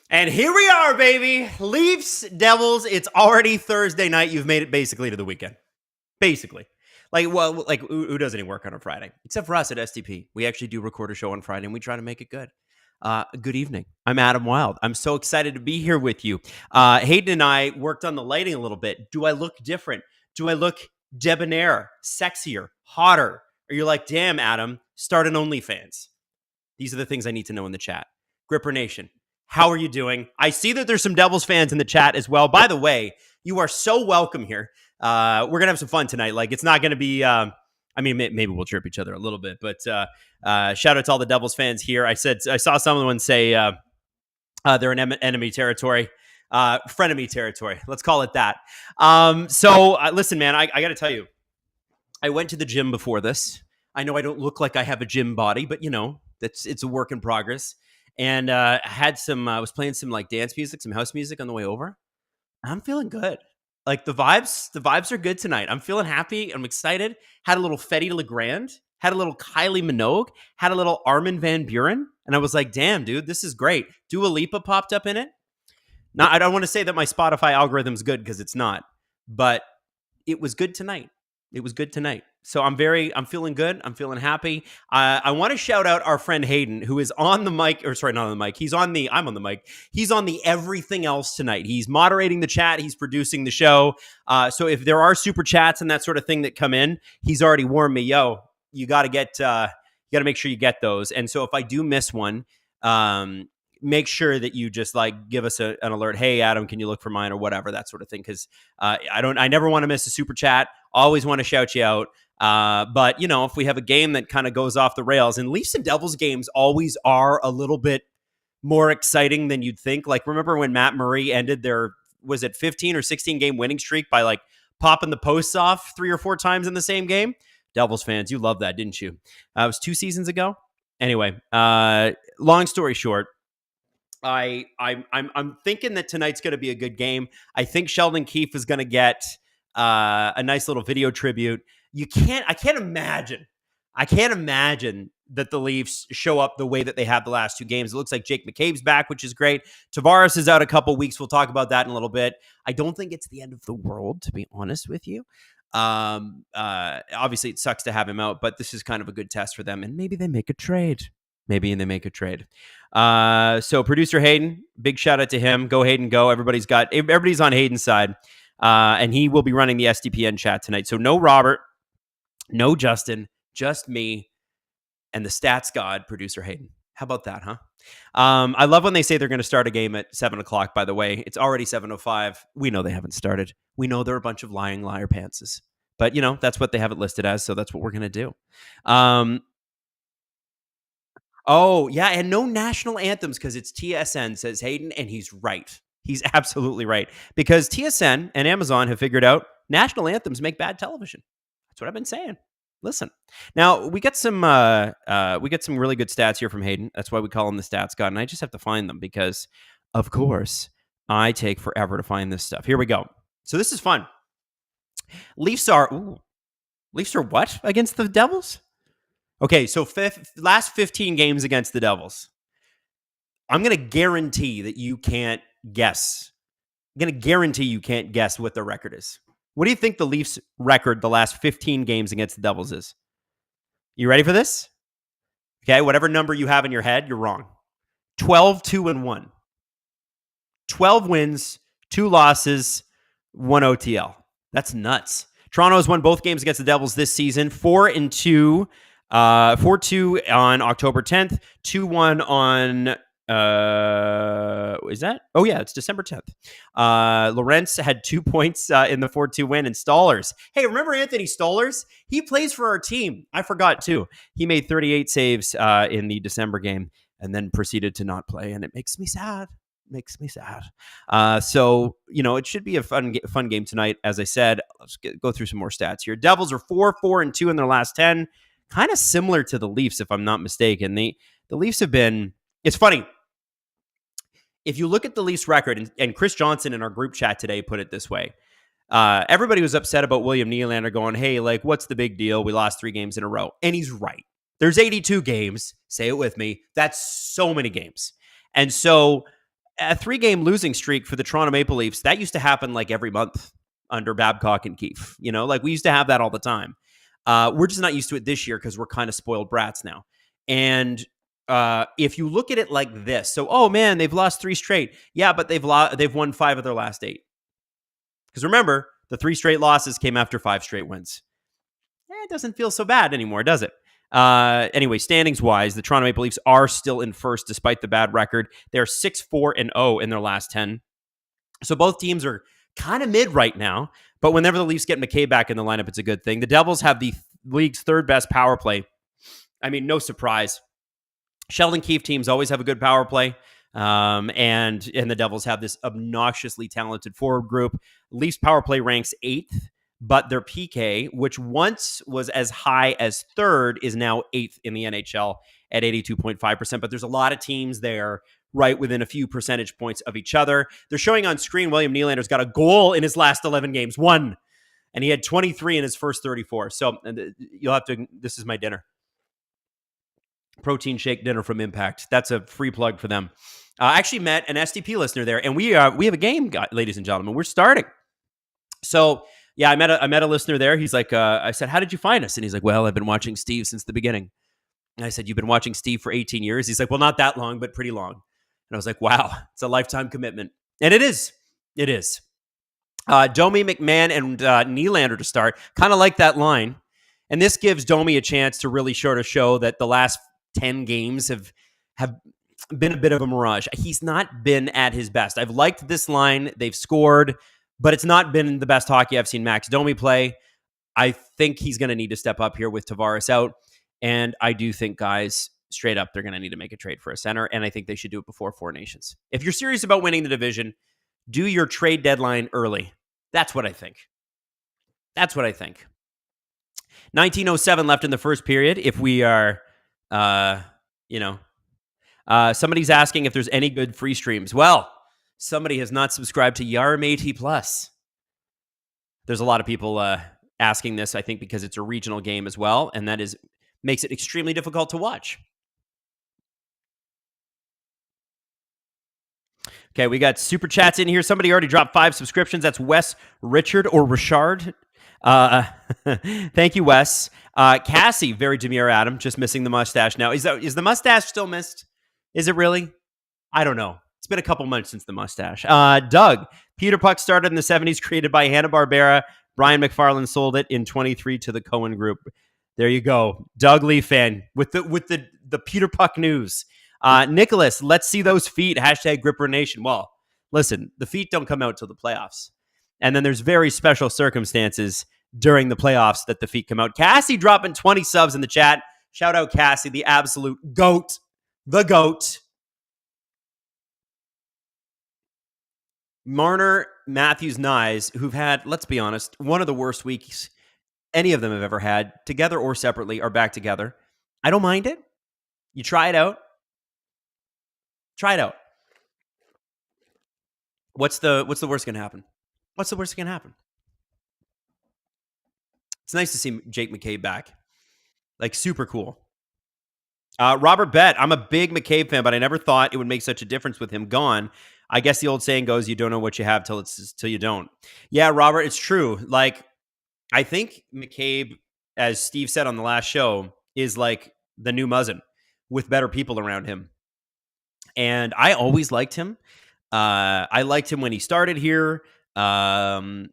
And here we are, baby. Leafs, Devils. It's already Thursday night. You've made it basically to the weekend. Basically. Who does any work on a Friday? Except for us at STP. We actually do record a show on Friday, and we try to make it good. Good evening. I'm Adam Wylde. I'm so excited to be here with you. Hayden and I worked on the lighting a little bit. Do I look different? Do I look debonair, sexier, hotter? Or you're like, damn, Adam, start an OnlyFans. These are the things I need to know in the chat. Gripper Nation, how are you doing? I see that there's some Devils fans in the chat as well. By the way, you are so welcome here. We're going to have some fun tonight. Like, it's not going to be, maybe we'll trip each other a little bit, but shout out to all the Devils fans here. I saw someone say they're in enemy territory, frenemy territory. Let's call it that. Listen, man, I got to tell you, I went to the gym before this. I know I don't look like I have a gym body, but it's a work in progress. And I was playing some like dance music, some house music on the way over. I'm feeling good. Like the vibes are good tonight. I'm feeling happy. I'm excited. Had a little Fetty Legrand, had a little Kylie Minogue, had a little Armin van Buren. And I was like, damn, dude, this is great. Dua Lipa popped up in it. Now, I don't want to say that my Spotify algorithm's good because it's not, but it was good tonight. It was good tonight. So I'm feeling good. I'm feeling happy. I want to shout out our friend Hayden, who is on the mic, or sorry, not on the mic. I'm on the mic. He's on the everything else tonight. He's moderating the chat. He's producing the show. So if there are super chats and that sort of thing that come in, he's already warned me, you got to make sure you get those. And so if I do miss one, make sure that you just like give us an alert. Hey, Adam, can you look for mine or whatever, that sort of thing. Cause I never want to miss a super chat. Always want to shout you out. But if we have a game that kind of goes off the rails, and Leafs and Devils games always are a little bit more exciting than you'd think. Like, remember when Matt Murray ended their, was it 15 or 16 game winning streak by like popping the posts off 3 or 4 times in the same game? Devils fans, you loved that, didn't you? It was 2 seasons ago. Anyway, long story short, I'm thinking that tonight's going to be a good game. I think Sheldon Keefe is going to get a nice little video tribute. I can't imagine that the Leafs show up the way that they have the last 2 games. It looks like Jake McCabe's back, which is great. Tavares is out a couple weeks. We'll talk about that in a little bit. I don't think it's the end of the world, to be honest with you. Obviously it sucks to have him out, but this is kind of a good test for them, and maybe they make a trade. So producer Hayden, big shout out to him. Go Hayden, go. Everybody's on Hayden's side. And he will be running the SDPN chat tonight. So no Robert, no Justin, just me and the stats god, producer Hayden. How about that, huh? I love when they say they're going to start a game at 7 o'clock, by the way. It's already 7:05. We know they haven't started. We know they're a bunch of lying liar pantses. But, that's what they have it listed as, so that's what we're going to do. Oh, yeah, and no national anthems because it's TSN, says Hayden, and he's right. He's absolutely right. Because TSN and Amazon have figured out national anthems make bad television. That's what I've been saying. Listen. Now, we get some really good stats here from Hayden. That's why we call him the stats god, and I just have to find them because, of course, I take forever to find this stuff. Here we go. So this is fun. Leafs are what against the Devils? Okay, so last 15 games against the Devils. I'm going to guarantee that you can't guess. I'm going to guarantee you can't guess what the record is. What do you think the Leafs' record the last 15 games against the Devils is? You ready for this? Okay, whatever number you have in your head, you're wrong. 12-2-1. 12 wins, 2 losses, 1 OTL. That's nuts. Toronto has won both games against the Devils this season, 4-2. 4-2 on October 10th, 2-1 on is that? Oh yeah, it's December 10th. Lawrence had 2 points in the 4-2 win, and Stollers. Hey, remember Anthony Stollers? He plays for our team. I forgot too. He made 38 saves in the December game and then proceeded to not play, and it makes me sad. So, it should be a fun game tonight. As I said, let's go through some more stats here. Devils are 4-4-2 in their last 10. Kind of similar to the Leafs, if I'm not mistaken. The Leafs have been... It's funny. If you look at the Leafs record, and Chris Johnson in our group chat today put it this way, everybody was upset about William Nylander going, hey, like, what's the big deal? We lost 3 games in a row. And he's right. There's 82 games. Say it with me. That's so many games. And so a 3-game losing streak for the Toronto Maple Leafs, that used to happen like every month under Babcock and Keefe. Like we used to have that all the time. We're just not used to it this year because we're kind of spoiled brats now. And if you look at it like this, so, oh man, they've lost 3 straight. Yeah, but they've won 5 of their last 8. Because remember, the 3 straight losses came after 5 straight wins. It doesn't feel so bad anymore, does it? Anyway, standings-wise, the Toronto Maple Leafs are still in first despite the bad record. They're 6-4-0 in their last 10. So both teams are kind of mid right now, but whenever the Leafs get McKay back in the lineup, it's a good thing. The Devils have the league's 3rd best power play. I mean, no surprise. Sheldon Keefe teams always have a good power play. And the Devils have this obnoxiously talented forward group. Leafs power play ranks 8th, but their PK, which once was as high as 3rd, is now 8th in the NHL at 82.5%. But there's a lot of teams there right within a few percentage points of each other. They're showing on screen William Nylander's got a goal in his last 11 games, 1. And he had 23 in his first 34. So you'll have to, this is my dinner. Protein shake dinner from Impact. That's a free plug for them. I actually met an STP listener there, and we have a game, ladies and gentlemen. We're starting. So yeah, I met a listener there. He's like, I said, how did you find us? And he's like, well, I've been watching Steve since the beginning. And I said, you've been watching Steve for 18 years? He's like, well, not that long, but pretty long. And I was like, wow, it's a lifetime commitment. And it is. It is. Domi, McMahon, and Nylander to start. Kind of like that line. And this gives Domi a chance to really sort of show that the last 10 games have been a bit of a mirage. He's not been at his best. I've liked this line. They've scored, but it's not been the best hockey I've seen Max Domi play. I think he's going to need to step up here with Tavares out. And I do think, guys, straight up, they're going to need to make a trade for a center. And I think they should do it before 4 Nations. If you're serious about winning the division, do your trade deadline early. That's what I think. 19:07 left in the first period. If we are, somebody's asking if there's any good free streams. Well, somebody has not subscribed to Yarmati Plus. There's a lot of people asking this, I think, because it's a regional game as well, and that makes it extremely difficult to watch. Okay, we got super chats in here. Somebody already dropped 5 subscriptions. That's Wes Richard or Richard. Thank you, Wes. Cassie, very demure Adam, just missing the mustache now. Is the mustache still missed? Is it really? I don't know. It's been a couple months since the mustache. Doug, Peter Puck started in the 70s, created by Hanna-Barbera. Brian McFarlane sold it in 23 to the Cohen Group. There you go. Doug Lee fan with the Peter Puck news. Nicholas, let's see those feet. Hashtag Gripper Nation. Well, listen, the feet don't come out till the playoffs. And then there's very special circumstances during the playoffs that the feet come out. Cassie dropping 20 subs in the chat. Shout out Cassie, the absolute GOAT. The GOAT. Marner, Matthews, Nyes, who've had, let's be honest, one of the worst weeks any of them have ever had, together or separately, are back together. I don't mind it. You try it out. Try it out. What's the worst going to happen? What's the worst going to happen? It's nice to see Jake McCabe back. Like, super cool. Robert Bett, I'm a big McCabe fan, but I never thought it would make such a difference with him gone. I guess the old saying goes, you don't know what you have till you don't. Yeah, Robert, it's true. Like, I think McCabe, as Steve said on the last show, is like the new Muzzin with better people around him. And I always liked him. I liked him when he started here. I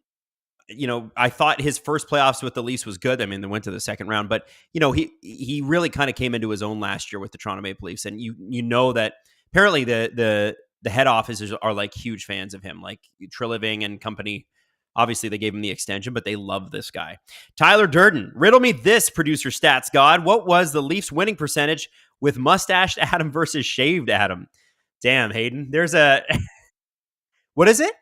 thought his first playoffs with the Leafs was good. I mean, they went to the second round, but he really kind of came into his own last year with the Toronto Maple Leafs. And you know that apparently the head offices are like huge fans of him, like Treliving and company. Obviously, they gave him the extension, but they love this guy. Tyler Durden, riddle me this, producer stats god. What was the Leafs winning percentage with mustached Adam versus shaved Adam? Damn, Hayden. There's a... What is it?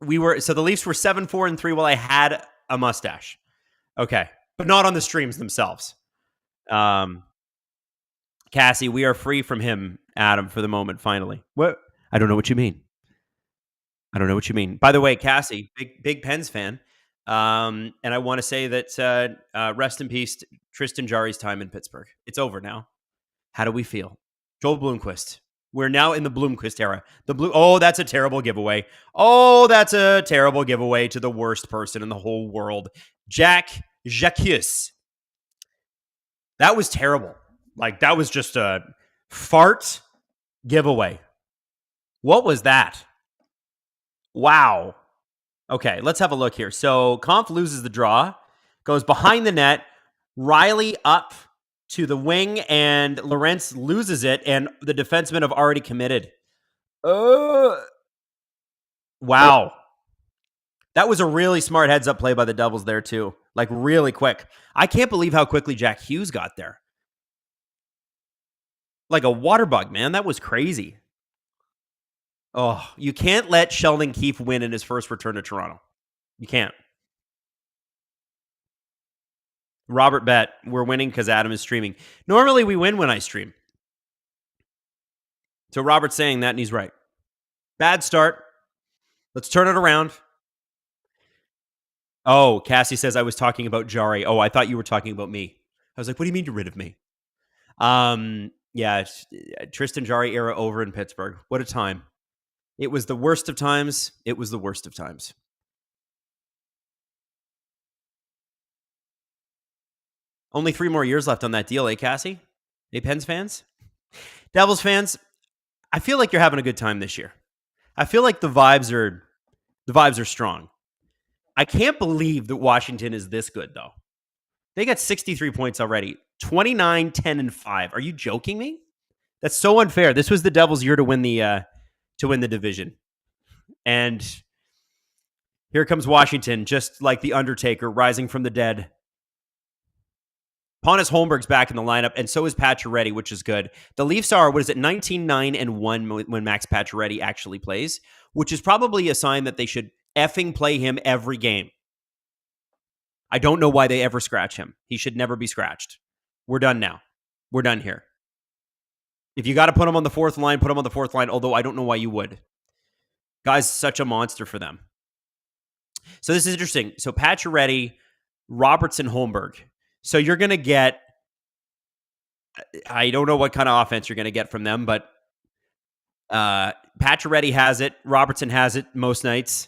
So the Leafs were 7-4-3 while I had a mustache. Okay. But not on the streams themselves. Cassie, we are free from him, Adam, for the moment, finally. What? I don't know what you mean. By the way, Cassie, big Pens fan. And I want to say that rest in peace, Tristan Jarry's time in Pittsburgh. It's over now. How do we feel? Joel Bloomquist, We're now in the Bloomquist era. Oh, that's a terrible giveaway. Oh, that's a terrible giveaway to the worst person in the whole world. Jacques. That was terrible. Like, that was just a fart giveaway. What was that? Wow. Okay, let's have a look here. So Conf loses the draw, goes behind the net, Rielly up to the wing, and Lorentz loses it, and the defensemen have already committed. Wow. That was a really smart heads-up play by the Devils there, too. Like, really quick. I can't believe how quickly Jack Hughes got there. Like a water bug, man. That was crazy. Oh, you can't let Sheldon Keefe win in his first return to Toronto. You can't. Robert Bet, we're winning because Adam is streaming. Normally, we win when I stream. So Robert's saying that, and he's right. Bad start. Let's turn it around. Oh, Cassie says I was talking about Jarry. Oh, I thought you were talking about me. I was like, what do you mean you're rid of me? Yeah, Tristan Jarry era over in Pittsburgh. What a time. It was the worst of times. It was the worst of times. Only 3 more years left on that deal, eh, Cassie? Hey, Pens fans? Devils fans, I feel like you're having a good time this year. I feel like the vibes are strong. I can't believe that Washington is this good, though. They got 63 points already. 29, 10, and 5. Are you joking me? That's so unfair. This was the Devils' year to win the division. And here comes Washington, just like the Undertaker, rising from the dead. Pontus Holmberg's back in the lineup, and so is Pacioretty, which is good. The Leafs are, 19-9-1 when Max Pacioretty actually plays, which is probably a sign that they should effing play him every game. I don't know why they ever scratch him. He should never be scratched. We're done now. We're done here. If you got to put him on the fourth line, put him on the fourth line, although I don't know why you would. Guy's such a monster for them. So this is interesting. So Pacioretty, Robertson, Holmberg. So you're going to get, I don't know what kind of offense you're going to get from them, but Pacioretty has it. Robertson has it most nights.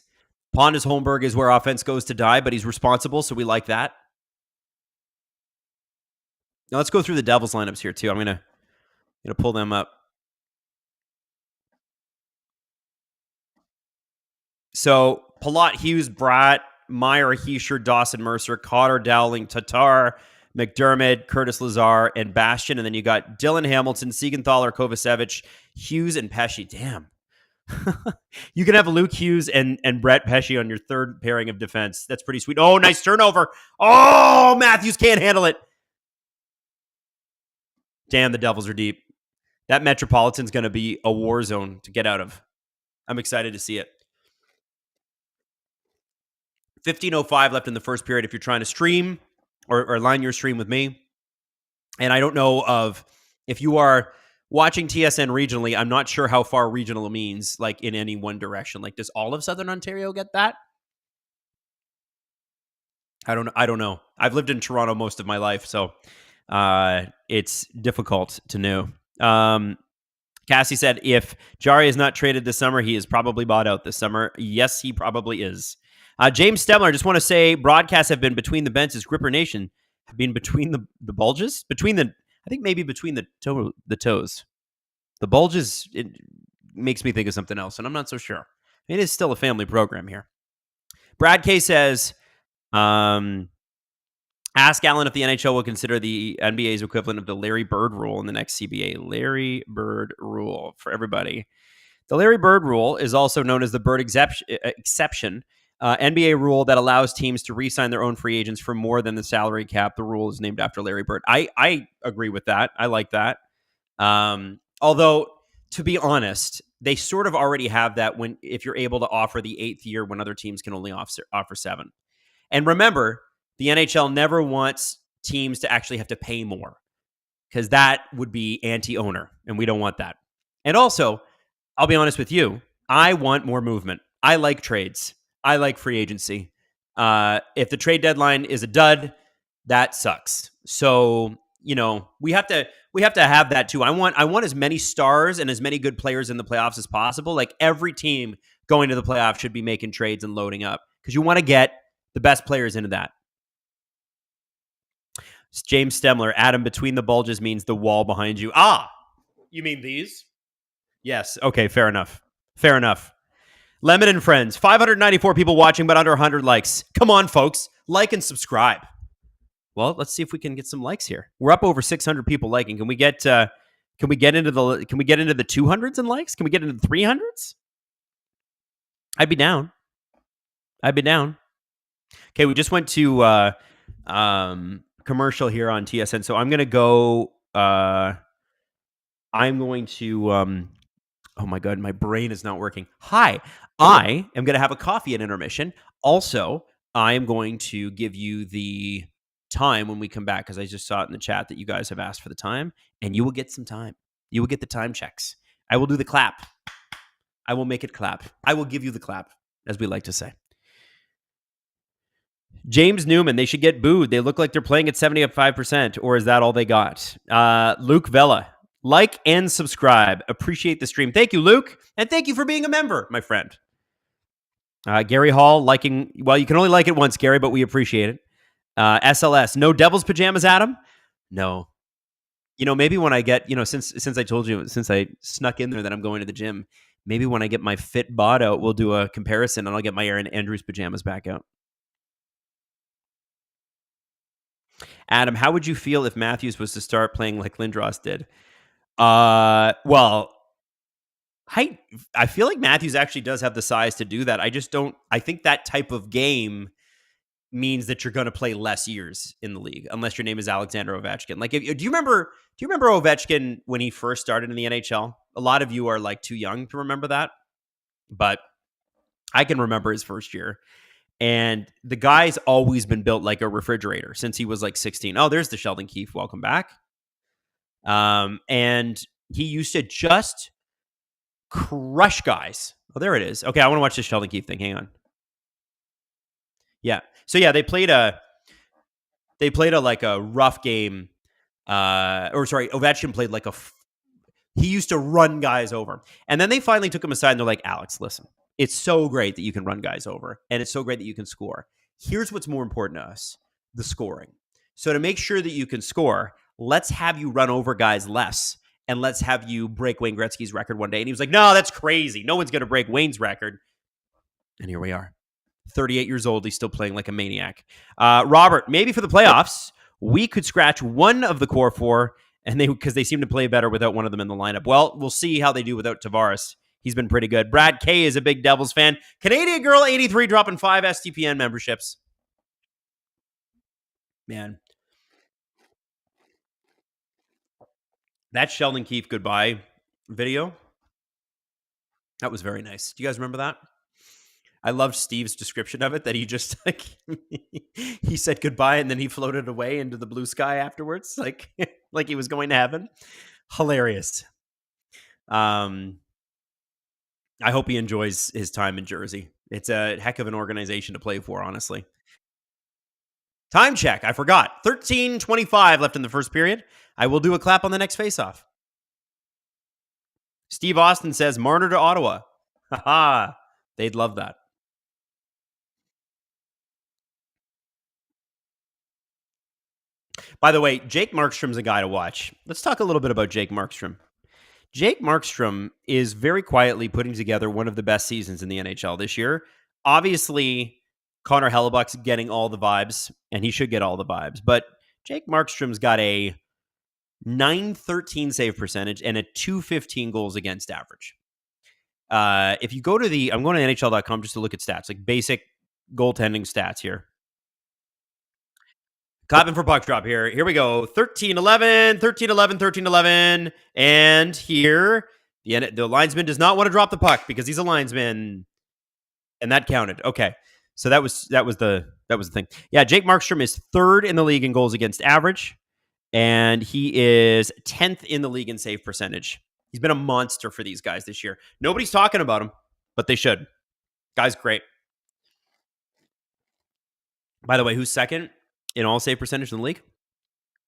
Pontus Holmberg is where offense goes to die, but he's responsible, so we like that. Now let's go through the Devils lineups here too. I'm going to pull them up. So Palat, Hughes, Bratt, Meyer, Heischer, Dawson, Mercer, Cotter, Dowling, Tatar, McDermott, Curtis Lazar, and Bastian. And then you got Dylan Hamilton, Siegenthaler, Kovacevic, Hughes, and Pesce. Damn. You can have Luke Hughes and Brett Pesce on your third pairing of defense. That's pretty sweet. Oh, nice turnover. Oh, Matthews can't handle it. Damn, the Devils are deep. That Metropolitan's going to be a war zone to get out of. I'm excited to see it. 15:05 left in the first period if you're trying to stream or line your stream with me. And I don't know if you are watching TSN regionally, I'm not sure how far regional means, like in any one direction. Like, does all of Southern Ontario get that? I don't know. I've lived in Toronto most of my life, so it's difficult to know. Cassie said, if Jarry is not traded this summer, he is probably bought out this summer. Yes, he probably is. James Stemler, I just want to say, broadcasts have been between the benches. Gripper Nation have been between the bulges, I think maybe between the toes. The bulges, it makes me think of something else, and I'm not so sure. It is still a family program here. Brad K says, ask Alan if the NHL will consider the NBA's equivalent of the Larry Bird rule in the next CBA. Larry Bird rule for everybody. The Larry Bird rule is also known as the Bird exception. NBA rule that allows teams to re-sign their own free agents for more than the salary cap. The rule is named after Larry Bird. I agree with that. I like that. Although, to be honest, they sort of already have that if you're able to offer the 8th year when other teams can only offer 7. And remember, the NHL never wants teams to actually have to pay more because that would be anti-owner, and we don't want that. And also, I'll be honest with you, I want more movement. I like trades. I like free agency. If the trade deadline is a dud, that sucks. So, we have to have that too. I want as many stars and as many good players in the playoffs as possible. Like every team going to the playoffs should be making trades and loading up because you want to get the best players into that. James Stemler, Adam, between the bulges means the wall behind you. Ah, you mean these? Yes. Okay, fair enough. Fair enough. Lemon and Friends, 594 people watching, but under 100 likes. Come on, folks. Like and subscribe. Well, let's see if we can get some likes here. We're up over 600 people liking. Can we get into the 200s in likes? Can we get into the 300s? I'd be down. Okay, we just went to commercial here on TSN. So I'm going to go oh my God, my brain is not working. Hi, I am going to have a coffee at intermission. Also, I am going to give you the time when we come back because I just saw it in the chat that you guys have asked for the time, and you will get some time. You will get the time checks. I will do the clap. I will make it clap. I will give you the clap, as we like to say. James Newman, they should get booed. They look like they're playing at 75%, or is that all they got? Luke Vella, like and subscribe. Appreciate the stream. Thank you, Luke. And thank you for being a member, my friend. Gary Hall, liking, well, you can only like it once, Gary, but we appreciate it. SLS, no Devil's pajamas, Adam? No. Maybe when I get, since I told you, since I snuck in there that I'm going to the gym, maybe when I get my fit bod out, we'll do a comparison and I'll get my Aaron Andrews pajamas back out. Adam, how would you feel if Matthews was to start playing like Lindros did? Well, I feel like Matthews actually does have the size to do that. I think that type of game means that you're going to play less years in the league unless your name is Alexander Ovechkin. Like, do you remember Ovechkin when he first started in the NHL? A lot of you are like too young to remember that, but I can remember his first year. And the guy's always been built like a refrigerator since he was like 16. Oh, there's the Sheldon Keefe. Welcome back. And he used to just crush guys. Oh, there it is. Okay, I want to watch this Sheldon Keefe thing. Hang on. Yeah. So yeah, they played a like a rough game. Ovechkin played like he used to run guys over. And then they finally took him aside and they're like, Alex, listen. It's so great that you can run guys over, and it's so great that you can score. Here's what's more important to us, the scoring. So to make sure that you can score, let's have you run over guys less, and let's have you break Wayne Gretzky's record one day. And he was like, no, that's crazy. No one's going to break Wayne's record. And here we are. 38 years old. He's still playing like a maniac. Robert, maybe for the playoffs, we could scratch one of the core four, and because they seem to play better without one of them in the lineup. Well, we'll see how they do without Tavares. He's been pretty good. Brad K is a big Devils fan. Canadian Girl 83 dropping 5 STPN memberships. Man. That Sheldon Keefe goodbye video, that was very nice. Do you guys remember that? I loved Steve's description of it, that he just like he said goodbye and then he floated away into the blue sky afterwards, like he was going to heaven. Hilarious. I hope he enjoys his time in Jersey. It's a heck of an organization to play for, honestly. Time check. I forgot. 13:25 left in the first period. I will do a clap on the next faceoff. Steve Austin says, Marner to Ottawa. Haha. They'd love that. By the way, Jake Markstrom's a guy to watch. Let's talk a little bit about Jake Markstrom. Jake Markstrom is very quietly putting together one of the best seasons in the NHL this year. Obviously, Connor Hellebuck's getting all the vibes, and he should get all the vibes. But Jake Markstrom's got a .913 save percentage and a .215 goals against average. If you go to I'm going to NHL.com just to look at stats, like basic goaltending stats here. Clapping for puck drop here. Here we go. 13-11, 13-11, 13-11. And here, the linesman does not want to drop the puck because he's a linesman. And that counted. Okay. So that was the thing. Yeah, Jake Markstrom is 3rd in the league in goals against average. And he is 10th in the league in save percentage. He's been a monster for these guys this year. Nobody's talking about him, but they should. Guy's great. By the way, who's second in all save percentage in the league?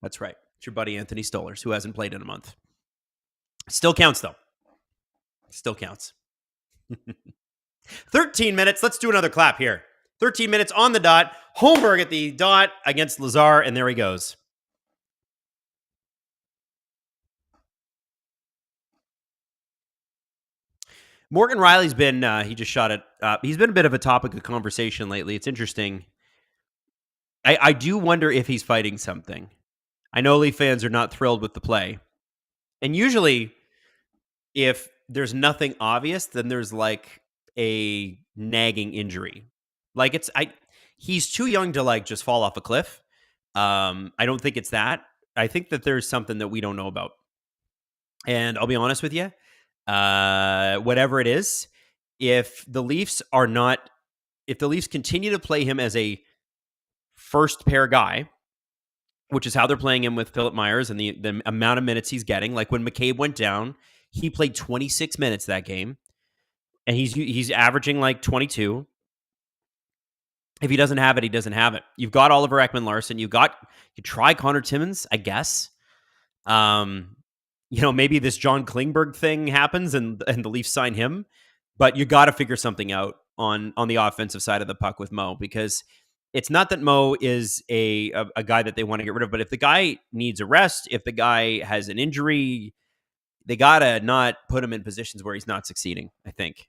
That's right. It's your buddy Anthony Stollers, who hasn't played in a month. Still counts, though. Still counts. 13 minutes. Let's do another clap here. 13 minutes on the dot. Holmberg at the dot against Lazar, and there he goes. Morgan Rielly's been, he just shot it up. He's been a bit of a topic of conversation lately. It's interesting. I do wonder if he's fighting something. I know Leaf fans are not thrilled with the play. And usually, if there's nothing obvious, then there's like a nagging injury. Like he's too young to like just fall off a cliff. I don't think it's that. I think that there's something that we don't know about. And I'll be honest with you, whatever it is, if the Leafs continue to play him as a first pair guy, which is how they're playing him with Philip Myers and the amount of minutes he's getting. Like when McCabe went down, he played 26 minutes that game, and he's averaging like 22. If he doesn't have it, he doesn't have it. You've got Oliver Ekman-Larsson. You try Connor Timmins, I guess. Maybe this John Klingberg thing happens and the Leafs sign him, but you got to figure something out on the offensive side of the puck with Mo, because it's not that Mo is a guy that they want to get rid of, but if the guy needs a rest, if the guy has an injury, they got to not put him in positions where he's not succeeding, I think.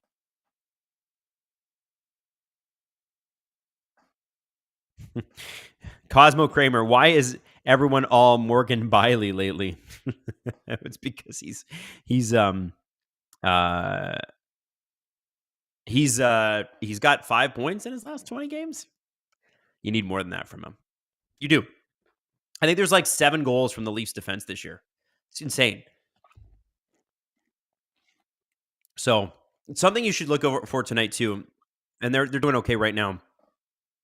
Cosmo Kramer, why is everyone all Morgan Biley lately? It's because he's got 5 points in his last 20 games. You need more than that from him. You do. I think there's like 7 goals from the Leafs defense this year. It's insane. So it's something you should look over for tonight too. And they're doing okay right now,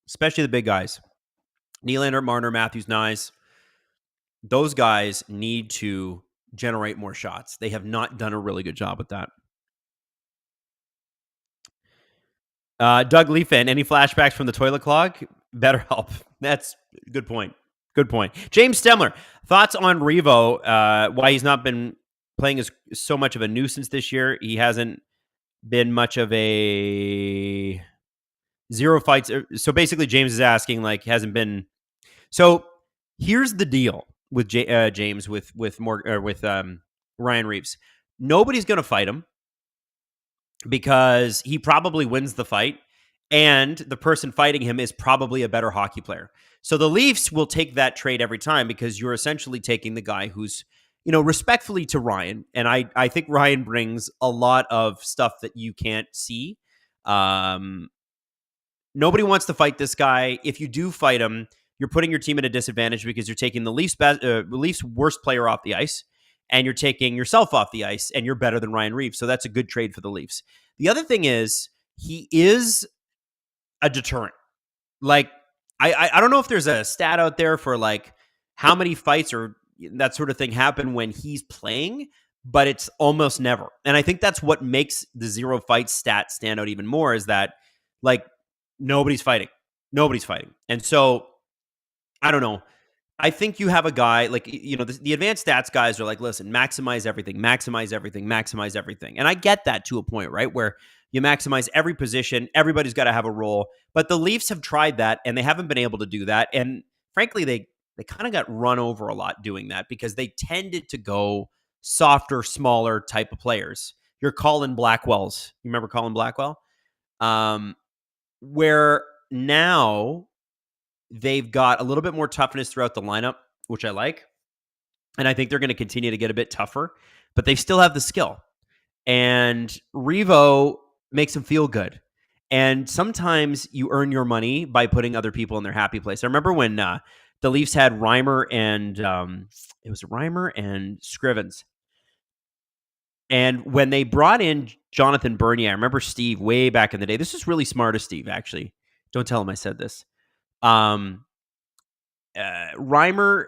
especially the big guys. Nylander, Marner, Matthews, Nyes. Those guys need to generate more shots. They have not done a really good job with that. Doug Leafan, any flashbacks from the toilet clog? Better help. That's a good point. Good point. James Stemler, thoughts on Revo, why he's not been playing as so much of a nuisance this year. He hasn't been much of a 0 fights. So basically, James is asking, like, hasn't been. So here's the deal with James with Ryan Reaves. Nobody's going to fight him because he probably wins the fight, and the person fighting him is probably a better hockey player. So the Leafs will take that trade every time because you're essentially taking the guy who's, respectfully to Ryan. And I think Ryan brings a lot of stuff that you can't see. Nobody wants to fight this guy. If you do fight him, you're putting your team at a disadvantage because you're taking the Leafs' worst player off the ice, and you're taking yourself off the ice, and you're better than Ryan Reaves. So that's a good trade for the Leafs. The other thing is, he is a deterrent. Like, I don't know if there's a stat out there for like how many fights or that sort of thing happen when he's playing, but it's almost never. And I think that's what makes the 0 fight stat stand out even more, is that like nobody's fighting. And so I don't know. I think you have a guy like, the advanced stats guys are like, listen, maximize everything. And I get that to a point, right? Where you maximize every position. Everybody's got to have a role. But the Leafs have tried that, and they haven't been able to do that. And frankly, they kind of got run over a lot doing that because they tended to go softer, smaller type of players. Your Colin Blackwells. You remember Colin Blackwell? Where now they've got a little bit more toughness throughout the lineup, which I like. And I think they're going to continue to get a bit tougher, but they still have the skill. And Revo makes them feel good. And sometimes you earn your money by putting other people in their happy place. I remember when the Leafs had Reimer and it was Reimer and Scrivens. And when they brought in Jonathan Bernier, I remember Steve way back in the day. This is really smart of Steve, actually. Don't tell him I said this. Reimer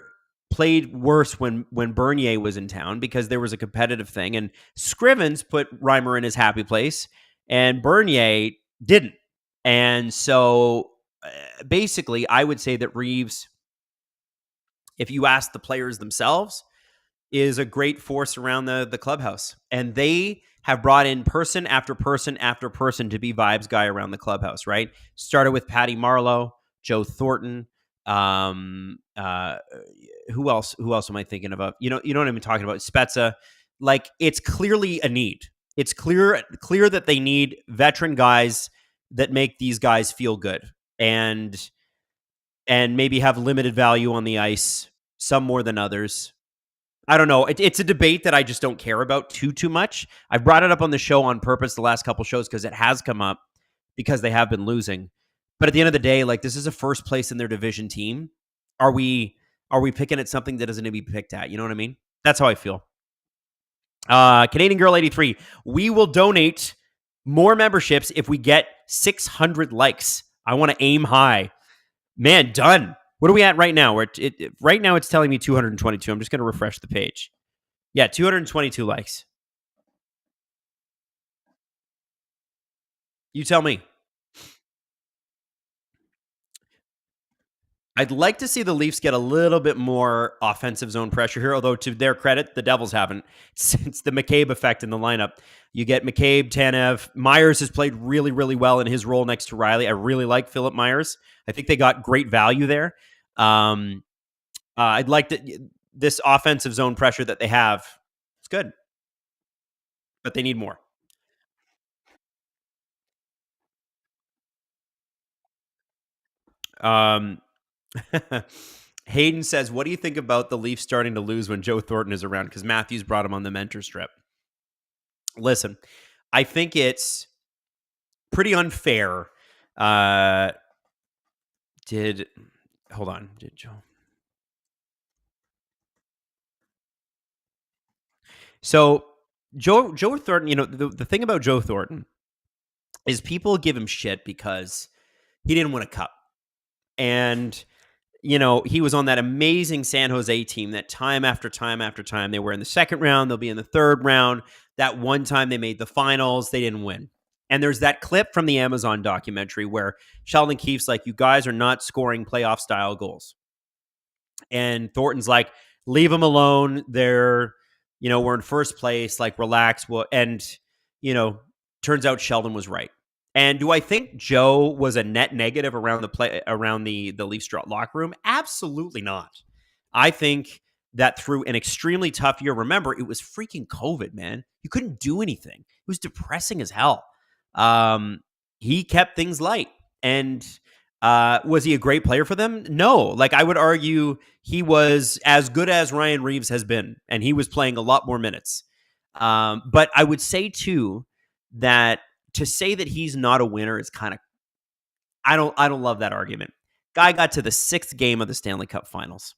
played worse when Bernier was in town because there was a competitive thing, and Scrivens put Reimer in his happy place, and Bernier didn't. And so basically, I would say that Reaves if you ask the players themselves, is a great force around the clubhouse. And they have brought in person after person after person to be vibes guy around the clubhouse, right? Started with Patty Marleau, Joe Thornton. Who else? Who else am I thinking about? You know what I'm talking about? Spezza. Like, it's clearly a need. It's clear that they need veteran guys that make these guys feel good and maybe have limited value on the ice, some more than others. I don't know. It's a debate that I just don't care about too much. I've brought it up on the show on purpose the last couple shows because it has come up because they have been losing. But at the end of the day, like, this is a first place in their division team. Are we picking at something that doesn't need to be picked at? You know what I mean? That's how I feel. Canadian Girl 83. We will donate more memberships if we get 600 likes. I want to aim high. Man, done. What are we at right now? Right now it's telling me 222. I'm just going to refresh the page. Yeah, 222 likes. You tell me. I'd like to see the Leafs get a little bit more offensive zone pressure here, although to their credit, the Devils haven't. Since the McCabe effect in the lineup. You get McCabe, Tanev. Myers has played really, really well in his role next to Rielly. I really like Philip Myers. I think they got great value there. I'd like this offensive zone pressure that they have. It's good, but they need more. Hayden says, what do you think about the Leafs starting to lose when Joe Thornton is around? Because Matthews brought him on the mentor strip. Listen, I think it's pretty unfair. Did Joe? So Joe Thornton, the thing about Joe Thornton is people give him shit because he didn't win a cup. And he was on that amazing San Jose team that time after time after time, they were in the second round, they'll be in the third round. That one time they made the finals, they didn't win. And there's that clip from the Amazon documentary where Sheldon Keefe's like, you guys are not scoring playoff style goals. And Thornton's like, leave them alone. They're, we're in first place, like, relax. And turns out Sheldon was right. And do I think Joe was a net negative around the Leafs locker room? Absolutely not. I think that through an extremely tough year, remember, it was freaking COVID, man. You couldn't do anything. It was depressing as hell. He kept things light. And was he a great player for them? No. Like, I would argue he was as good as Ryan Reaves has been, and he was playing a lot more minutes. But I would say, too, that to say that he's not a winner is kind of, I don't love that argument. Guy got to the 6th game of the Stanley Cup Finals.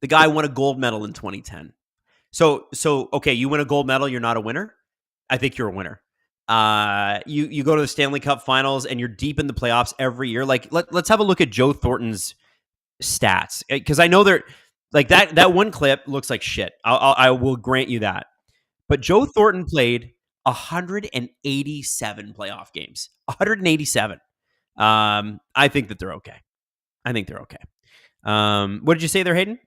The guy won a gold medal in 2010. So okay, you win a gold medal, you're not a winner? I think you're a winner. You go to the Stanley Cup Finals and you're deep in the playoffs every year. Like, let's have a look at Joe Thornton's stats, because I know they're like that one clip looks like shit. I will grant you that. But Joe Thornton played 187 playoff games. 187. I think that they're okay. What did you say there, Hayden?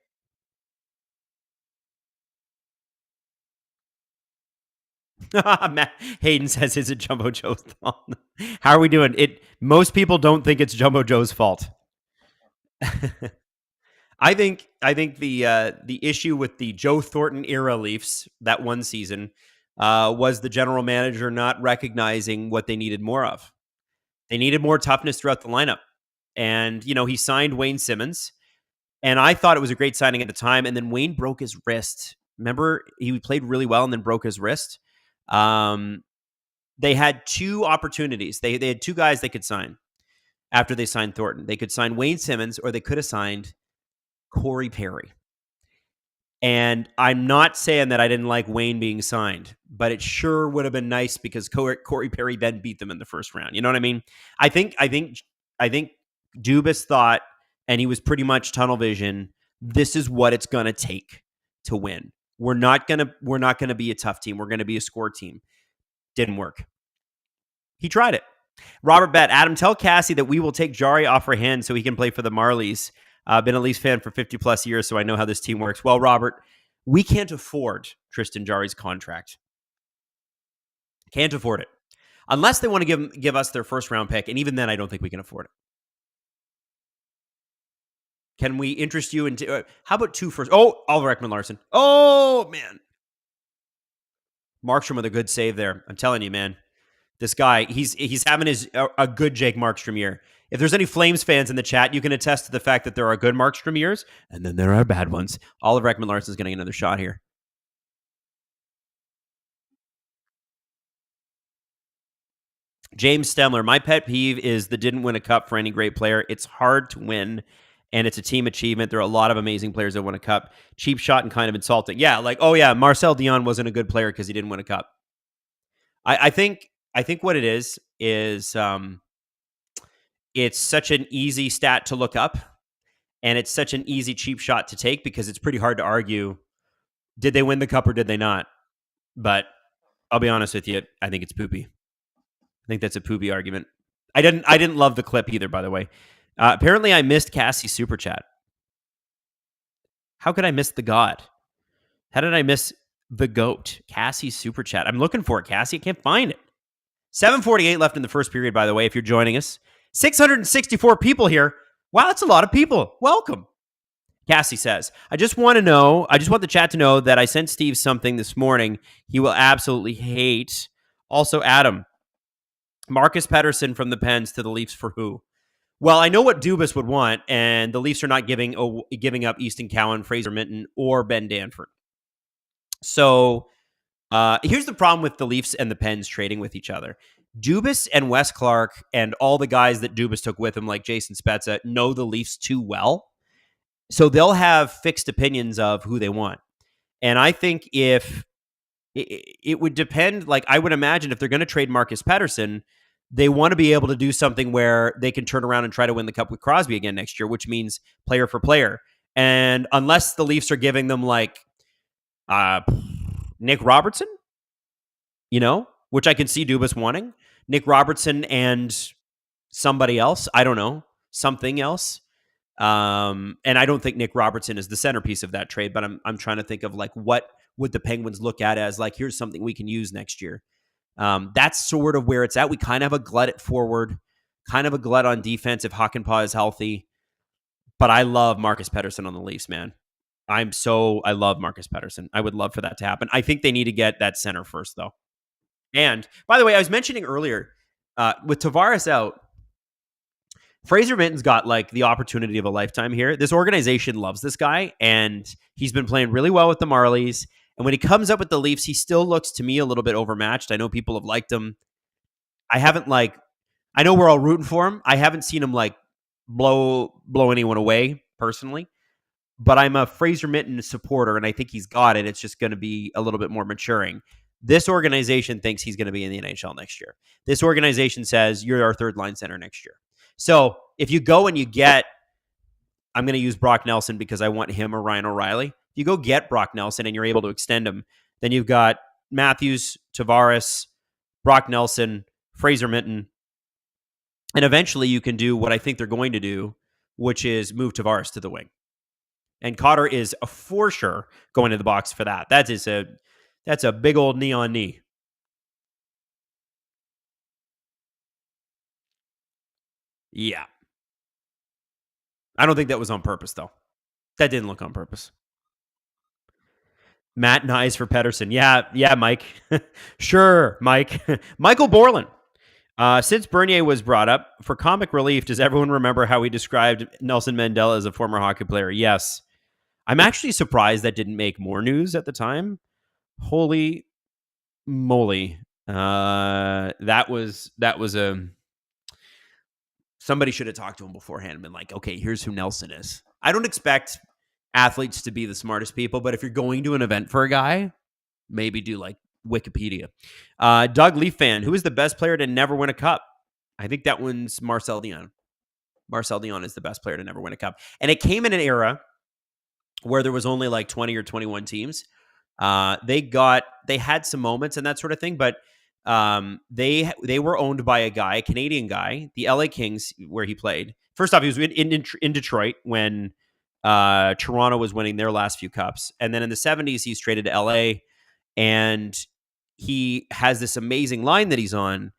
Matt Hayden says, "Is it Jumbo Joe's fault?" How are we doing? Most people don't think it's Jumbo Joe's fault. I think the issue with the Joe Thornton era Leafs that one season was the general manager not recognizing what they needed more of. They needed more toughness throughout the lineup, and he signed Wayne Simmons, and I thought it was a great signing at the time. And then Wayne broke his wrist. Remember, he played really well and then broke his wrist. They had 2 opportunities. They had 2 guys they could sign after they signed Thornton. They could sign Wayne Simmons, or they could have signed Corey Perry. And I'm not saying that I didn't like Wayne being signed, but it sure would have been nice because Corey Perry then beat them in the first round. You know what I mean? I think Dubas thought, and he was pretty much tunnel vision, this is what it's going to take to win. We're not going to be a tough team. We're going to be a score team. Didn't work. He tried it. Robert Bett, Adam, tell Cassie that we will take Jarry off her hand so he can play for the Marlies. I've been a Leafs fan for 50 plus years, so I know how this team works. Well, Robert, we can't afford Tristan Jarry's contract. Can't afford it. Unless they want to give us their first round pick. And even then, I don't think we can afford it. Can we interest you in how about 2 first? Oh, Oliver Ekman-Larsson. Oh, man. Markstrom with a good save there. I'm telling you, man. This guy, he's having a good Jake Markstrom year. If there's any Flames fans in the chat, you can attest to the fact that there are good Markstrom years, and then there are bad ones. Oliver Ekman-Larsson is getting another shot here. James Stemler, my pet peeve is the didn't win a cup for any great player. It's hard to win, and it's a team achievement. There are a lot of amazing players that won a cup. Cheap shot and kind of insulting. Yeah, like, oh yeah, Marcel Dion wasn't a good player because he didn't win a cup. I think what it is it's such an easy stat to look up, and it's such an easy cheap shot to take because it's pretty hard to argue, did they win the cup or did they not? But I'll be honest with you, I think it's poopy. I think that's a poopy argument. I didn't love the clip either, by the way. Apparently, I missed Cassie's super chat. How could I miss the god? How did I miss the GOAT? Cassie's super chat. I'm looking for it, Cassie. I can't find it. 7:48 left in the first period, by the way, if you're joining us. 664 people here. Wow, that's a lot of people. Welcome. Cassie says, I just want the chat to know that I sent Steve something this morning he will absolutely hate. Also, Adam, Marcus Pettersson from the Pens to the Leafs for who? Well, I know what Dubas would want, and the Leafs are not giving up Easton Cowan, Fraser Minton, or Ben Danford. So here's the problem with the Leafs and the Pens trading with each other. Dubas and Wes Clark and all the guys that Dubas took with him, like Jason Spezza, know the Leafs too well. So they'll have fixed opinions of who they want. And I think if it would depend, like I would imagine if they're going to trade Marcus Pettersson, they want to be able to do something where they can turn around and try to win the cup with Crosby again next year, which means player for player. And unless the Leafs are giving them like Nick Robertson, which I can see Dubas wanting. Nick Robertson and somebody else. I don't know. Something else. And I don't think Nick Robertson is the centerpiece of that trade, but I'm trying to think of like what would the Penguins look at as like, here's something we can use next year. That's sort of where it's at. We kind of have a glut at forward, kind of a glut on defense if Hakanpää is healthy. But I love Marcus Pettersson on the Leafs, man. I love Marcus Pettersson. I would love for that to happen. I think they need to get that center first, though. And by the way, I was mentioning earlier, with Tavares out, Fraser Minton's got like the opportunity of a lifetime here. This organization loves this guy, and he's been playing really well with the Marlies. And when he comes up with the Leafs, he still looks to me a little bit overmatched. I know people have liked him. I know we're all rooting for him. I haven't seen him like blow anyone away personally. But I'm a Fraser Minton supporter, and I think he's got it. It's just going to be a little bit more maturing. This organization thinks he's going to be in the NHL next year. This organization says, you're our third line center next year. So if you go and you get, I'm going to use Brock Nelson because I want him or Ryan O'Reilly. If you go get Brock Nelson and you're able to extend him, then you've got Matthews, Tavares, Brock Nelson, Fraser Minton. And eventually you can do what I think they're going to do, which is move Tavares to the wing. And Cotter is for sure going to the box for that. That's a big old knee on knee. Yeah. I don't think that was on purpose, though. That didn't look on purpose. Matt Nyes for Pettersson. Yeah, Mike. Sure, Mike. Michael Borland. Since Bernier was brought up, for comic relief, does everyone remember how he described Nelson Mandela as a former hockey player? Yes. I'm actually surprised that didn't make more news at the time. Holy moly. That was a... Somebody should have talked to him beforehand and been like, okay, here's who Nelson is. I don't expect athletes to be the smartest people, but if you're going to an event for a guy, maybe do like Wikipedia. Doug Leaf fan, who is the best player to never win a cup? I think that one's Marcel Dion. Marcel Dion is the best player to never win a cup. And it came in an era where there was only like 20 or 21 teams. They had some moments and that sort of thing, but They were owned by a Canadian guy, the LA Kings, where he played. First off, he was in Detroit when Toronto was winning their last few cups, and then in the 70s he's traded to LA, and he has this amazing line that he's on.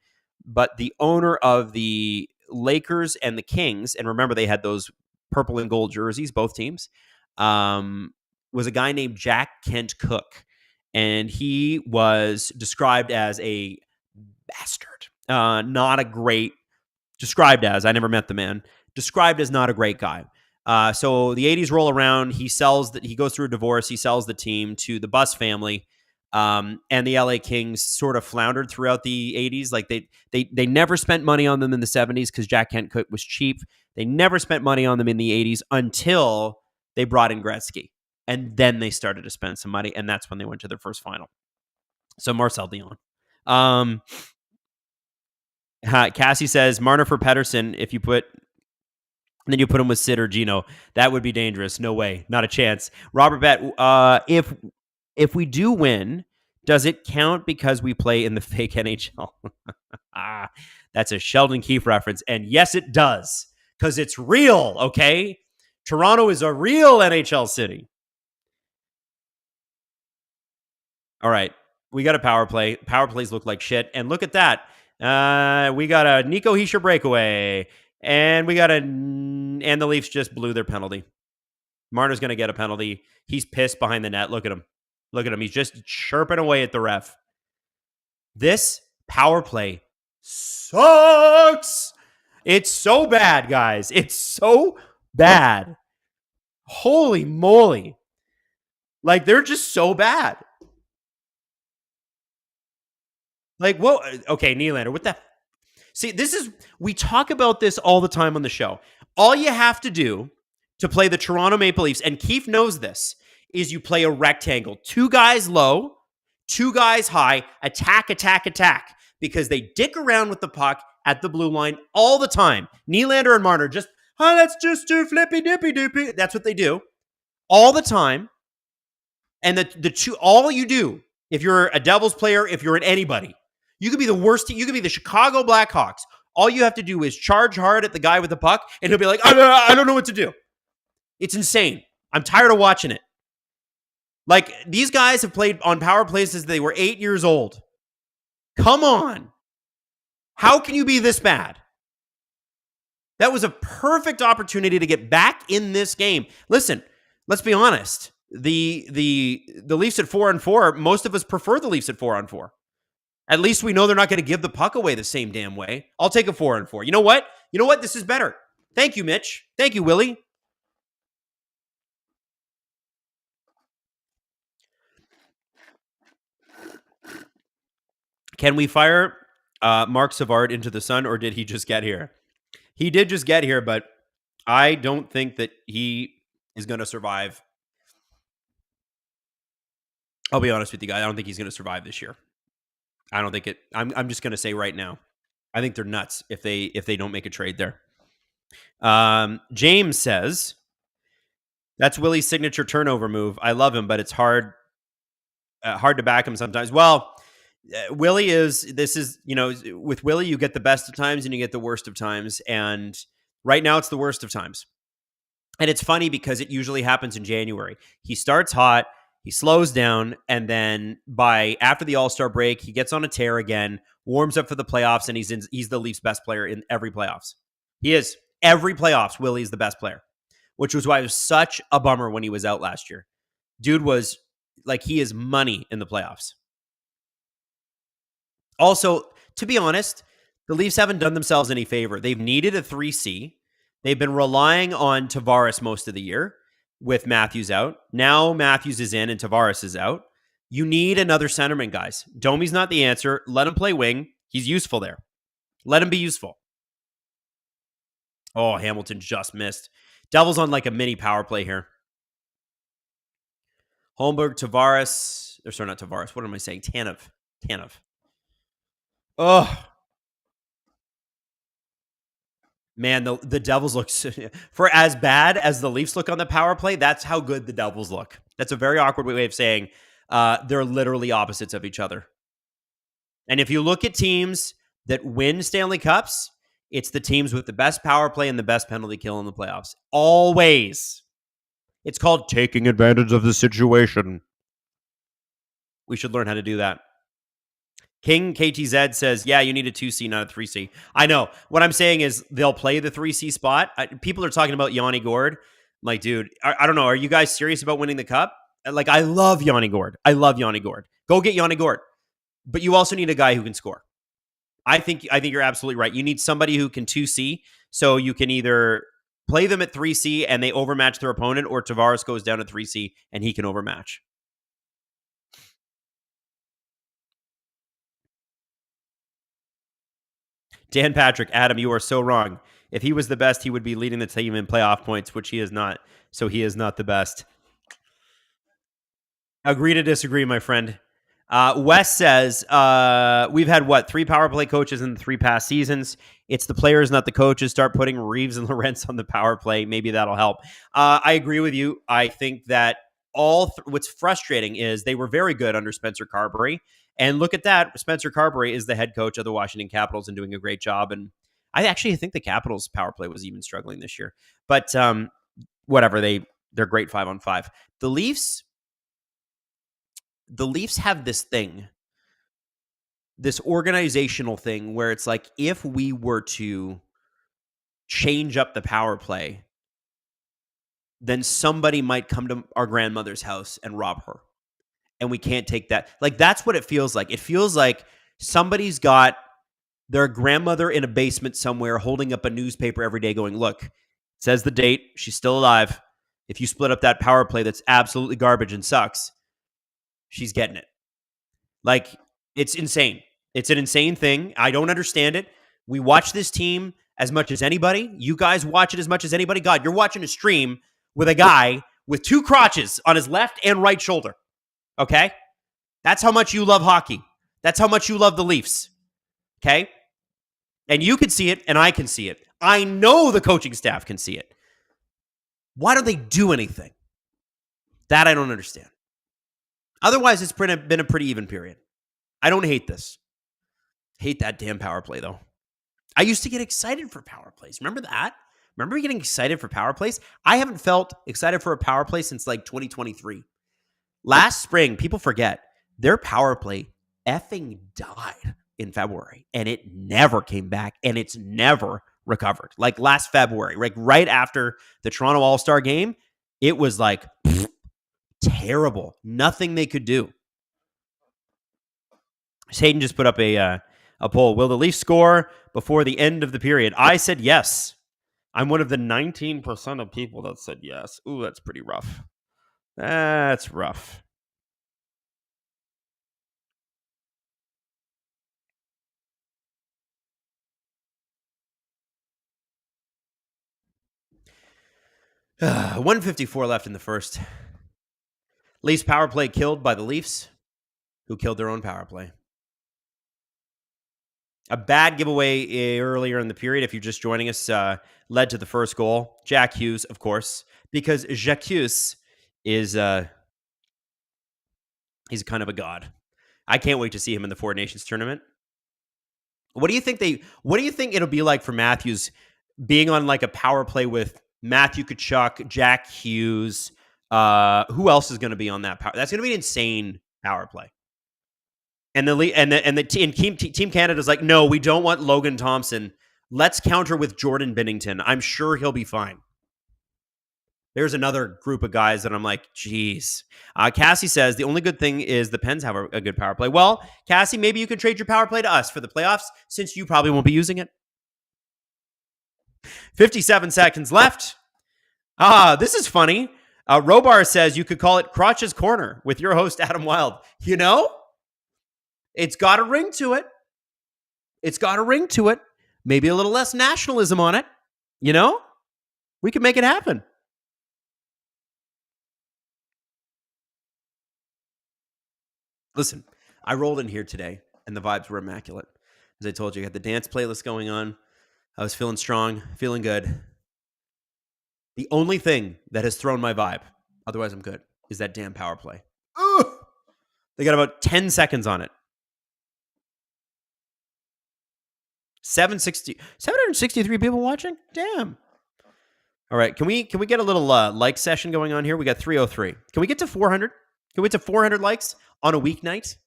But the owner of the Lakers and the Kings, and remember they had those purple and gold jerseys, both teams, was a guy named Jack Kent Cooke. And he was described as a bastard. Not a great, described as, I never met the man, described as not a great guy. So the 80s roll around, he goes through a divorce, he sells the team to the Buss family. And the LA Kings sort of floundered throughout the 80s. Like they never spent money on them in the 70s because Jack Kent Cooke was cheap. They never spent money on them in the 80s until they brought in Gretzky. And then they started to spend some money, and that's when they went to their first final. So Marcel Dion. Cassie says, Marner for Pettersson, then you put him with Sid or Gino, that would be dangerous. No way. Not a chance. Robert Bet, if we do win, does it count because we play in the fake NHL? That's a Sheldon Keefe reference. And yes, it does, because it's real, okay? Toronto is a real NHL city. All right. We got a power play. Power plays look like shit. And look at that. We got a Nico Hischier breakaway. And and the Leafs just blew their penalty. Marner's going to get a penalty. He's pissed behind the net. Look at him. Look at him. He's just chirping away at the ref. This power play sucks. It's so bad, guys. It's so bad. Holy moly. Like, they're just so bad. Like, whoa. Okay, Nylander, what the... See, we talk about this all the time on the show. All you have to do to play the Toronto Maple Leafs, and Keefe knows this, is you play a rectangle. 2 guys low, 2 guys high, attack, attack, attack. Because they dick around with the puck at the blue line all the time. Nylander and Marner just, let's just do flippy dippy doopy. That's what they do all the time. And all you do, if you're a Devils player, if you're an anybody, you could be the worst team. You could be the Chicago Blackhawks. All you have to do is charge hard at the guy with the puck, and he'll be like, I don't know what to do. It's insane. I'm tired of watching it. Like, these guys have played on power plays since they were 8 years old. Come on. How can you be this bad? That was a perfect opportunity to get back in this game. Listen, let's be honest. The Leafs at 4-on-4, most of us prefer the Leafs at 4-on-4. At least we know they're not going to give the puck away the same damn way. I'll take a 4-on-4. You know what? This is better. Thank you, Mitch. Thank you, Willie. Can we fire Mark Savard into the sun, or did he just get here? He did just get here, but I don't think that he is going to survive. I'll be honest with you guys. I don't think he's going to survive this year. I don't think it. I'm just going to say right now, I think they're nuts if they don't make a trade there. James says, that's Willie's signature turnover move. I love him, but it's hard to back him sometimes. Well, Willie with Willie, you get the best of times and you get the worst of times. And right now it's the worst of times. And it's funny because it usually happens in January. He starts hot. He slows down, and then after the All-Star break, he gets on a tear again, warms up for the playoffs, and he's the Leafs' best player in every playoffs. He is. Every playoffs, Willie is the best player, which was why it was such a bummer when he was out last year. Dude was like, he is money in the playoffs. Also, to be honest, the Leafs haven't done themselves any favor. They've needed a 3C. They've been relying on Tavares most of the year, with Matthews out. Now Matthews is in and Tavares is out. You need another centerman, guys. Domi's not the answer. Let him play wing. He's useful there. Let him be useful. Oh, Hamilton just missed. Devils on like a mini power play here. Holmberg, Tavares. Or sorry, not Tavares. What am I saying? Tanev. Oh. Man, the Devils look, for as bad as the Leafs look on the power play, that's how good the Devils look. That's a very awkward way of saying they're literally opposites of each other. And if you look at teams that win Stanley Cups, it's the teams with the best power play and the best penalty kill in the playoffs. Always. It's called taking advantage of the situation. We should learn how to do that. King KTZ says, yeah, you need a 2C, not a 3C. I know. What I'm saying is they'll play the 3C spot. People are talking about Yanni Gourde. I'm like, dude, I don't know. Are you guys serious about winning the cup? Like, I love Yanni Gourde. I love Yanni Gourde. Go get Yanni Gourde. But you also need a guy who can score. I think you're absolutely right. You need somebody who can 2C, so you can either play them at 3C and they overmatch their opponent, or Tavares goes down to 3C and he can overmatch. Dan Patrick, Adam, you are so wrong. If he was the best, he would be leading the team in playoff points, which he is not. So he is not the best. Agree to disagree, my friend. Wes says, we've had, 3 power play coaches in the 3 past seasons. It's the players, not the coaches. Start putting Reaves and Lorentz on the power play. Maybe that'll help. I agree with you. I think that what's frustrating is they were very good under Spencer Carberry. And look at that. Spencer Carberry is the head coach of the Washington Capitals and doing a great job. And I actually think the Capitals power play was even struggling this year. But whatever, they're great 5-on-5. The Leafs have this thing, this organizational thing where it's like, if we were to change up the power play, then somebody might come to our grandmother's house and rob her. And we can't take that. Like, that's what it feels like. It feels like somebody's got their grandmother in a basement somewhere holding up a newspaper every day going, look, it says the date. She's still alive. If you split up that power play that's absolutely garbage and sucks, she's getting it. Like, it's insane. It's an insane thing. I don't understand it. We watch this team as much as anybody. You guys watch it as much as anybody. God, you're watching a stream with a guy with 2 crotches on his left and right shoulder. Okay? That's how much you love hockey. That's how much you love the Leafs. Okay? And you can see it, and I can see it. I know the coaching staff can see it. Why don't they do anything? That I don't understand. Otherwise, it's been a pretty even period. I don't hate this. Hate that damn power play, though. I used to get excited for power plays. Remember that? Remember getting excited for power plays? I haven't felt excited for a power play since like 2023. Last spring, people forget, their power play effing died in February, and it never came back, and it's never recovered. Like last February, like right after the Toronto All-Star game, it was like terrible. Nothing they could do. Hayden just put up a poll. Will the Leafs score before the end of the period? I said yes. I'm one of the 19% of people that said yes. Ooh, that's pretty rough. That's rough. Uh, 154 left in the first. Leafs power play killed by the Leafs, who killed their own power play. A bad giveaway earlier in the period, if you're just joining us, led to the first goal. Jack Hughes, of course, because Jacques Hughes is he's kind of a god. I can't wait to see him in the Four Nations tournament. What do you think it'll be like for Matthews being on like a power play with Matthew Tkachuk, Jack Hughes? Who else is going to be on that power? That's going to be an insane power play. And Team Canada's like, no, we don't want Logan Thompson. Let's counter with Jordan Binnington. I'm sure he'll be fine. There's another group of guys that I'm like, geez. Cassie says the only good thing is the Pens have a good power play. Well, Cassie, maybe you can trade your power play to us for the playoffs since you probably won't be using it. 57 seconds left. This is funny. Robar says you could call it Crotch's Corner with your host, Adam Wylde. You know? It's got a ring to it. Maybe a little less nationalism on it. You know? We can make it happen. Listen, I rolled in here today, and the vibes were immaculate. As I told you, I had the dance playlist going on. I was feeling strong, feeling good. The only thing that has thrown my vibe, otherwise I'm good, is that damn power play. Ooh! They got about 10 seconds on it. 763 people watching? Damn. All right, can we get a little like session going on here? We got 303. Can we get to 400? Can we get to 400 likes on a weeknight?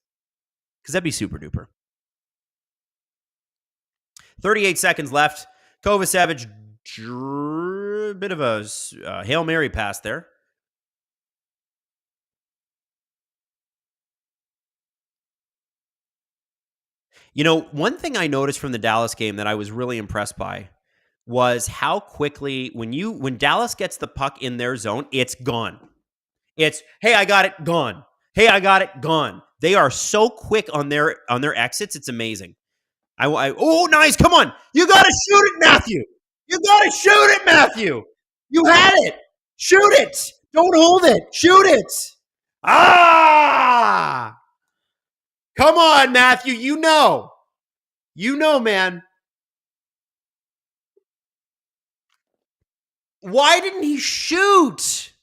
Because that'd be super duper. 38 seconds left. Kovacevic, bit of a Hail Mary pass there. You know, one thing I noticed from the Dallas game that I was really impressed by was how quickly when Dallas gets the puck in their zone, it's gone. It's, hey, I got it, gone. Hey, I got it, gone. They are so quick on their exits. It's amazing. Oh, nice. Come on. You got to shoot it, Matthew. You got to shoot it, Matthew. You had it. Shoot it. Don't hold it. Shoot it. Ah! Come on, Matthew. You know, man. Why didn't he shoot?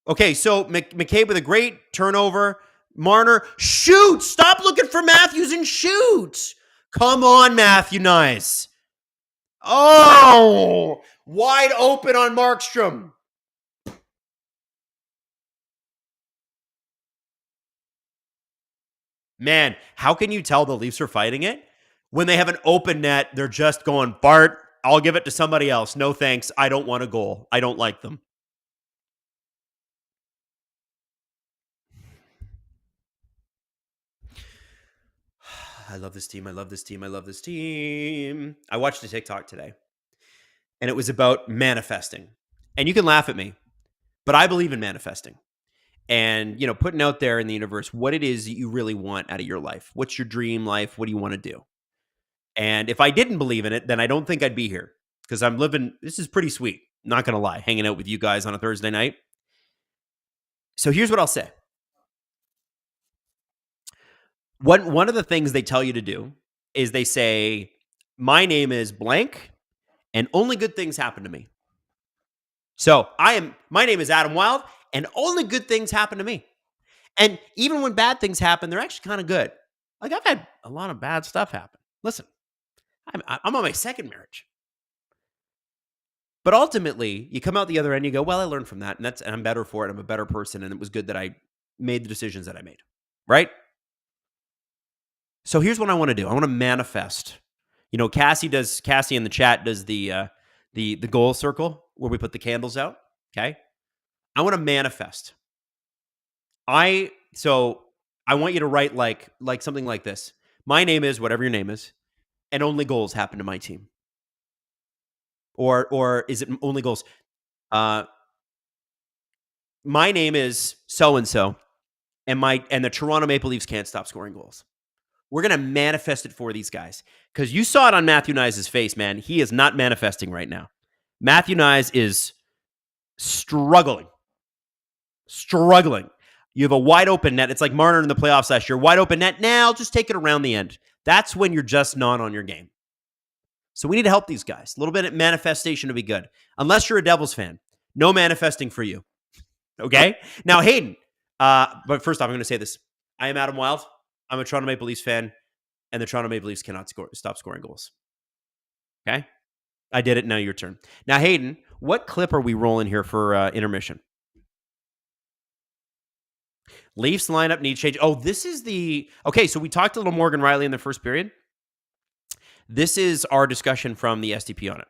Okay, so McCabe with a great turnover. Marner, shoot! Stop looking for Matthews and shoot! Come on, Matthew, nice. Oh! Wide open on Markstrom. Man, how can you tell the Leafs are fighting it? When they have an open net, they're just going, Bart, I'll give it to somebody else. No thanks. I don't want a goal. I don't like them. I love this team. I love this team. I love this team. I watched a TikTok today, and it was about manifesting. And you can laugh at me, but I believe in manifesting. And, you know, putting out there in the universe what it is that you really want out of your life. What's your dream life? What do you want to do? And if I didn't believe in it, then I don't think I'd be here because I'm living. This is pretty sweet. Not going to lie, hanging out with you guys on a Thursday night. So here's what I'll say. One of the things they tell you to do is they say, my name is blank and only good things happen to me. So my name is Adam Wylde and only good things happen to me. And even when bad things happen, they're actually kind of good. Like I've had a lot of bad stuff happen. Listen, I'm on my second marriage. But ultimately, you come out the other end, you go, well, I learned from that, and I'm better for it. I'm a better person, and it was good that I made the decisions that I made, right? So here's what I want to do. I want to manifest. You know, Cassie in the chat does the goal circle where we put the candles out, okay? I want to manifest. I want you to write like something like this. My name is whatever your name is, and only goals happen to my team. Or is it only goals? My name is so-and-so, and the Toronto Maple Leafs can't stop scoring goals. We're going to manifest it for these guys. Because you saw it on Matthew Knies' face, man. He is not manifesting right now. Matthew Knies is struggling. You have a wide open net. It's like Marner in the playoffs last year. Wide open net. Now just take it around the end. That's when you're just not on your game. So we need to help these guys. A little bit of manifestation to be good. Unless you're a Devils fan. No manifesting for you. Okay? Now, Hayden. But first off, I'm going to say this. I am Adam Wylde. I'm a Toronto Maple Leafs fan. And the Toronto Maple Leafs cannot stop scoring goals. Okay? I did it. Now your turn. Now, Hayden, what clip are we rolling here for intermission? Leafs lineup needs change. Oh, this is okay, so we talked a little Morgan Rielly in the first period. This is our discussion from the STP on it.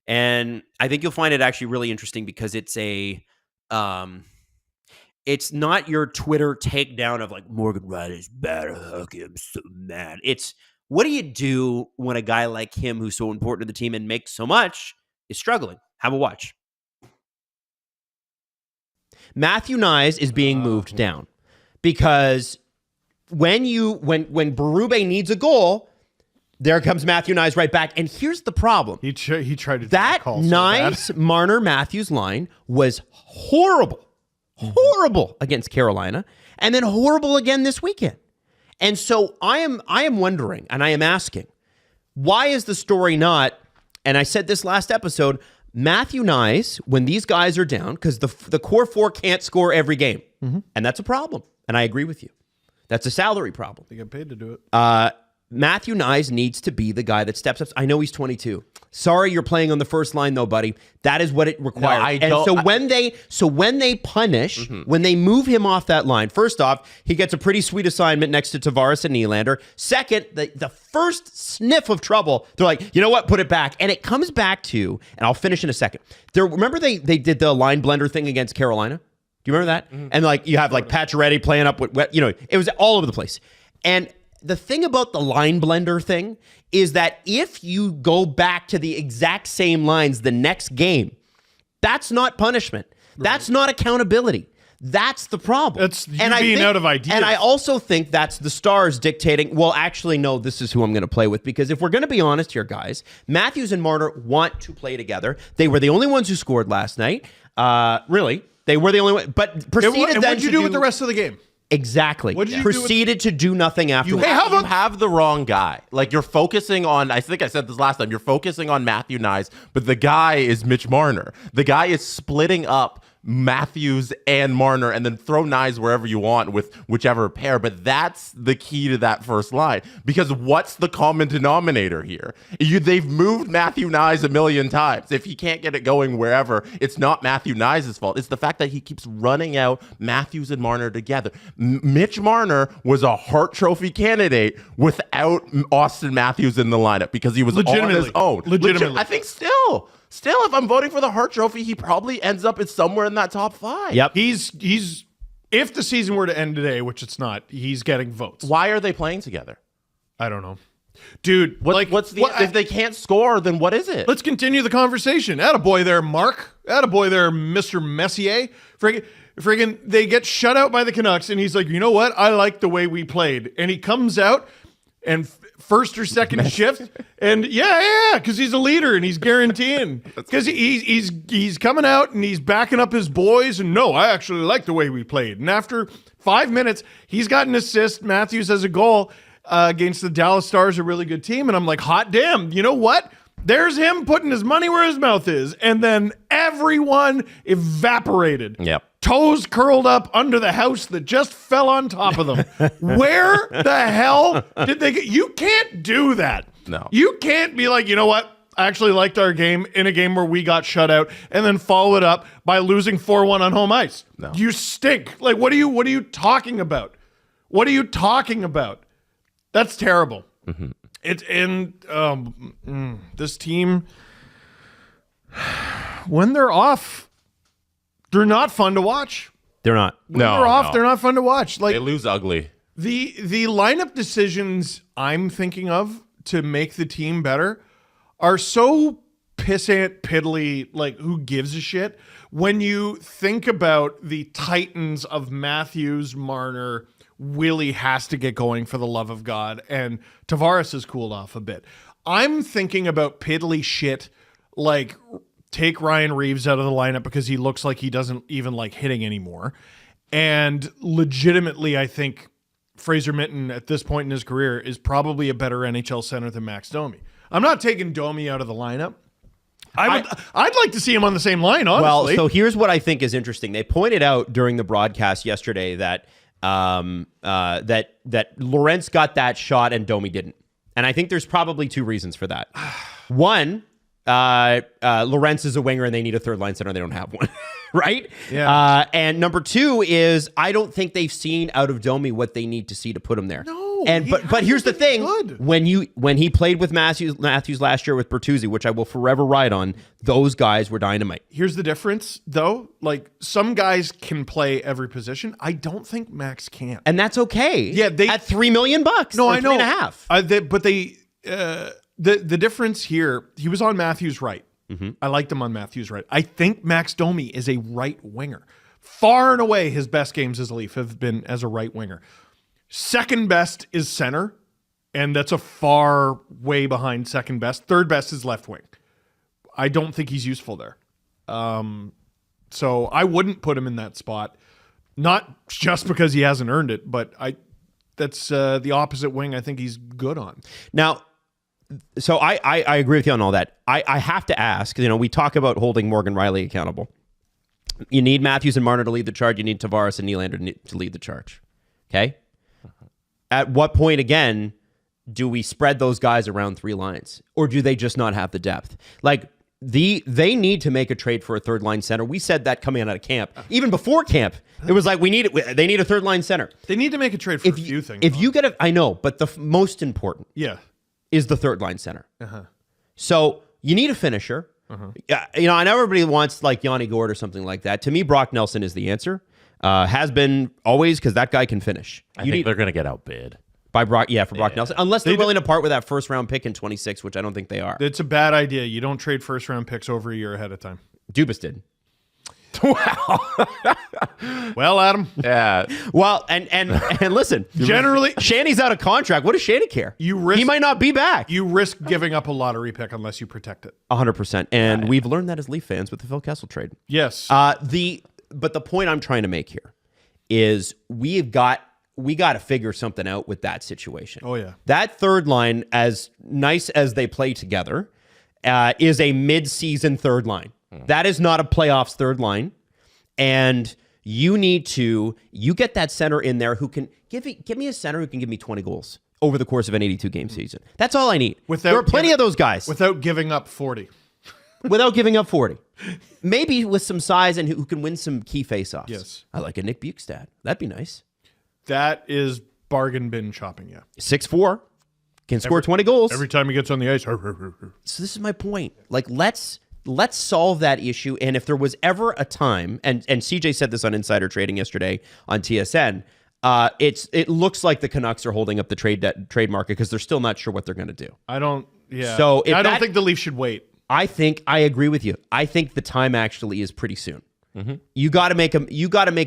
And I think you'll find it actually really interesting because it's it's not your Twitter takedown of like Morgan Rielly's bad. Okay, I'm so mad. It's what do you do when a guy like him who's so important to the team and makes so much is struggling? Have a watch. Matthew Knies is being moved down because when Berube needs a goal, there comes Matthew Knies right back. And here's the problem. He tried to that Knies, Marner, Matthews line was horrible against Carolina, and then horrible again this weekend. And so I am wondering, and I am asking, why is the story not? And I said this last episode. Matthew Knies, when these guys are down, because the core four can't score every game, and that's a problem. And I agree with you. That's a salary problem. They get paid to do it. Matthew Nyes needs to be the guy that steps up. I know he's 22. Sorry, you're playing on the first line though, buddy. That is what it requires. When they punish, when they move him off that line, first off, he gets a pretty sweet assignment next to Tavares and Nylander. Second, the first sniff of trouble, they're like, you know what, put it back. And it comes back to, and I'll finish in a second. Remember they did the line blender thing against Carolina? Do you remember that? And like you have like Pacioretty playing up with, it was all over the place. And the thing about the line blender thing is that if you go back to the exact same lines the next game, that's not punishment. That's not accountability. That's the problem. That's being out of ideas. And I also think that's the Stars dictating, well, actually, no, this is who I'm going to play with. Because if we're going to be honest here, guys, Matthews and Marner want to play together. They were the only ones who scored last night. Really. They were the only one. But proceeded then what'd you do with the rest of the game? Exactly. Proceeded to do nothing after. You have the wrong guy. Like, you're focusing on, I think I said this last time, you're focusing on Matthew Nyes, but the guy is Mitch Marner. The guy is splitting up Matthews and Marner and then throw Nyes wherever you want with whichever pair. But that's the key to that first line, because what's the common denominator here? They've moved Matthew Nyes a million times. If he can't get it going wherever, it's not Matthew Nyes' fault. It's the fact that he keeps running out Matthews and Marner together. Mitch Marner was a Hart Trophy candidate without Austin Matthews in the lineup because he was on his own. Legitimately. I think still, if I'm voting for the Hart Trophy, he probably ends up somewhere in that top 5. Yep. He's if the season were to end today, which it's not, he's getting votes. Why are they playing together? I don't know. Dude, if they can't score, then what is it? Let's continue the conversation. Attaboy there, Mark. Attaboy there, Mr. Messier. Friggin' they get shut out by the Canucks, and he's like, you know what? I like the way we played. And he comes out and first or second shift, and yeah, because he's a leader and he's guaranteeing. Because he's coming out and he's backing up his boys, and no, I actually like the way we played. And after 5 minutes, he's got an assist. Matthews has a goal against the Dallas Stars, a really good team, and I'm like, hot damn, you know what? There's him putting his money where his mouth is, and then everyone evaporated. Yep. Toes curled up under the house that just fell on top of them. Where the hell did they get? You can't do that. No. You can't be like, you know what? I actually liked our game in a game where we got shut out and then follow it up by losing 4-1 on home ice. No. You stink. Like, what are you talking about? What are you talking about? That's terrible. Mm-hmm. This team, when they're off, they're not fun to watch. They're not. When they're off, they're not fun to watch. Like, they lose ugly. The lineup decisions I'm thinking of to make the team better are so pissant, piddly, like, who gives a shit? When you think about the titans of Matthews, Marner, Willie has to get going for the love of God, and Tavares has cooled off a bit. I'm thinking about piddly shit like take Ryan Reaves out of the lineup because he looks like he doesn't even like hitting anymore. And legitimately, I think Fraser Minten at this point in his career is probably a better NHL center than Max Domi. I'm not taking Domi out of the lineup. I'd like to see him on the same line, honestly. Well, so here's what I think is interesting. They pointed out during the broadcast yesterday that that Lorentz got that shot and Domi didn't. And I think there's probably 2 reasons for that. One, Lorentz is a winger and they need a third line center. They don't have one, right? Yeah. And number 2 is I don't think they've seen out of Domi what they need to see to put him there. No. But here's the thing: good. when he played with Matthews last year with Bertuzzi, which I will forever ride on, those guys were dynamite. Here's the difference, though. Like, some guys can play every position. I don't think Max can, And that's okay. Yeah, at $3 million. No, I know. $3.5. The difference here, he was on Matthews' right. Mm-hmm. I liked him on Matthews' right. I think Max Domi is a right winger. Far and away, his best games as a Leaf have been as a right winger. Second best is center, and that's a far way behind second best. Third best is left wing. I don't think he's useful there. So I wouldn't put him in that spot. Not just because he hasn't earned it, but that's the opposite wing I think he's good on. Now, so I agree with you on all that. I have to ask, we talk about holding Morgan Rielly accountable. You need Matthews and Marner to lead the charge. You need Tavares and Nylander to lead the charge. Okay? At what point, again, do we spread those guys around 3 lines, or do they just not have the depth? Like they need to make a trade for a third line center. We said that coming out of camp, even before camp. It was like they need a third line center. They need to make a trade for a few things. If you get I know, but the most important, is the third line center. So you need a finisher. You know, and everybody wants like Yanni Gord or something like that. To me, Brock Nelson is the answer. Has been always, because that guy can finish. I think they're going to get outbid. By Brock, for Brock Nelson. Unless they're willing to part with that first-round pick in 26, which I don't think they are. It's a bad idea. You don't trade first-round picks over a year ahead of time. Dubas did. Wow. Well, Adam. Yeah. Well, and listen. Generally, Shanny's out of contract. What does Shanny care? He might not be back. You risk giving up a lottery pick unless you protect it. 100%. And we've learned that as Leaf fans with the Phil Kessel trade. Yes. But the point I'm trying to make here is we got to figure something out with that situation. Oh, yeah. That third line, as nice as they play together, is a mid-season third line. That is not a playoffs third line. And you get that center in there who can give me a center who can give me 20 goals over the course of an 82-game season. That's all I need. There are plenty of those guys. Without giving up 40. Without giving up 40. Maybe with some size and who can win some key faceoffs. Yes. I like a Nick Bukestad. That'd be nice. That is bargain bin shopping, 6'4", can score 20 goals. Every time he gets on the ice. So this is my point. Like, let's solve that issue. And if there was ever a time, and CJ said this on Insider Trading yesterday on TSN, it looks like the Canucks are holding up the trade market because they're still not sure what they're going to do. So I don't think the Leafs should wait. I agree with you. I think the time actually is pretty soon. Mm-hmm. You got to make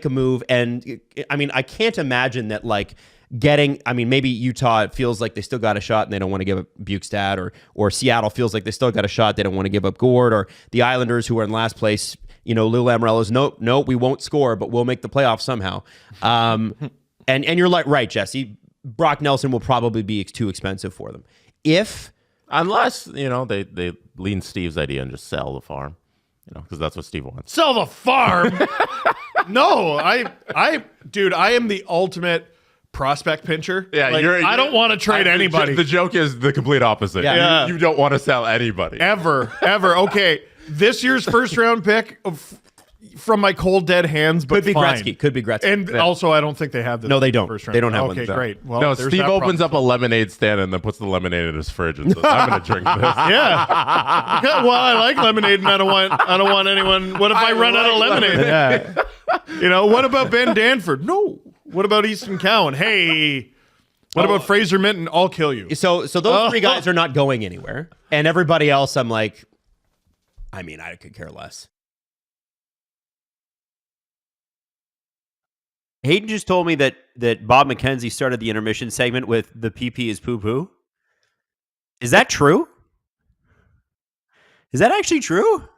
a move, and I mean, I can't imagine that like maybe Utah feels like they still got a shot and they don't want to give up Bukestad, or Seattle feels like they still got a shot, they don't want to give up Gord, or the Islanders who are in last place, Lou Lamoriello's no, we won't score, but we'll make the playoffs somehow. And you're like, right, Jesse, Brock Nelson will probably be too expensive for them. Unless, they lean Steve's idea and just sell the farm. Because that's what Steve wants. Sell the farm? No, I am the ultimate prospect pincher. Yeah, I don't want to trade anybody. The joke is the complete opposite. Yeah. You don't want to sell anybody. Ever. Okay, this year's first round pick from my cold dead hands, but Could be Gretzky. And also, I don't think they have this. No, they don't. First round. They don't have one. Okay, great. Well, no, Steve opens up a lemonade stand and then puts the lemonade in his fridge and says, "I'm going to drink this." Yeah. Well, I like lemonade, and I don't want anyone. What if I run out of lemonade? Yeah. What about Ben Danford? No. What about Easton Cowan? Hey. What about Fraser Minton? I'll kill you. So those three guys are not going anywhere, and everybody else, I'm like, I could care less. Hayden just told me that Bob McKenzie started the intermission segment with "the PP is poo poo." Is that true? Is that actually true?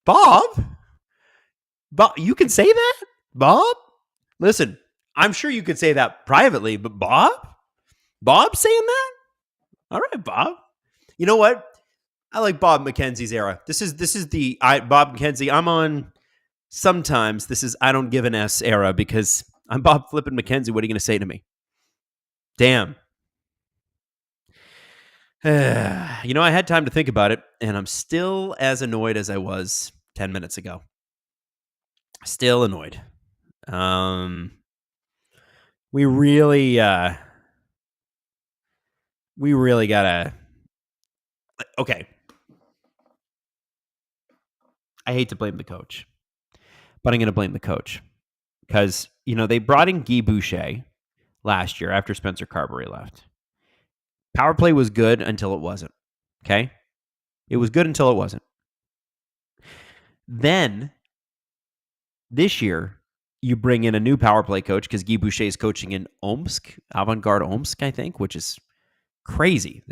Bob, you can say that? Bob? Listen, I'm sure you could say that privately, but Bob saying that? All right, Bob. You know what? I like Bob McKenzie's era. This is the Bob McKenzie. I'm on. Sometimes this is I don't give an S era because I'm Bob flipping McKenzie. What are you going to say to me? Damn. I had time to think about it, and I'm still as annoyed as I was 10 minutes ago. Still annoyed. We really gotta. Okay. I hate to blame the coach. But I'm going to blame the coach because, they brought in Guy Boucher last year after Spencer Carberry left. Power play was good until it wasn't. Okay? It was good until it wasn't. Then, this year, you bring in a new power play coach because Guy Boucher is coaching in Omsk, Avant-Garde Omsk, I think, which is crazy.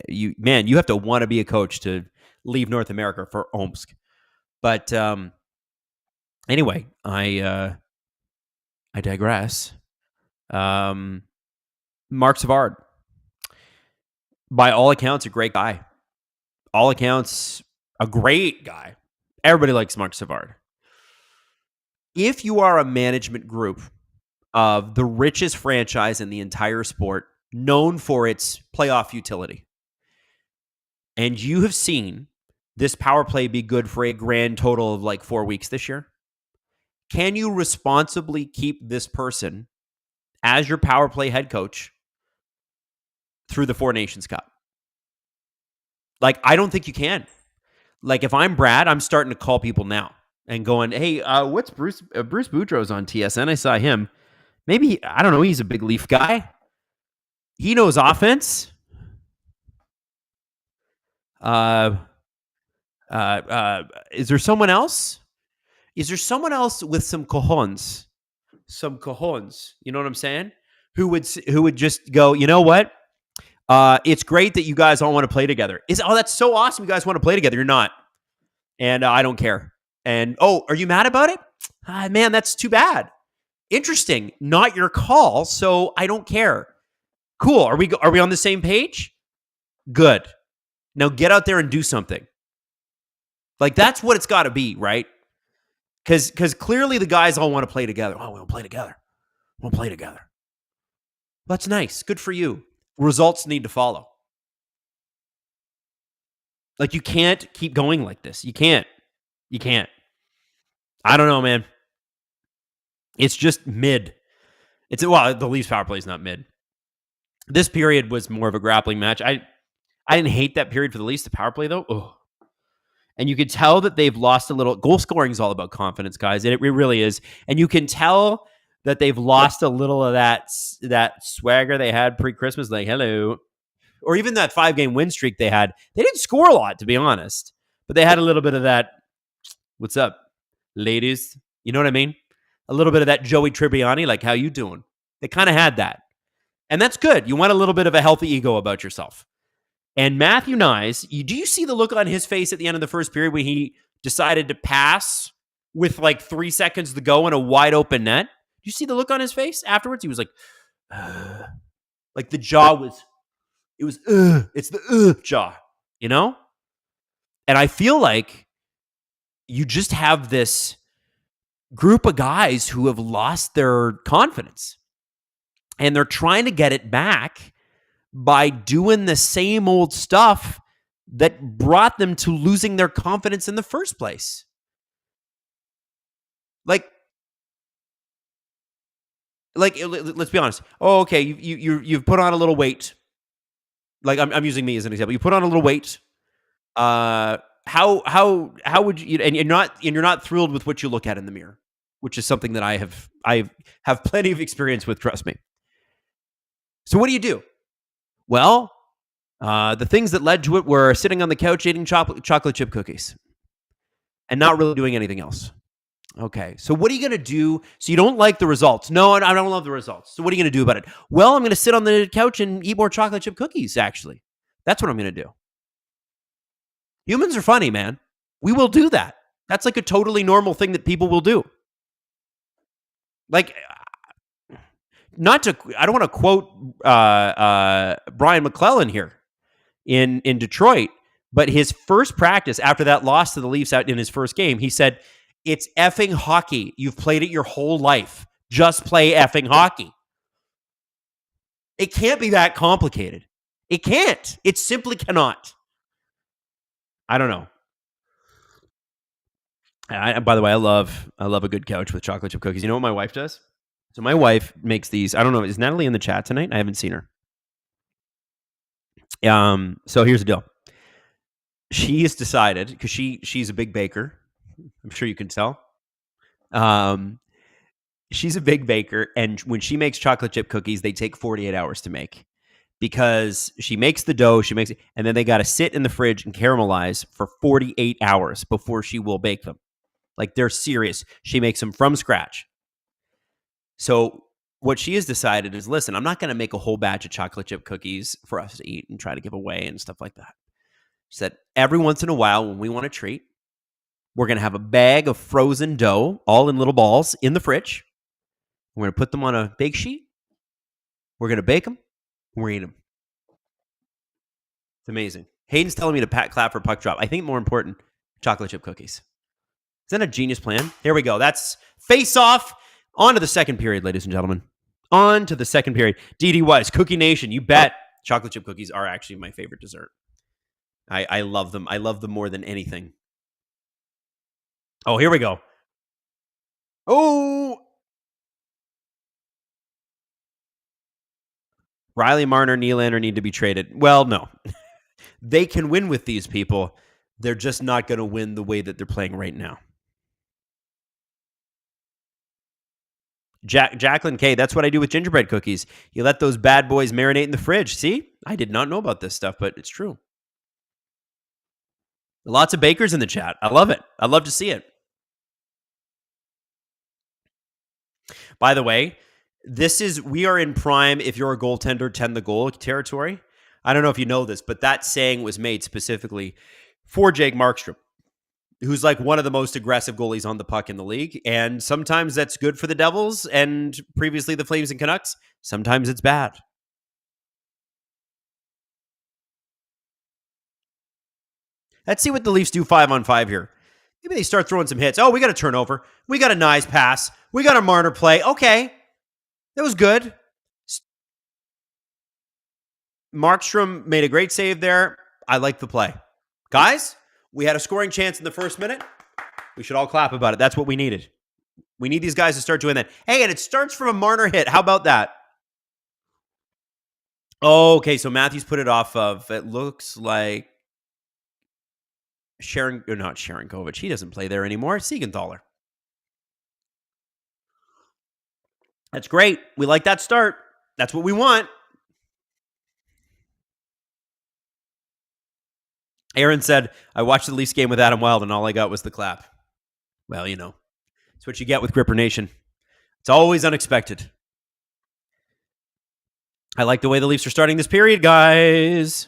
You have to want to be a coach to leave North America for Omsk. But, anyway, I digress. Mark Savard, by all accounts, a great guy. All accounts, a great guy. Everybody likes Mark Savard. If you are a management group of the richest franchise in the entire sport, known for its playoff utility. And you have seen this power play be good for a grand total of like 4 weeks this year. Can you responsibly keep this person as your power play head coach through the Four Nations Cup? Like, I don't think you can. Like, if I'm Brad, I'm starting to call people now and going, hey, what's Bruce Boudreau's on TSN? I saw him. Maybe, I don't know, he's a big Leaf guy. He knows offense. Is there someone else? Is there someone else with some cojones? Some cojones. You know what I'm saying? Who would just go, you know what? It's great that you guys all want to play together. That's so awesome. You guys want to play together. You're not. And I don't care. And, are you mad about it? Man, that's too bad. Interesting. Not your call, so I don't care. Cool. Are we on the same page? Good. Now get out there and do something. Like, that's what it's got to be, right? Because clearly the guys all want to play together. Oh, we want to play together. We'll play together. That's nice. Good for you. Results need to follow. Like, you can't keep going like this. You can't. I don't know, man. It's just mid. The Leafs power play is not mid. This period was more of a grappling match. I didn't hate that period for the Leafs. The power play, though, ugh. And you can tell that they've lost a little. Goal scoring is all about confidence, guys. It really is. And you can tell that they've lost a little of that swagger they had pre-Christmas. Like, hello. Or even that 5-game win streak they had. They didn't score a lot, to be honest. But they had a little bit of that, what's up, ladies? You know what I mean? A little bit of that Joey Tribbiani, like, how you doing? They kind of had that. And that's good. You want a little bit of a healthy ego about yourself. And Matthew Nyes, do you see the look on his face at the end of the first period when he decided to pass with like 3 seconds to go in a wide open net? Do you see the look on his face afterwards? He was like, like the jaw it's the jaw, you know? And I feel like you just have this group of guys who have lost their confidence and they're trying to get it back by doing the same old stuff that brought them to losing their confidence in the first place. Like, let's be honest. Oh, okay, you've put on a little weight. Like, I'm using me as an example. You put on a little weight. How would you? And you're not thrilled with what you look at in the mirror, which is something that I have plenty of experience with. Trust me. So what do? Well, the things that led to it were sitting on the couch eating chocolate chip cookies and not really doing anything else. Okay, so what are you going to do? So you don't like the results. No, I don't love the results. So what are you going to do about it? Well, I'm going to sit on the couch and eat more chocolate chip cookies, actually. That's what I'm going to do. Humans are funny, man. We will do that. That's like a totally normal thing that people will do. Like, I don't want to quote Brian McClellan here in Detroit, but his first practice after that loss to the Leafs out in his first game, he said, "It's effing hockey. You've played it your whole life. Just play effing hockey." It can't be that complicated. It can't. It simply cannot. I don't know. By the way, I love a good couch with chocolate chip cookies. You know what my wife does? So my wife makes these. I don't know. Is Natalie in the chat tonight? I haven't seen her. So here's the deal. She has decided, because she's a big baker. I'm sure you can tell. She's a big baker, and when she makes chocolate chip cookies, they take 48 hours to make because she makes the dough, and then they got to sit in the fridge and caramelize for 48 hours before she will bake them. Like, they're serious. She makes them from scratch. So what she has decided is, listen, I'm not going to make a whole batch of chocolate chip cookies for us to eat and try to give away and stuff like that. She said, every once in a while when we want a treat, we're going to have a bag of frozen dough, all in little balls, in the fridge. We're going to put them on a bake sheet. We're going to bake them. And we're eating them. It's amazing. Hayden's telling me to clap for puck drop. I think more important, chocolate chip cookies. Is that a genius plan? There we go. That's face off. On to the second period, ladies and gentlemen. On to the second period. DD Wise, Cookie Nation, you bet. Chocolate chip cookies are actually my favorite dessert. I love them. I love them more than anything. Oh, here we go. Oh! Rielly, Marner, Nylander need to be traded. Well, no. They can win with these people. They're just not going to win the way that they're playing right now. Jacqueline K, that's what I do with gingerbread cookies. You let those bad boys marinate in the fridge. See? I did not know about this stuff, but it's true. Lots of bakers in the chat. I love it. I love to see it. By the way, we are in prime, if you're a goaltender, 10 the goal territory. I don't know if you know this, but that saying was made specifically for Jake Markstrom, who's like one of the most aggressive goalies on the puck in the league. And sometimes that's good for the Devils and previously the Flames and Canucks. Sometimes it's bad. Let's see what the Leafs do 5-on-5 here. Maybe they start throwing some hits. Oh, we got a turnover. We got a nice pass. We got a Marner play. Okay. That was good. Markstrom made a great save there. I like the play. Guys, we had a scoring chance in the first minute. We should all clap about it. That's what we needed. We need these guys to start doing that. Hey, and it starts from a Marner hit. How about that? Okay, so Matthews put it off of, it looks like not Sharangovich. He doesn't play there anymore. Siegenthaler. That's great. We like that start. That's what we want. Aaron said, I watched the Leafs game with Adam Wylde and all I got was the clap. Well, you know, it's what you get with Gripper Nation. It's always unexpected. I like the way the Leafs are starting this period, guys.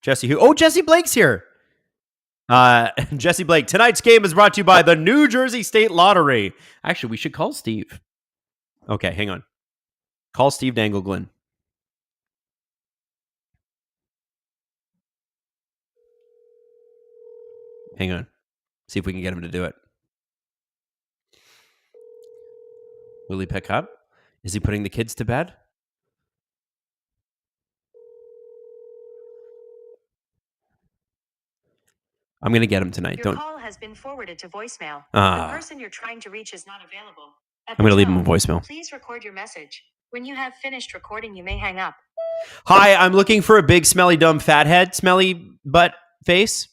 Jesse Blake's here. Jesse Blake, tonight's game is brought to you by the New Jersey State Lottery. Actually, we should call Steve. Okay, hang on. Call Steve Dangle-Glynn. Hang on. See if we can get him to do it. Will he pick up? Is he putting the kids to bed? I'm going to get him tonight. Your call has been forwarded to voicemail. The person you're trying to reach is not available. I'm going to leave him a voicemail. Please record your message. When you have finished recording, you may hang up. Hi, I'm looking for a big, smelly, dumb, fat head, smelly butt face.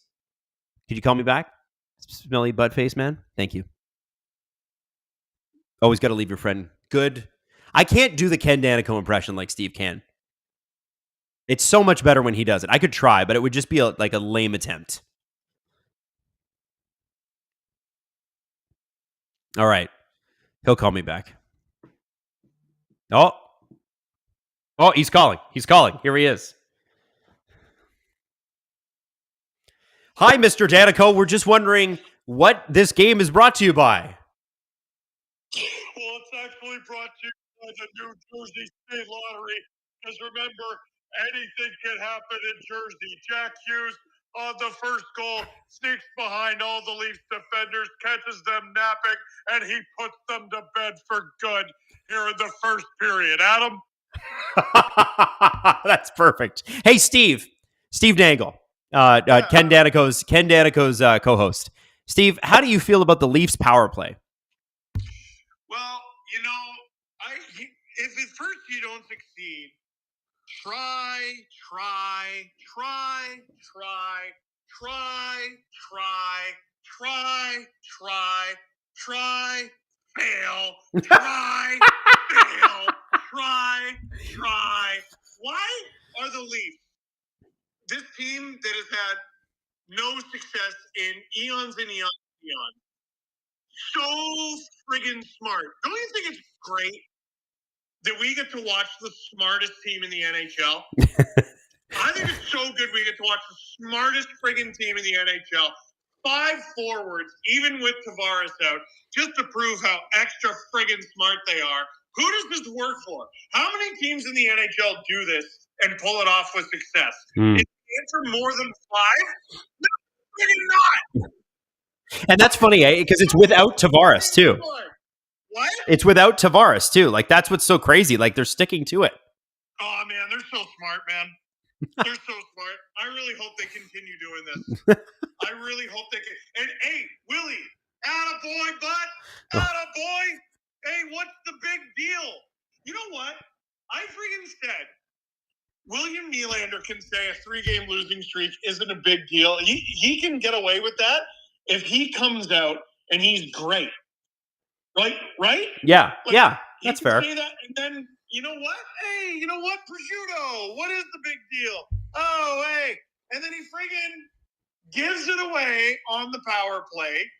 Could you call me back? Smelly butt face, man. Thank you. Always got to leave your friend. Good. I can't do the Ken Danico impression like Steve can. It's so much better when he does it. I could try, but it would just be like a lame attempt. All right. He'll call me back. Oh, he's calling. He's calling. Here he is. Hi, Mr. Danico. We're just wondering what this game is brought to you by. Well, it's actually brought to you by the New Jersey State Lottery. Because remember, anything can happen in Jersey. Jack Hughes on the first goal sneaks behind all the Leafs defenders, catches them napping, and he puts them to bed for good here in the first period. Adam? That's perfect. Hey, Steve Dangle, Ken Danico's co-host. Steve, how do you feel about the Leafs power play? Well, you know, if at first you don't succeed, try, fail, try. Why are the Leafs, this team that has had no success in eons and eons, so friggin' smart? Don't you think it's great that we get to watch the smartest team in the NHL? I think it's so good we get to watch the smartest friggin' team in the NHL. 5 forwards, even with Tavares out, just to prove how extra friggin' smart they are. Who does this work for? How many teams in the NHL do this and pull it off with success? Is the answer more than 5? No, friggin' not. And that's funny, because it's without Tavares, too. What? It's without Tavares too. Like that's what's so crazy. Like they're sticking to it. Oh man, they're so smart, man. They're so smart. I really hope they continue doing this. I really hope they can. And hey, Willie, attaboy, bud, attaboy. Hey, what's the big deal? You know what? I freaking said William Nylander can say a 3-game losing streak isn't a big deal. He can get away with that if he comes out and he's great. Right? Yeah, Like, yeah, he that's can fair. say that, and then you know what? Hey, you know what? Prosciutto. What is the big deal? Oh, hey, and then he friggin' gives it away on the power play,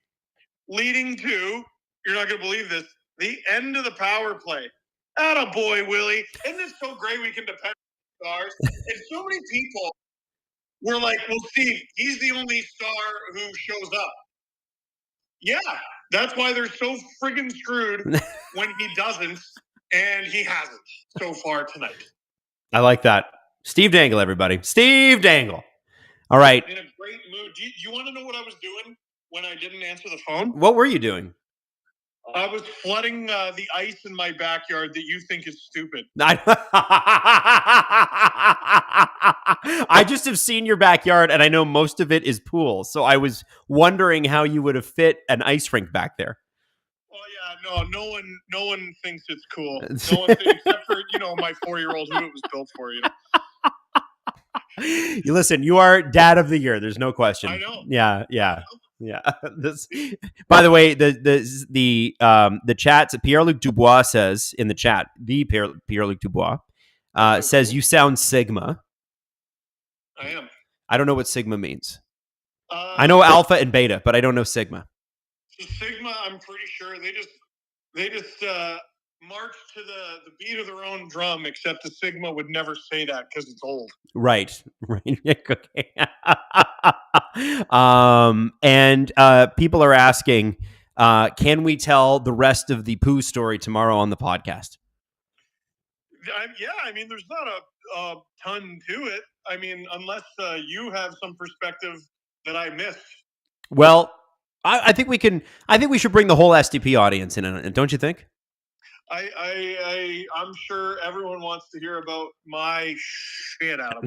leading to, you're not gonna believe this, the end of the power play. Attaboy, Willie. Isn't it so great we can depend on stars? And so many people were like, well, Steve, he's the only star who shows up. Yeah, that's why they're so friggin' screwed when he doesn't, and he hasn't so far tonight. I like that. Steve Dangle, everybody. Steve Dangle. All right. In a great mood. Do you want to know what I was doing when I didn't answer the phone? What were you doing? I was flooding the ice in my backyard that you think is stupid. I just have seen your backyard, and I know most of it is pool. So I was wondering how you would have fit an ice rink back there. Oh yeah, no one thinks it's cool. No one thinks, except for my 4-year-old who it was built for. You listen. You are dad of the year. There's no question. I know. Yeah. This, by the way, the chat. Pierre-Luc Dubois says in the chat. Pierre-Luc Dubois says you sound Sigma. I am. I don't know what Sigma means. I know Alpha and Beta, but I don't know Sigma. So Sigma, I'm pretty sure they just march to the beat of their own drum. Except the Sigma would never say that because it's old. Right. Okay. And people are asking, can we tell the rest of the poo story tomorrow on the podcast? I mean, there's not a ton to it. I mean, unless you have some perspective that I missed. Well, I think we can. I think we should bring the whole SDP audience in on it. Don't you think? I'm sure everyone wants to hear about my shit out of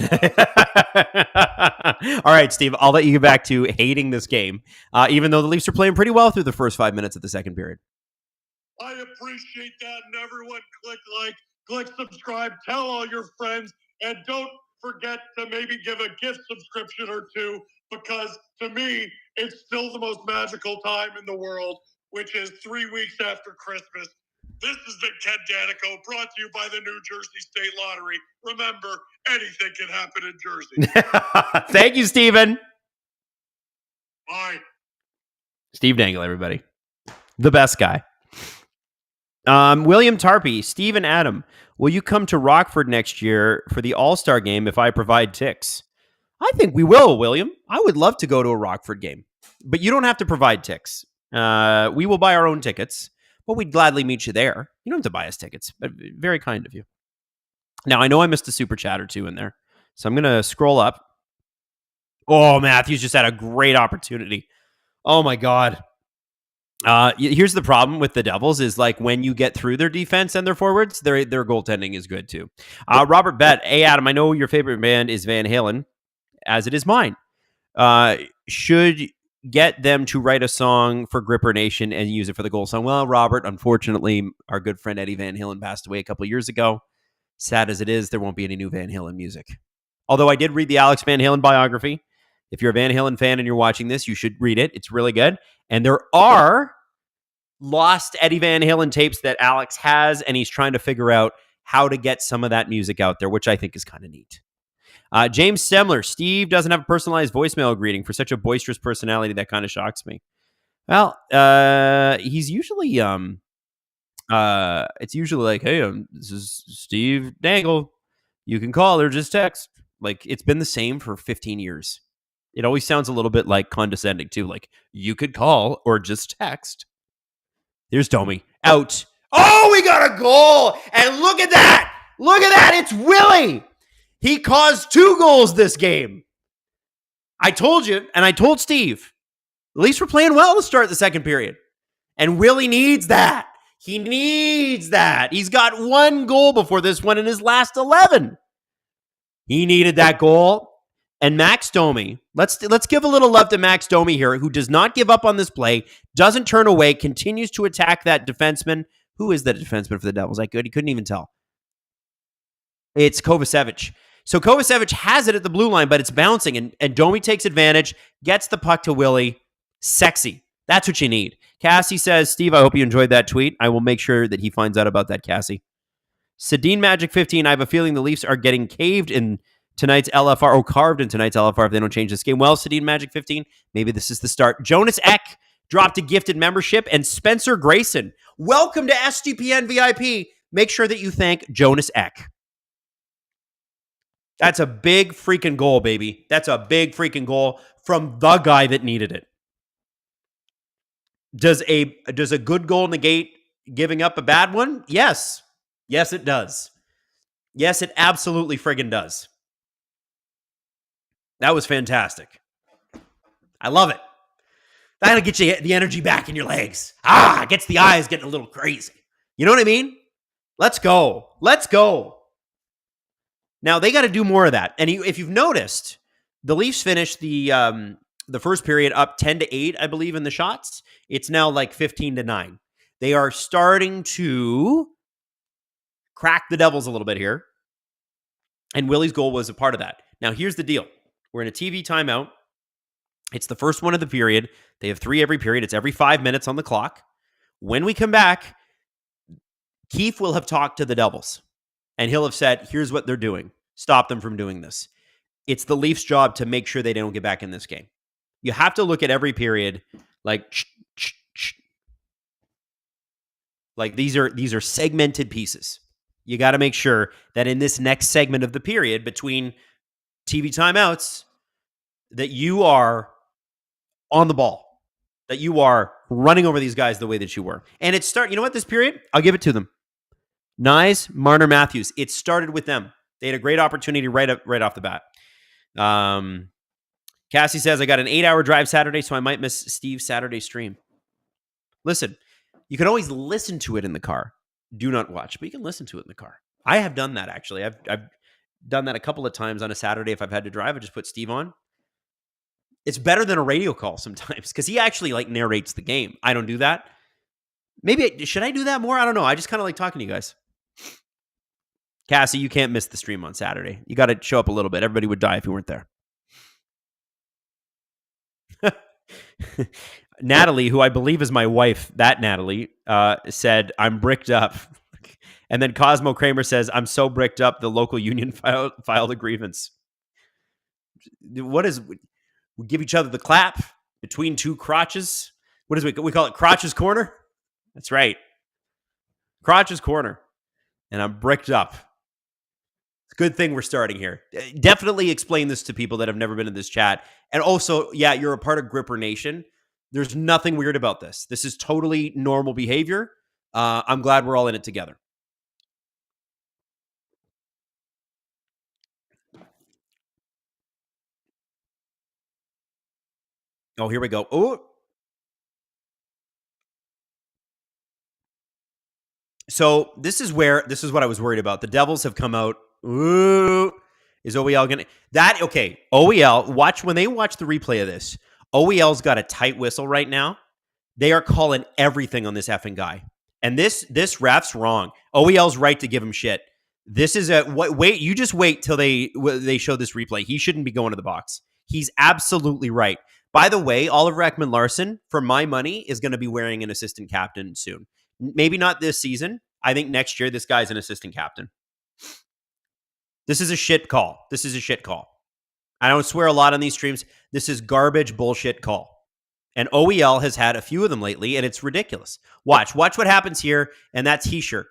All right, Steve, I'll let you get back to hating this game, even though the Leafs are playing pretty well through the first 5 minutes of the second period. I appreciate that, and everyone click like, click subscribe, tell all your friends, and don't forget to maybe give a gift subscription or two, because to me, it's still the most magical time in the world, which is 3 weeks after Christmas. This has been Ken Danico, brought to you by the New Jersey State Lottery. Remember, anything can happen in Jersey. Thank you, Steven. Bye. Steve Dangle, everybody. The best guy. William Tarpey, Steve and Adam, will you come to Rockford next year for the All-Star game if I provide ticks? I think we will, William. I would love to go to a Rockford game, but you don't have to provide ticks. We will buy our own tickets, but we'd gladly meet you there. You don't have to buy us tickets, but very kind of you. Now, I know I missed a super chat or two in there, so I'm going to scroll up. Oh, Matthews just had a great opportunity. Oh, my God. Here's the problem with the Devils is like when you get through their defense and their forwards, their goaltending is good too. Robert Bett, hey, Adam, I know your favorite band is Van Halen, as it is mine. Should get them to write a song for Gripper Nation and use it for the goal song. Well, Robert, unfortunately, our good friend Eddie Van Halen passed away a couple of years ago. Sad as it is, there won't be any new Van Halen music. Although I did read the Alex Van Halen biography. If you're a Van Halen fan and you're watching this, you should read it. It's really good. And there are lost Eddie Van Halen tapes that Alex has, and he's trying to figure out how to get some of that music out there, which I think is kind of neat. James Stemler, Steve doesn't have a personalized voicemail greeting for such a boisterous personality. That kind of shocks me. Well, he's usually, it's usually like, hey, this is Steve Dangle. You can call or just text. Like, it's been the same for 15 years. It always sounds a little bit like condescending too. Like, you could call or just text. There's Domi out. Oh, we got a goal. And look at that. Look at that. It's Willie. He caused 2 goals this game. I told you, and I told Steve, at least we're playing well to start the second period. And Willie needs that. He needs that. He's got 1 goal before this one in his last 11. He needed that goal. And Max Domi, let's give a little love to Max Domi here, who does not give up on this play, doesn't turn away, continues to attack that defenseman. Who is the defenseman for the Devils? He couldn't even tell. It's Kovacevic. So Kovacevic has it at the blue line, but it's bouncing, and Domi takes advantage, gets the puck to Willie. Sexy. That's what you need. Cassie says, Steve, I hope you enjoyed that tweet. I will make sure that he finds out about that, Cassie. Sedin Magic 15, I have a feeling the Leafs are getting caved in tonight's LFR, or carved in tonight's LFR if they don't change this game. Well, Sedin Magic 15, maybe this is the start. Jonas Eck dropped a gifted membership, and Spencer Grayson, welcome to SGPN VIP. Make sure that you thank Jonas Eck. That's a big freaking goal, baby. That's a big freaking goal from the guy that needed it. Does a good goal negate giving up a bad one? Yes. Yes, it does. Yes, it absolutely friggin' does. That was fantastic. I love it. That'll get you the energy back in your legs. Gets the eyes getting a little crazy. You know what I mean? Let's go. Let's go. Now, they got to do more of that. And if you've noticed, the Leafs finished the first period up 10-8, I believe, in the shots. It's now like 15-9. They are starting to crack the Devils a little bit here. And Willie's goal was a part of that. Now, here's the deal. We're in a TV timeout. It's the first one of the period. They have 3 every period. It's every 5 minutes on the clock. When we come back, Keefe will have talked to the Devils. And he'll have said, here's what they're doing. Stop them from doing this. It's the Leafs' job to make sure they don't get back in this game. You have to look at every period like these are segmented pieces. You got to make sure that in this next segment of the period between TV timeouts that you are on the ball, that you are running over these guys the way that you were. And you know what, this period, I'll give it to them. Nyes, Marner, Matthews. It started with them. They had a great opportunity right off the bat. Cassie says, I got an 8-hour drive Saturday, so I might miss Steve's Saturday stream. Listen, you can always listen to it in the car. Do not watch, but you can listen to it in the car. I have done that, actually. I've done that a couple of times on a Saturday. If I've had to drive, I just put Steve on. It's better than a radio call sometimes because he actually narrates the game. I don't do that. Maybe, should I do that more? I don't know. I just kind of like talking to you guys. Cassie, you can't miss the stream on Saturday. You got to show up a little bit. Everybody would die if you weren't there. Natalie, who I believe is my wife, that Natalie, said, I'm bricked up. And then Cosmo Kramer says, I'm so bricked up, the local union filed a grievance. We give each other the clap between two crotches. What is we call it? Crotch's Corner? That's right. Crotch's Corner. And I'm bricked up. It's a good thing we're starting here. Definitely explain this to people that have never been in this chat. And also, yeah, you're a part of Gripper Nation. There's nothing weird about this. This is totally normal behavior. I'm glad we're all in it together. Oh, here we go. Oh. So this is what I was worried about. The Devils have come out. Ooh, is OEL going to... Okay, OEL, when they watch the replay of this, OEL's got a tight whistle right now. They are calling everything on this effing guy. And this ref's wrong. OEL's right to give him shit. This is you just wait till they show this replay. He shouldn't be going to the box. He's absolutely right. By the way, Oliver Ekman-Larsson, for my money, is going to be wearing an assistant captain soon. Maybe not this season. I think next year this guy's an assistant captain. This is a shit call. I don't swear a lot on these streams. This is garbage bullshit call. And OEL has had a few of them lately, and it's ridiculous. Watch what happens here, and that's Hischier.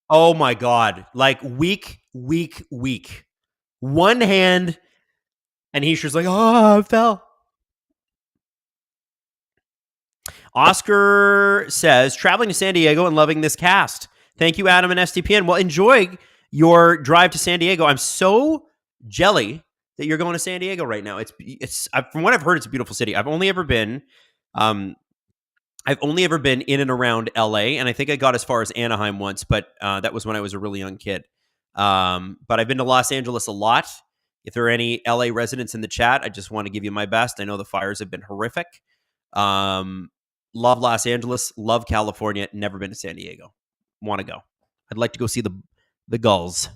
Oh my God. Weak. One hand, and Hischier's like, oh, I fell. Oscar says, traveling to San Diego and loving this cast. Thank you, Adam and STPN. Well, enjoy your drive to San Diego. I'm so jelly that you're going to San Diego right now. It's from what I've heard, it's a beautiful city. I've only ever been. I've only ever been in and around LA, and I think I got as far as Anaheim once, but that was when I was a really young kid. But I've been to Los Angeles a lot. If there are any LA residents in the chat, I just want to give you my best. I know the fires have been horrific. Love Los Angeles, love California, never been to San Diego. Want to go. I'd like to go see the gulls.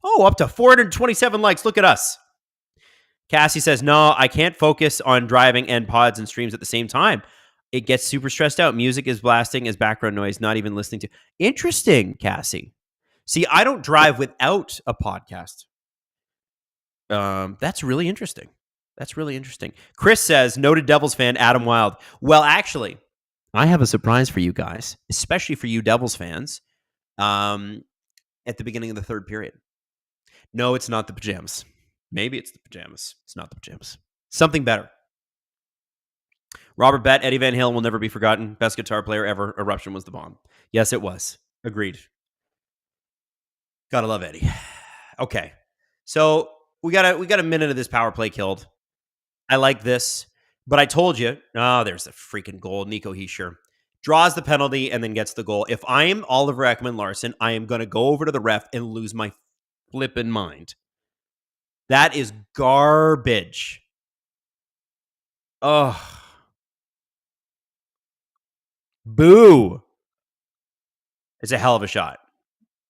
Oh, up to 427 likes. Look at us. Cassie says, no, I can't focus on driving and pods and streams at the same time. It gets super stressed out. Music is blasting as background noise, not even listening to. Interesting, Cassie. See, I don't drive without a podcast. That's really interesting. That's really interesting. Chris says, noted Devils fan, Adam Wylde. Well, actually, I have a surprise for you guys, especially for you Devils fans, at the beginning of the third period. No, it's not the pajamas. Maybe it's the pajamas. It's not the pajamas. Something better. Robert Bett, Eddie Van Halen will never be forgotten. Best guitar player ever. Eruption was the bomb. Yes, it was. Agreed. Gotta love Eddie. Okay. So we got a minute of this power play killed. I like this. But I told you, there's the freaking goal. Nico Hischier draws the penalty and then gets the goal. If I am Oliver Ekman-Larsson, I am going to go over to the ref and lose my flippin' mind. That is garbage. Ugh. Boo. It's a hell of a shot.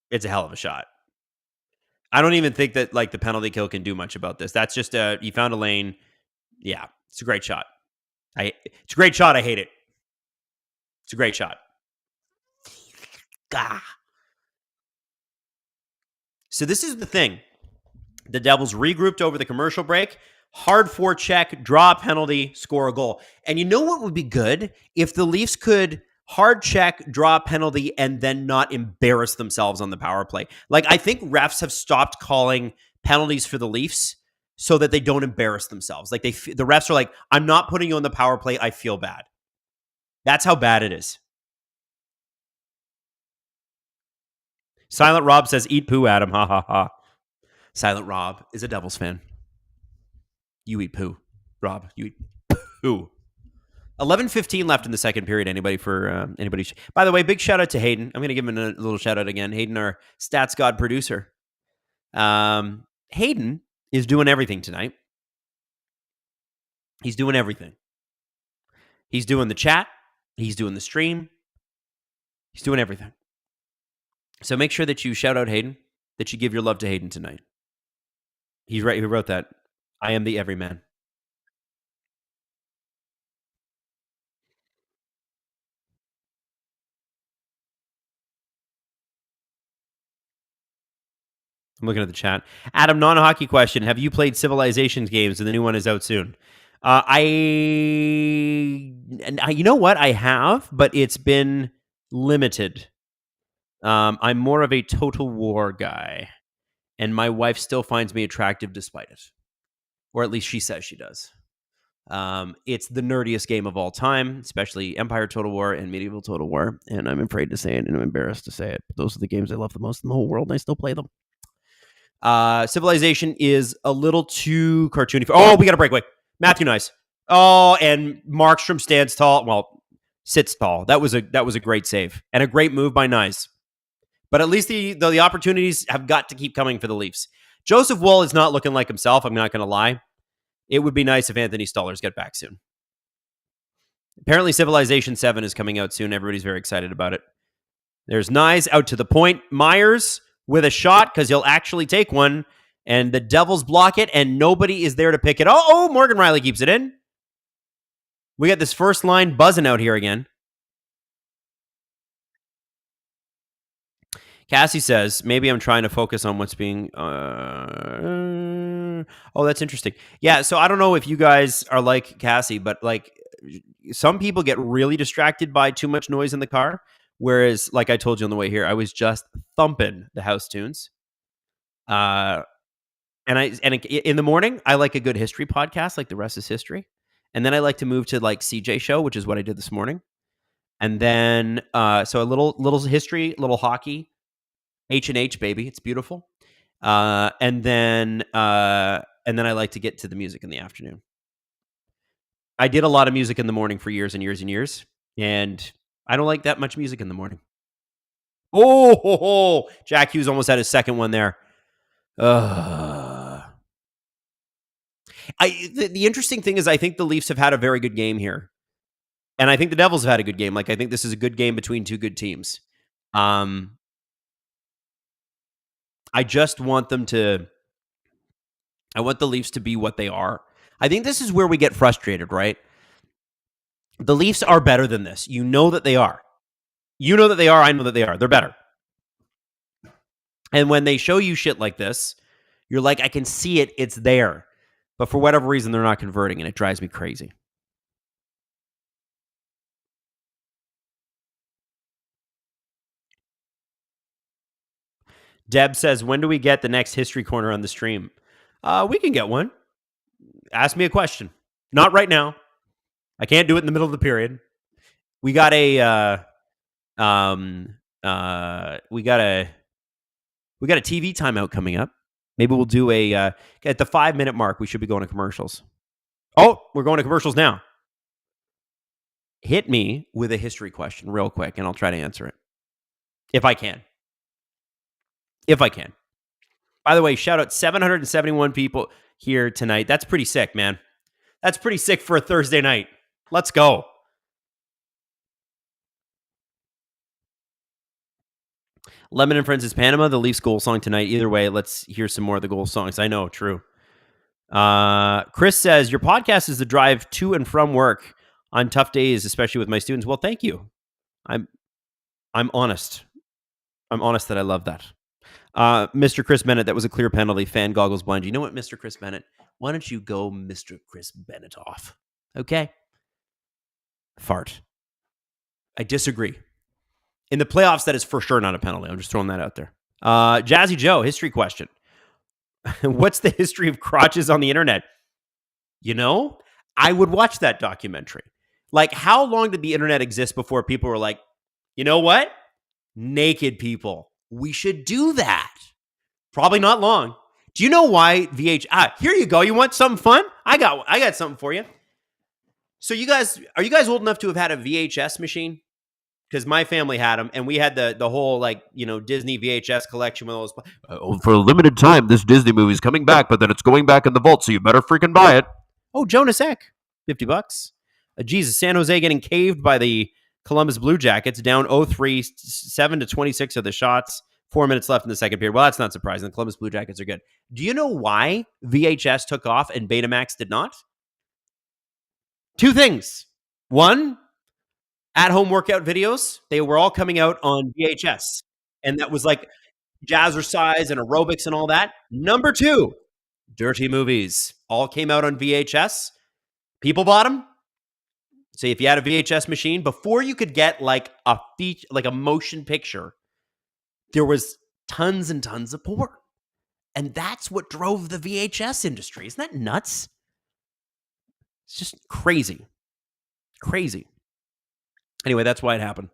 It's a hell of a shot. I don't even think that like the penalty kill can do much about this. That's just you found a lane. Yeah, it's a great shot. It's a great shot. I hate it. It's a great shot. Gah. So this is the thing. The Devils regrouped over the commercial break. Hard forecheck, draw a penalty, score a goal. And you know what would be good? If the Leafs could hard check, draw a penalty, and then not embarrass themselves on the power play. Like, I think refs have stopped calling penalties for the Leafs so that they don't embarrass themselves. Like, the refs are like, I'm not putting you on the power play. I feel bad. That's how bad it is. Silent Rob says, eat poo, Adam. Ha, ha, ha. Silent Rob is a Devils fan. You eat poo. Rob, you eat poo. 11:15 left in the second period. Anybody? By the way, big shout out to Hayden. I'm going to give him a little shout out again. Hayden, our Stats God producer. Hayden is doing everything tonight. He's doing everything. He's doing the chat. He's doing the stream. He's doing everything. So make sure that you shout out Hayden, that you give your love to Hayden tonight. He's right. Who wrote that? I am the everyman. I'm looking at the chat. Adam, non-hockey question. Have you played Civilizations games and the new one is out soon? You know what? I have, but it's been limited. I'm more of a Total War guy, and my wife still finds me attractive despite it. Or at least she says she does. It's the nerdiest game of all time, especially Empire Total War and Medieval Total War, and I'm afraid to say it and I'm embarrassed to say it, but those are the games I love the most in the whole world, and I still play them. Civilization is a little too cartoony. Oh, we got a breakaway. Matthew Nice. Oh, and Markstrom stands tall. Well, sits tall. That was a great save and a great move by Nice. But at least the opportunities have got to keep coming for the Leafs. Joseph Woll is not looking like himself. I'm not going to lie. It would be nice if Anthony Stolarz get back soon. Apparently, Civilization 7 is coming out soon. Everybody's very excited about it. There's Nyes out to the point. Myers with a shot because he'll actually take one. And the Devils block it, and nobody is there to pick it. Oh, Morgan Rielly keeps it in. We got this first line buzzing out here again. Cassie says, maybe I'm trying to focus on what's being... Oh, that's interesting. Yeah, so I don't know if you guys are like Cassie, but like some people get really distracted by too much noise in the car. Whereas, like I told you on the way here, I was just thumping the house tunes. And in the morning, I like a good history podcast, like The Rest is History. And then I like to move to like CJ Show, which is what I did this morning. And then, so a little history, little hockey, H&H, baby. It's beautiful. And then I like to get to the music in the afternoon. I did a lot of music in the morning for years and years and years. And I don't like that much music in the morning. Oh, Jack Hughes almost had his second one there. The interesting thing is I think the Leafs have had a very good game here. And I think the Devils have had a good game. Like, I think this is a good game between two good teams. I just want them to... I want the Leafs to be what they are. I think this is where we get frustrated, right? The Leafs are better than this. You know that they are. You know that they are. I know that they are. They're better. And when they show you shit like this, you're like, I can see it. It's there. But for whatever reason, they're not converting, and it drives me crazy. Deb says, when do we get the next history corner on the stream? We can get one. Ask me a question. Not right now. I can't do it in the middle of the period. We got a TV timeout coming up. Maybe we'll do at the 5-minute mark. We should be going to commercials. Oh, we're going to commercials now. Hit me with a history question real quick, and I'll try to answer it if I can. By the way, shout out 771 people here tonight. That's pretty sick, man. That's pretty sick for a Thursday night. Let's go. Lemon and Friends is Panama, the Leafs goal song tonight. Either way, let's hear some more of the goal songs. I know, true. Chris says, your podcast is the drive to and from work on tough days, especially with my students. Well, thank you. I'm honest. I'm honest that I love that. Mr. Chris Bennett, that was a clear penalty. Fan goggles blind. You know what, Mr. Chris Bennett? Why don't you go Mr. Chris Bennett off? Okay? Fart. I disagree. In the playoffs, that is for sure not a penalty. I'm just throwing that out there. Jazzy Joe, history question. What's the history of crotches on the internet? You know, I would watch that documentary. Like, how long did the internet exist before people were like, you know what? Naked people. We should do that. Probably not long. Do you know why here you go. You want something fun? I got something for you. So are you guys old enough to have had a VHS machine? Because my family had them, and we had the whole Disney VHS collection with all those. For a limited time, this Disney movie is coming back, but then it's going back in the vault, so you better freaking buy it. Oh, Jonas Eck, $50. Jesus, San Jose getting caved by the Columbus Blue Jackets, down 0-3, 7-26 of the shots. 4 minutes left in the second period. Well, that's not surprising. The Columbus Blue Jackets are good. Do you know why VHS took off and Betamax did not? Two things. One, at-home workout videos, they were all coming out on VHS. And that was like jazzercise and aerobics and all that. Number two, dirty movies all came out on VHS. People bought them. So if you had a VHS machine, before you could get like a motion picture, there was tons and tons of porn. And that's what drove the VHS industry. Isn't that nuts? It's just crazy. Crazy. Anyway, that's why it happened.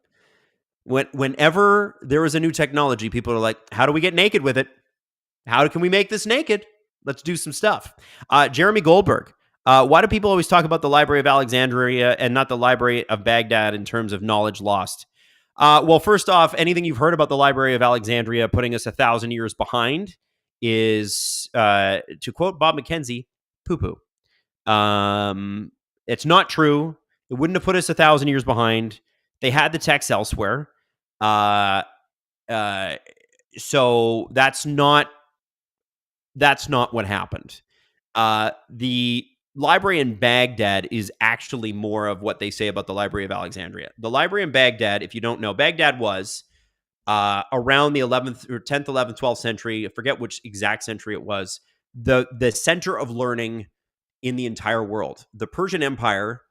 Whenever there was a new technology, people are like, how do we get naked with it? How can we make this naked? Let's do some stuff. Jeremy Goldberg. Why do people always talk about the Library of Alexandria and not the Library of Baghdad in terms of knowledge lost? Well, first off, anything you've heard about the Library of Alexandria putting us 1,000 years behind is, to quote Bob McKenzie, poo-poo. It's not true. It wouldn't have put us 1,000 years behind. They had the text elsewhere. So that's not what happened. The library in Baghdad is actually more of what they say about the Library of Alexandria. The library in Baghdad, if you don't know, Baghdad was around the 11th or 10th, 11th, 12th century. I forget which exact century it was. The center of learning in the entire world. The Persian Empire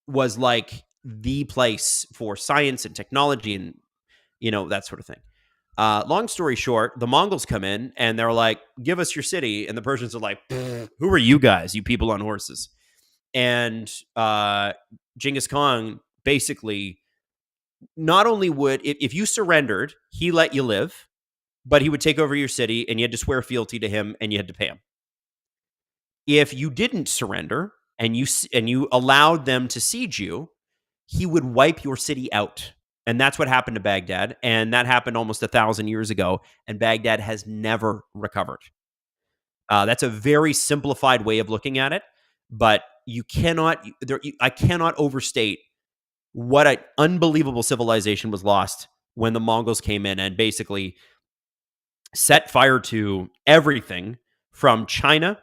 was like the place for science and technology and, that sort of thing. Long story short, the Mongols come in and they're like, give us your city. And the Persians are like, who are you guys, you people on horses? And Genghis Khan basically not only would, if you surrendered, he let you live, but he would take over your city and you had to swear fealty to him and you had to pay him. If you didn't surrender, and you allowed them to siege you, he would wipe your city out. And that's what happened to Baghdad. And that happened almost 1,000 years ago. And Baghdad has never recovered. That's a very simplified way of looking at it. But I cannot overstate what an unbelievable civilization was lost when the Mongols came in and basically set fire to everything from China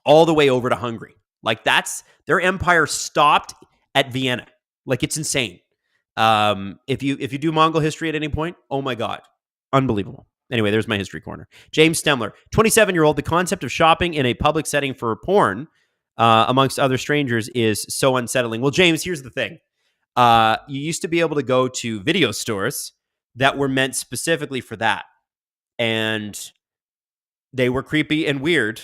all the way over to Hungary. Like their empire stopped at Vienna. Like it's insane. If you do Mongol history at any point, oh my God, unbelievable. Anyway, there's my history corner. James Stemler, 27-year-old. The concept of shopping in a public setting for porn amongst other strangers is so unsettling. Well, James, here's the thing. You used to be able to go to video stores that were meant specifically for that. And they were creepy and weird.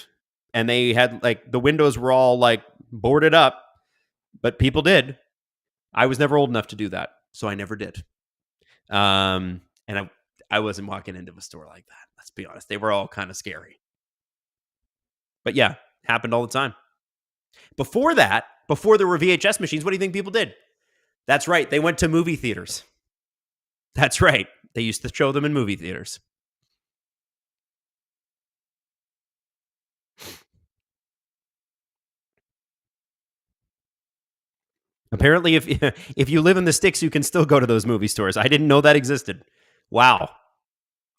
And they had like the windows were all like boarded up, but people did. I was never old enough to do that, so I never did. And I wasn't walking into a store like that. Let's be honest. They were all kind of scary. But yeah, happened all the time. Before that, before there were VHS machines, what do you think people did? That's right. They went to movie theaters. That's right. They used to show them in movie theaters. Apparently, if you live in the sticks, you can still go to those movie stores. I didn't know that existed. Wow.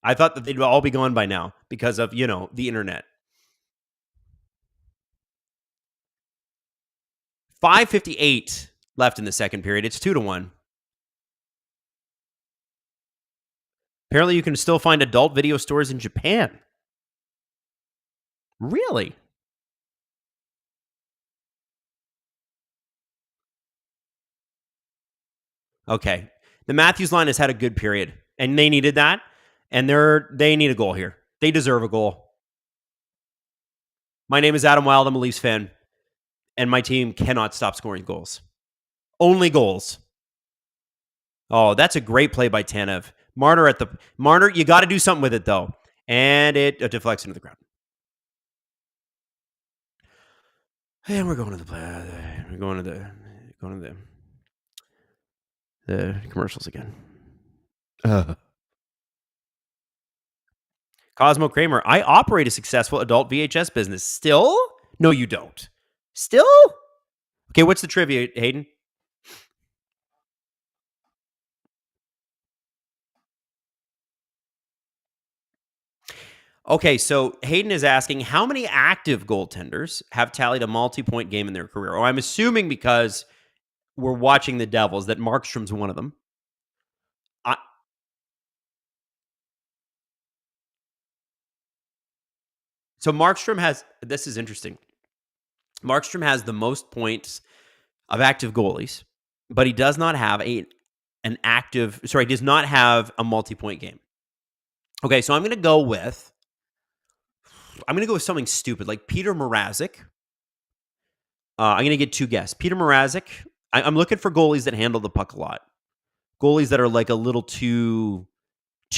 I thought that they'd all be gone by now because of, the internet. 5:58 left in the second period. It's 2-1. Apparently, you can still find adult video stores in Japan. Really? Okay. The Matthews line has had a good period, and they needed that, and they need a goal here. They deserve a goal. My name is Adam Wylde. I'm a Leafs fan, and my team cannot stop scoring goals. Only goals. Oh, that's a great play by Tanev. Marner, you got to do something with it, though. And it deflects into the ground. And we're going to the commercials again. Cosmo Kramer, I operate a successful adult VHS business. Still? No, you don't. Still? Okay, what's the trivia, Hayden? Okay, so Hayden is asking, how many active goaltenders have tallied a multi-point game in their career? Oh, I'm assuming because we're watching the Devils that Markstrom's one of them. So Markstrom has, this is interesting. Markstrom has the most points of active goalies, but he does not have does not have a multi-point game. Okay, so I'm going to go with something stupid like Peter Mrazek. I'm going to get two guesses. Peter Mrazek. I'm looking for goalies that handle the puck a lot. Goalies that are like a little too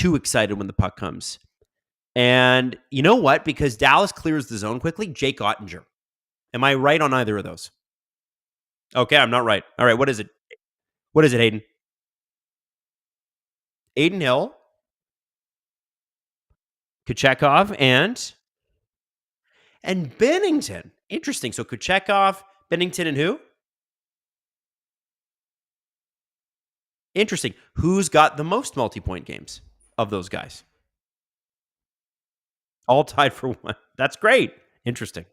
excited when the puck comes. And you know what? Because Dallas clears the zone quickly, Jake Ottinger. Am I right on either of those? Okay, I'm not right. All right, what is it? What is it, Hayden? Aiden Hill, Kuchekov, and Bennington. Interesting. So Kuchekov, Bennington, and who? Interesting. Who's got the most multi-point games of those guys? All tied for one. That's great. Interesting.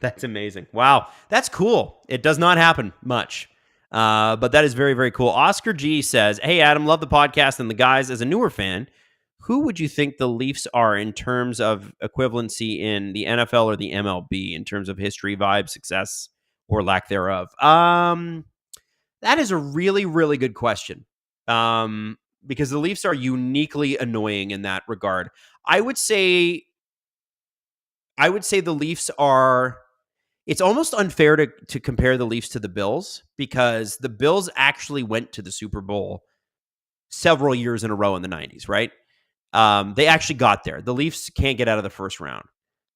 That's amazing. Wow. That's cool. It does not happen much. But that is very, very cool. Oscar G says, hey, Adam, love the podcast and the guys. As a newer fan, who would you think the Leafs are in terms of equivalency in the NFL or the MLB in terms of history, vibe, success, or lack thereof? That is a really, really good question. Because the Leafs are uniquely annoying in that regard. I would say the Leafs are. It's almost unfair to compare the Leafs to the Bills because the Bills actually went to the Super Bowl several years in a row in the 90s, right? They actually got there. The Leafs can't get out of the first round.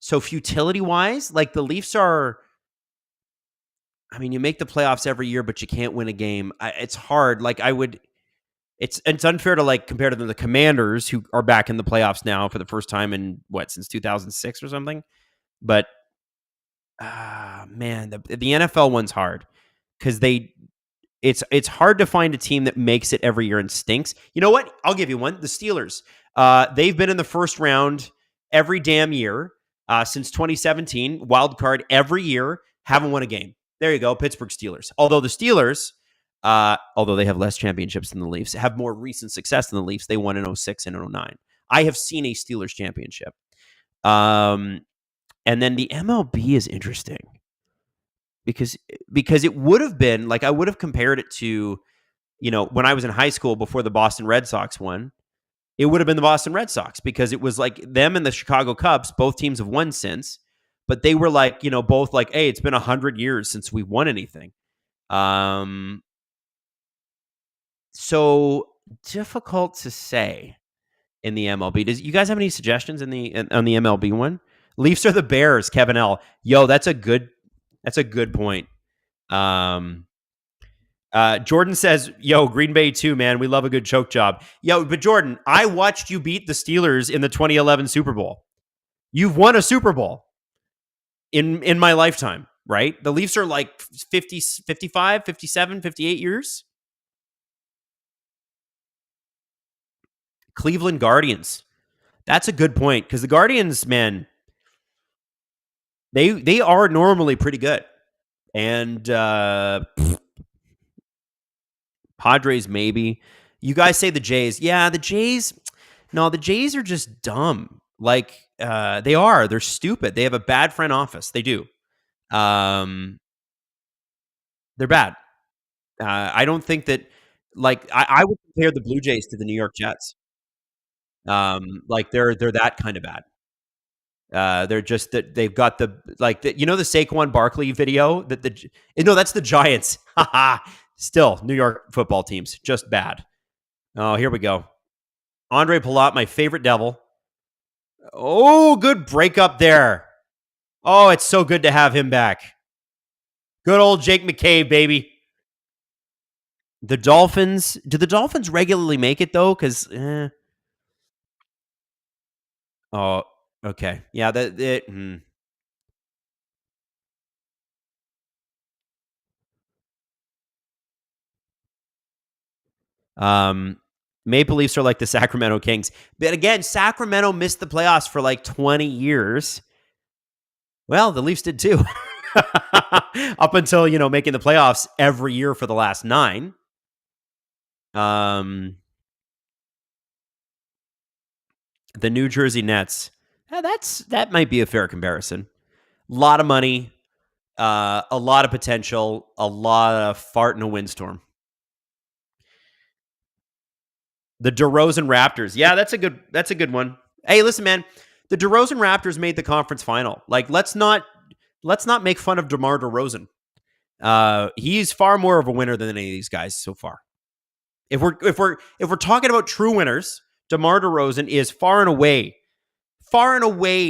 So futility-wise, like the Leafs are, I mean, you make the playoffs every year, but you can't win a game. It's hard. Like it's unfair to like compare to the Commanders, who are back in the playoffs now for the first time in since 2006 or something. But man, the NFL one's hard because it's hard to find a team that makes it every year and stinks. You know what? I'll give you one. The Steelers. They've been in the first round every damn year since 2017. Wild card every year. Haven't won a game. There you go. Pittsburgh Steelers. Although the Steelers, although they have less championships than the Leafs, have more recent success than the Leafs. They won in 06 and 09. I have seen a Steelers championship. And then the MLB is interesting because it would have been like I would have compared it to, when I was in high school before the Boston Red Sox won, it would have been the Boston Red Sox because it was like them and the Chicago Cubs. Both teams have won since, but they were like, both like, hey, it's been 100 years since we won anything. So difficult to say in the MLB. You guys have any suggestions on the MLB one? Leafs are the Bears, Kevin L. Yo, that's a good point. Jordan says, yo, Green Bay too, man. We love a good choke job. Yo, but Jordan, I watched you beat the Steelers in the 2011 Super Bowl. You've won a Super Bowl in my lifetime, right? The Leafs are like 50, 55, 57, 58 years. Cleveland Guardians. That's a good point because the Guardians, man, they are normally pretty good. And Padres, maybe. You guys say the Jays. Yeah, the Jays. No, the Jays are just dumb. Like, they are. They're stupid. They have a bad front office. They do. They're bad. I don't think that, like, I would compare the Blue Jays to the New York Jets. Like, they're that kind of bad. They're just that they've got the Saquon Barkley video that's the Giants. Still, New York football teams just bad. Oh, here we go. Andre Palat, my favorite Devil. Oh, good breakup there. Oh, it's so good to have him back. Good old Jake McCabe, baby. The Dolphins. Do the Dolphins regularly make it though? Because oh, okay. Yeah, Maple Leafs are like the Sacramento Kings. But again, Sacramento missed the playoffs for like 20 years. Well, the Leafs did too. Up until, making the playoffs every year for the last 9. The New Jersey Nets. That might be a fair comparison. A lot of money, a lot of potential, a lot of fart in a windstorm. The DeRozan Raptors. Yeah, that's a good one. Hey, listen, man. The DeRozan Raptors made the conference final. Like, let's not make fun of DeMar DeRozan. He's far more of a winner than any of these guys so far. If we're talking about true winners, DeMar DeRozan is far and away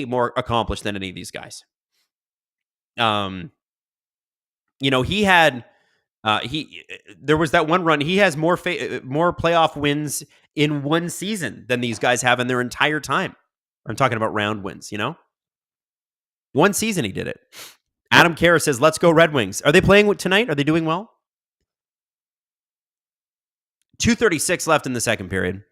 more accomplished than any of these guys. He had there was that one run. He has more playoff wins in one season than these guys have in their entire time. I'm talking about round wins, One season he did it. Adam Kerr says, let's go Red Wings. Are they playing tonight? Are they doing well? 2:36 left in the second period.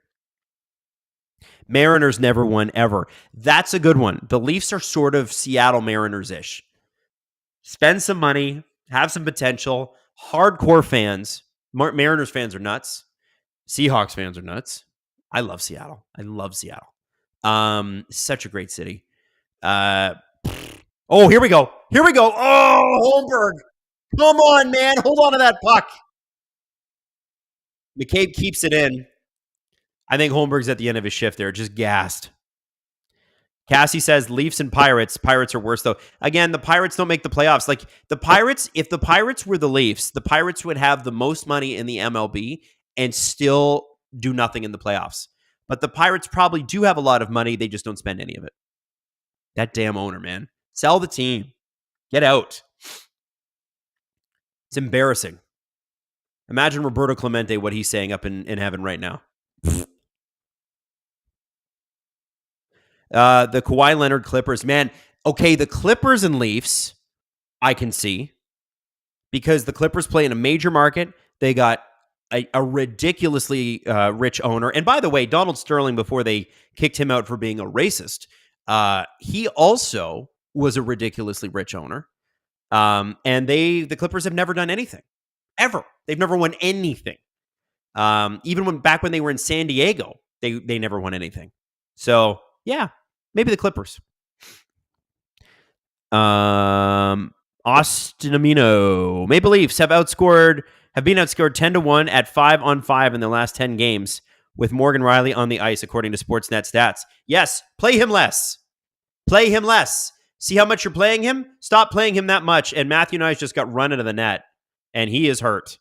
Mariners never won ever. That's a good one. The Leafs are sort of Seattle Mariners-ish. Spend some money, have some potential, hardcore fans. Mariners fans are nuts. Seahawks fans are nuts. I love Seattle. Such a great city. Oh, here we go. Oh, Holmberg. Come on, man. Hold on to that puck. McCabe keeps it in. I think Holmberg's at the end of his shift there, just gassed. Cassie says Leafs and Pirates. Pirates are worse, though. Again, the Pirates don't make the playoffs. Like, the Pirates, if the Pirates were the Leafs, the Pirates would have the most money in the MLB and still do nothing in the playoffs. But the Pirates probably do have a lot of money. They just don't spend any of it. That damn owner, man. Sell the team. Get out. It's embarrassing. Imagine Roberto Clemente, what he's saying up in heaven right now. The Kawhi Leonard Clippers. Man, okay, the Clippers and Leafs, I can see. Because the Clippers play in a major market. They got a ridiculously rich owner. And by the way, Donald Sterling, before they kicked him out for being a racist, he also was a ridiculously rich owner. And the Clippers have never done anything. Ever. They've never won anything. Even back when they were in San Diego, they never won anything. So, yeah, maybe the Clippers. Austin Amino. Maple Leafs have been outscored 10-1 at 5-on-5 in their last 10 games with Morgan Rielly on the ice, according to Sportsnet stats. Yes, play him less. Play him less. See how much you're playing him? Stop playing him that much. And Matthew Knies just got run into the net, and he is hurt.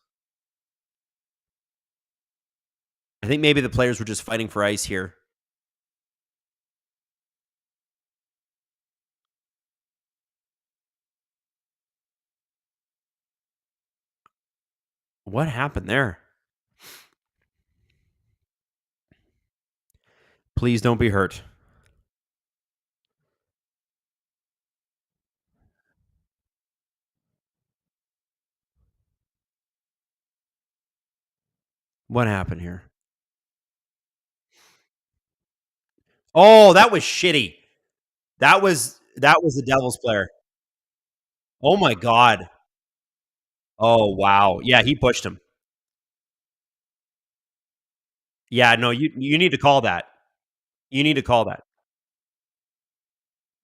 I think maybe the players were just fighting for ice here. What happened there? Please don't be hurt. What happened here? Oh, that was shitty. That was the Devils player. Oh my God. Oh wow. Yeah, he pushed him. Yeah, no, you need to call that. You need to call that.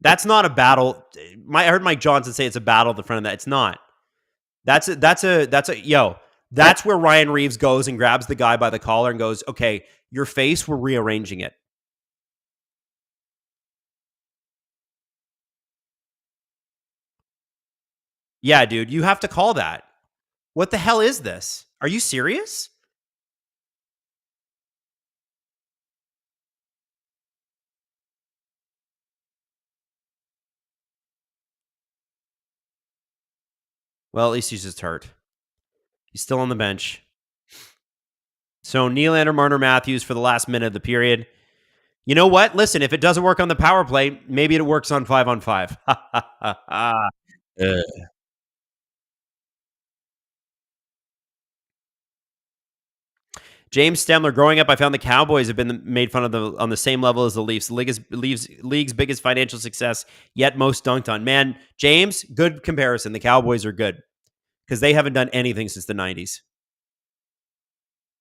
That's not a battle. I heard Mike Johnson say it's a battle at the front of that. It's not. That's where Ryan Reaves goes and grabs the guy by the collar and goes, "Okay, your face, we're rearranging it." Yeah, dude, you have to call that. What the hell is this? Are you serious? Well, at least he's just hurt. He's still on the bench. So Nylander, Marner, Matthews for the last minute of the period. You know what? Listen, if it doesn't work on the power play, maybe it works on 5-on-5. James Stemler, growing up, I found the Cowboys have been made fun of on the same level as the Leafs. League's biggest financial success, yet most dunked on. Man, James, good comparison. The Cowboys are good because they haven't done anything since the 90s.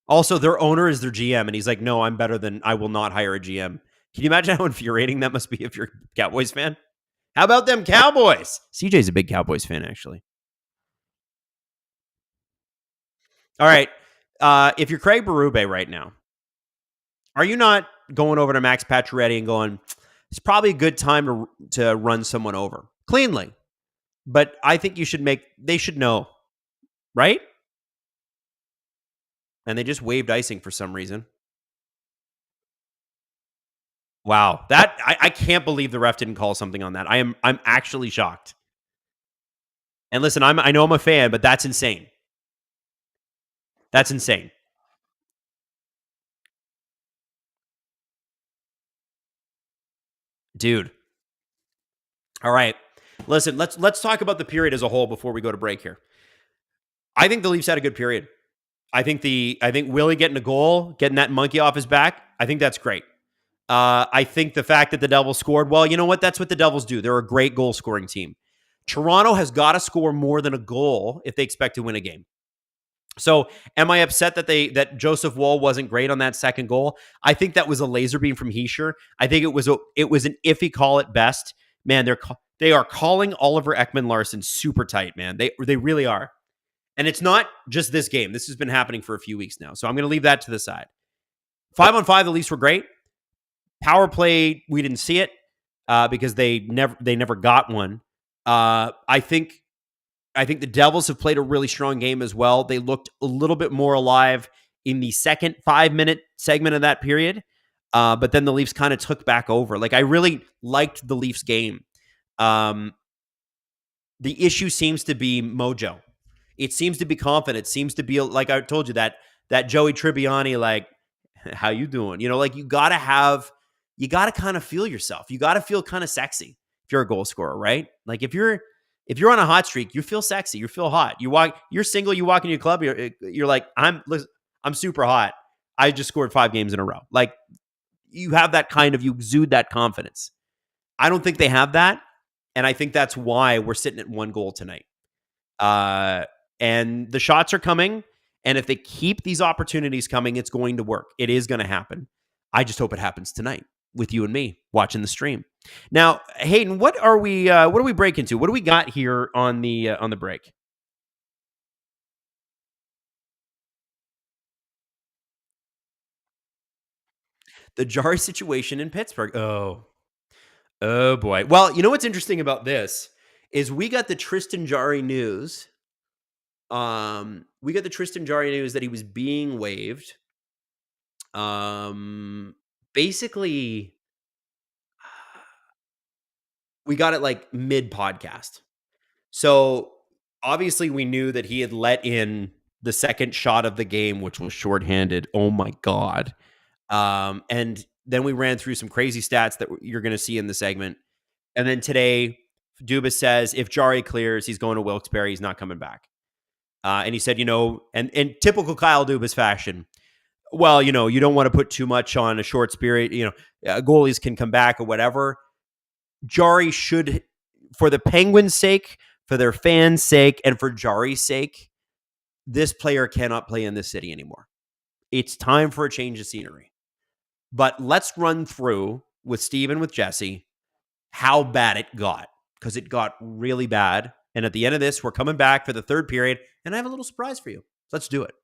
Also, their owner is their GM, and he's like, no, I'm better than, I will not hire a GM. Can you imagine how infuriating that must be if you're a Cowboys fan? How about them Cowboys? CJ's a big Cowboys fan, actually. All right. If you're Craig Berube right now, are you not going over to Max Pacioretty and going, it's probably a good time to run someone over cleanly? But I think they should know, right? And they just waived icing for some reason. Wow. I can't believe the ref didn't call something on that. I'm actually shocked. And listen, I know I'm a fan, but that's insane. That's insane. Dude. All right. Listen, let's talk about the period as a whole before we go to break here. I think the Leafs had a good period. I think Willie getting a goal, getting that monkey off his back, I think that's great. I think the fact that the Devils scored, well, you know what? That's what the Devils do. They're a great goal-scoring team. Toronto has got to score more than a goal if they expect to win a game. So, am I upset that Joseph Woll wasn't great on that second goal? I think that was a laser beam from Hischier. I think it was an iffy call at best. Man, they are calling Oliver Ekman-Larsson super tight, man. They really are. And it's not just this game. This has been happening for a few weeks now. So I'm going to leave that to the side. 5-on-5, the Leafs were great. Power play, we didn't see it because they never got one. I think the Devils have played a really strong game as well. They looked a little bit more alive in the second 5-minute segment of that period. But then the Leafs kind of took back over. Like, I really liked the Leafs game. The issue seems to be mojo. It seems to be confident. It seems to be, like I told you, that Joey Tribbiani, like, how you doing? You know, like, you got to kind of feel yourself. You got to feel kind of sexy if you're a goal scorer, right? Like, if you're on a hot streak, you feel sexy. You feel hot. You're single. You walk in your club. You're like, I'm super hot. I just scored 5 games in a row. Like, you have that you exude that confidence. I don't think they have that. And I think that's why we're sitting at 1 goal tonight. And the shots are coming. And if they keep these opportunities coming, it's going to work. It is going to happen. I just hope it happens tonight with you and me watching the stream. Now, Hayden, what are we breaking to? What do we got here on the break? The Jarry situation in Pittsburgh. Oh boy. Well, you know what's interesting about this is we got the Tristan Jarry news. We got the Tristan Jarry news that he was being waived. Basically, we got it like mid podcast. So obviously we knew that he had let in the second shot of the game, which was shorthanded. Oh my God. And then we ran through some crazy stats that you're going to see in the segment. And then today, Dubas says if Jarry clears, he's going to Wilkes-Barre. He's not coming back. And he said, and in typical Kyle Dubas fashion, well, you don't want to put too much on a short spirit. Goalies can come back or whatever. Jarry should, for the Penguins' sake, for their fans' sake, and for Jarry's sake, this player cannot play in this city anymore. It's time for a change of scenery. But let's run through with Steve and with Jesse how bad it got, because it got really bad. And at the end of this, we're coming back for the third period, and I have a little surprise for you. Let's do it.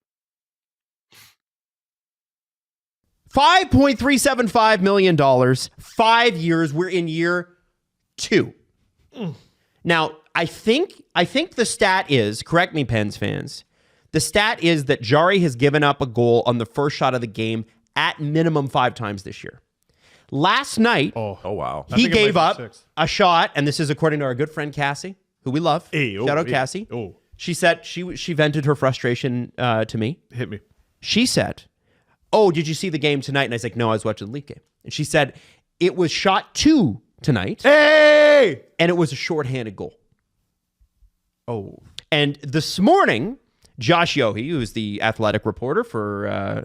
$5.375 million, 5 years. We're in year 2. Now, I think the stat is, correct me, Pens fans, the stat is that Jarry has given up a goal on the first shot of the game at minimum 5 times this year. Last night, oh wow, he gave up a shot, and this is according to our good friend Cassie, who we love. Shout out Cassie. Oh. She said she vented her frustration to me. Hit me. She said, "Oh, did you see the game tonight?" And I was like, "No, I was watching the Leaf game." And she said, "It was shot 2 tonight. Hey! And it was a shorthanded goal." Oh. And this morning, Josh Yohe, who's the athletic reporter for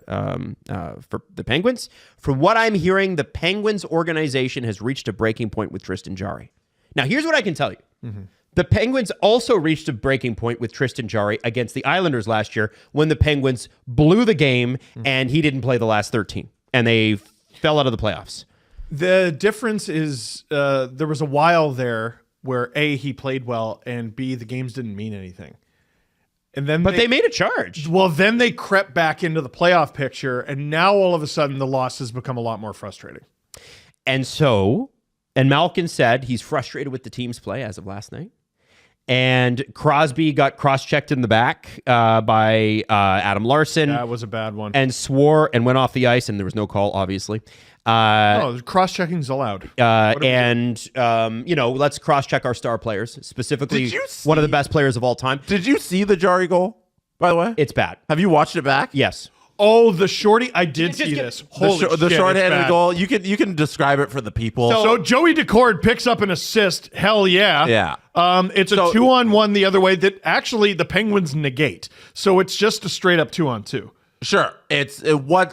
the Penguins, from what I'm hearing, the Penguins organization has reached a breaking point with Tristan Jarry. Now, here's what I can tell you. Mm-hmm. The Penguins also reached a breaking point with Tristan Jarry against the Islanders last year when the Penguins blew the game and he didn't play the last 13 and they fell out of the playoffs. The difference is there was a while there where A, he played well, and B, the games didn't mean anything. And then they made a charge. Well, then they crept back into the playoff picture, and now all of a sudden the losses become a lot more frustrating. And Malkin said he's frustrated with the team's play as of last night. And Crosby got cross-checked in the back by Adam Larson. That was a bad one. And swore and went off the ice, and there was no call, obviously. No, cross-checking's allowed. Let's cross-check our star players, specifically one of the best players of all time. Did you see the Jarry goal, by the way? It's bad. Have you watched it back? Yes. Oh, the shorty! I did see this. The short-handed goal. You can describe it for the people. So Joey Decord picks up an assist. Hell yeah! Yeah. It's a 2-on-1 the other way that actually the Penguins negate. So it's just a straight up 2-on-2. Sure.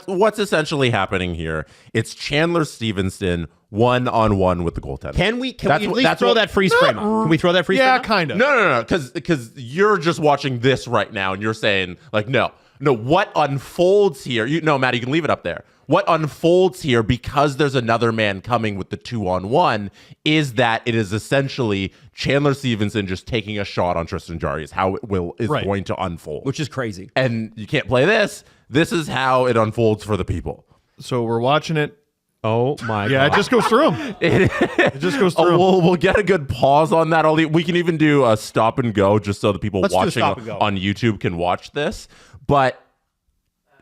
What's essentially happening here. It's Chandler Stevenson 1-on-1 with the goaltender. Can we at least throw that freeze frame? Can we throw that freeze frame? Yeah, kind of. No. Because you're just watching this right now and you're saying like no. What unfolds here? Matt, you can leave it up there. What unfolds here, because there's another man coming with the 2-on-1, is that it is essentially Chandler Stevenson just taking a shot on Tristan Jarry is how it is going to unfold. Which is crazy. And you can't play this. This is how it unfolds for the people. So we're watching it. Oh my God. Yeah, it just goes through them. It just goes through them. We'll get a good pause on that. We can even do a stop and go just so the people watching on YouTube can watch this. But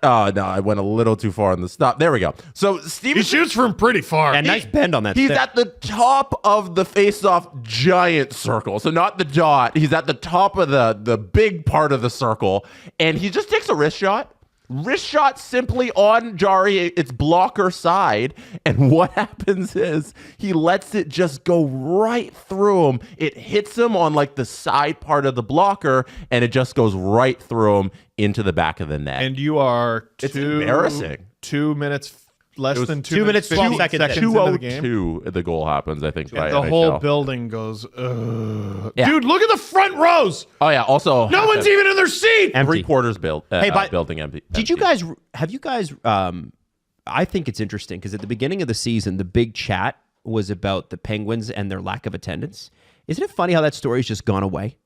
Oh, no, I went a little too far on the stop. There we go. So He Steven, shoots from pretty far. And nice bend on that. he's stick. at the top of the face-off giant circle. So not the dot. He's at the top of the big part of the circle. And he just takes a wrist shot. Wrist shot simply on Jarry, its blocker side. And what happens is he lets it just go right through him. It hits him on like the side part of the blocker, and it just goes right through him into the back of the net. And you are It's embarrassing. 2 minutes, less than 2 minutes, 12 seconds into the game. 2:02, the goal happens, I think. by The NHL. whole building goes, ugh. Yeah. Dude, look at the front rows. Oh yeah. Also, No one's even in their seat. Empty. 3/4 build. But building empty. Did you guys, have you guys, I think it's interesting because at the beginning of the season, the big chat was about the Penguins and their lack of attendance. Isn't it funny how that story's just gone away?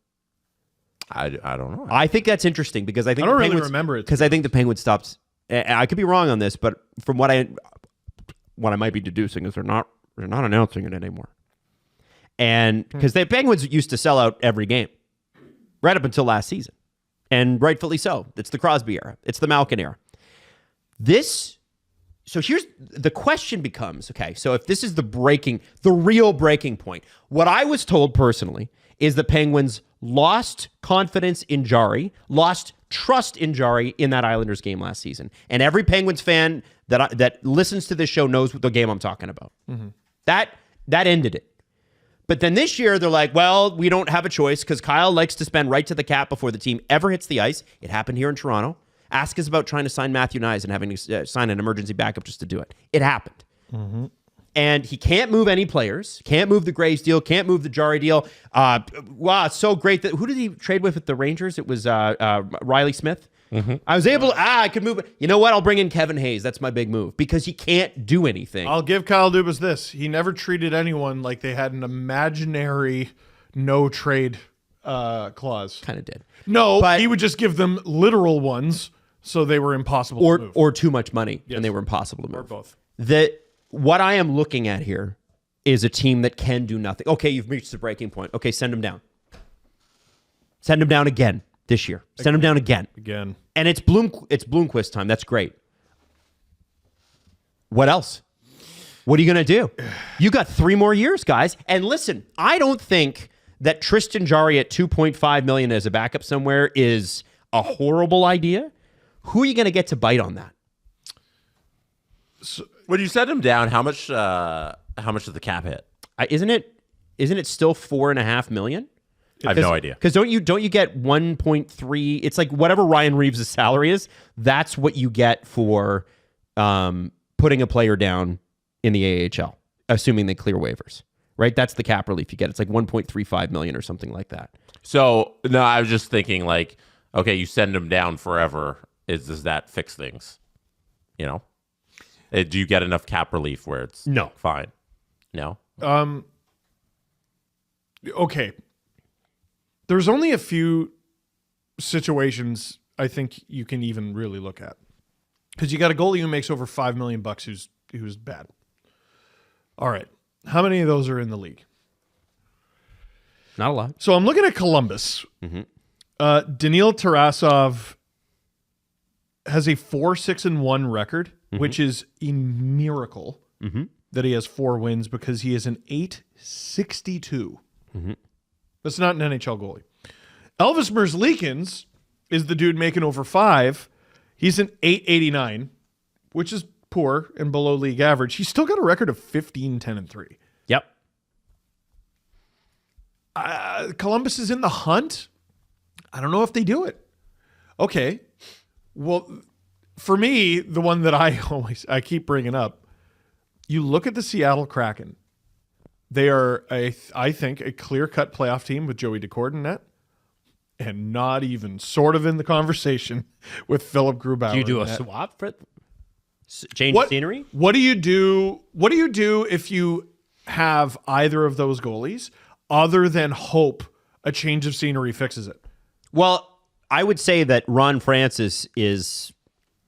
I don't know. I think that's interesting because I think I don't the really Penguins, remember it. because I think the Penguins stopped. I could be wrong on this, but from what I might be deducing is they're not announcing it anymore. And because the Penguins used to sell out every game right up until last season, and rightfully so. It's the Crosby era. It's the Malkin era. So here's the question becomes, okay, so if this is the real breaking point, what I was told personally is the Penguins lost confidence in Jarry, lost trust in Jarry in that Islanders game last season. And every Penguins fan that listens to this show knows the game I'm talking about. Mm-hmm. That ended it. But then this year, they're like, well, we don't have a choice because Kyle likes to spend right to the cap before the team ever hits the ice. It happened here in Toronto. Ask us about trying to sign Matthew Nyes and having to sign an emergency backup just to do it. It happened. Mm-hmm. And he can't move any players. Can't move the Graves deal. Can't move the Jarry deal. Wow, it's so great that who did he trade with at the Rangers? It was Rielly Smith. Mm-hmm. I was able to. I could move. You know what? I'll bring in Kevin Hayes. That's my big move because he can't do anything. I'll give Kyle Dubas this. He never treated anyone like they had an imaginary no trade clause. Kind of did. No, But- he would just give them literal ones, so they were impossible to move. Or too much money and they were impossible to move. Or both. What I am looking at here is a team that can do nothing. Okay, you've reached the breaking point. Okay, send them down. Send them down again this year. Send them down again. Again. And it's Bloomquist time. That's great. What else? What are you going to do? You got 3 more years, guys. And listen, I don't think that Tristan Jarry at $2.5 million as a backup somewhere is a horrible idea. Who are you going to get to bite on that? When you set him down, how much does the cap hit? Isn't it still $4.5 million? I have no idea. Because don't you get 1.3? It's like whatever Ryan Reaves' salary is. That's what you get for putting a player down in the AHL, assuming they clear waivers. Right? That's the cap relief you get. It's like 1.35 million or something like that. So no, I was just thinking like, okay, you send him down forever. Does that fix things? You know, do you get enough cap relief where it's No. fine? No. Okay. There's only a few situations I think you can even really look at. Because you got a goalie who makes over $5 million who's bad. All right. How many of those are in the league? Not a lot. So I'm looking at Columbus. Mm-hmm. Daniil Tarasov has a 4-6-1 record, which is a miracle that he has 4 wins because he is an 8.62. That's not an NHL goalie. Elvis Merzlikins is the dude making over 5. He's an 8.89, which is poor and below league average. He's still got a record of 15-10-3. Yep. Columbus is in the hunt. I don't know if they do it. Okay. Well, for me, the one that I keep bringing up, you look at the Seattle Kraken. They are, I think, a clear-cut playoff team with Joey Decord in net, and not even sort of in the conversation with Philip Grubauer. Do you do in a net. swap for change scenery? What do you do? What do you do if you have either of those goalies, other than hope a change of scenery fixes it? Well, I would say that Ron Francis is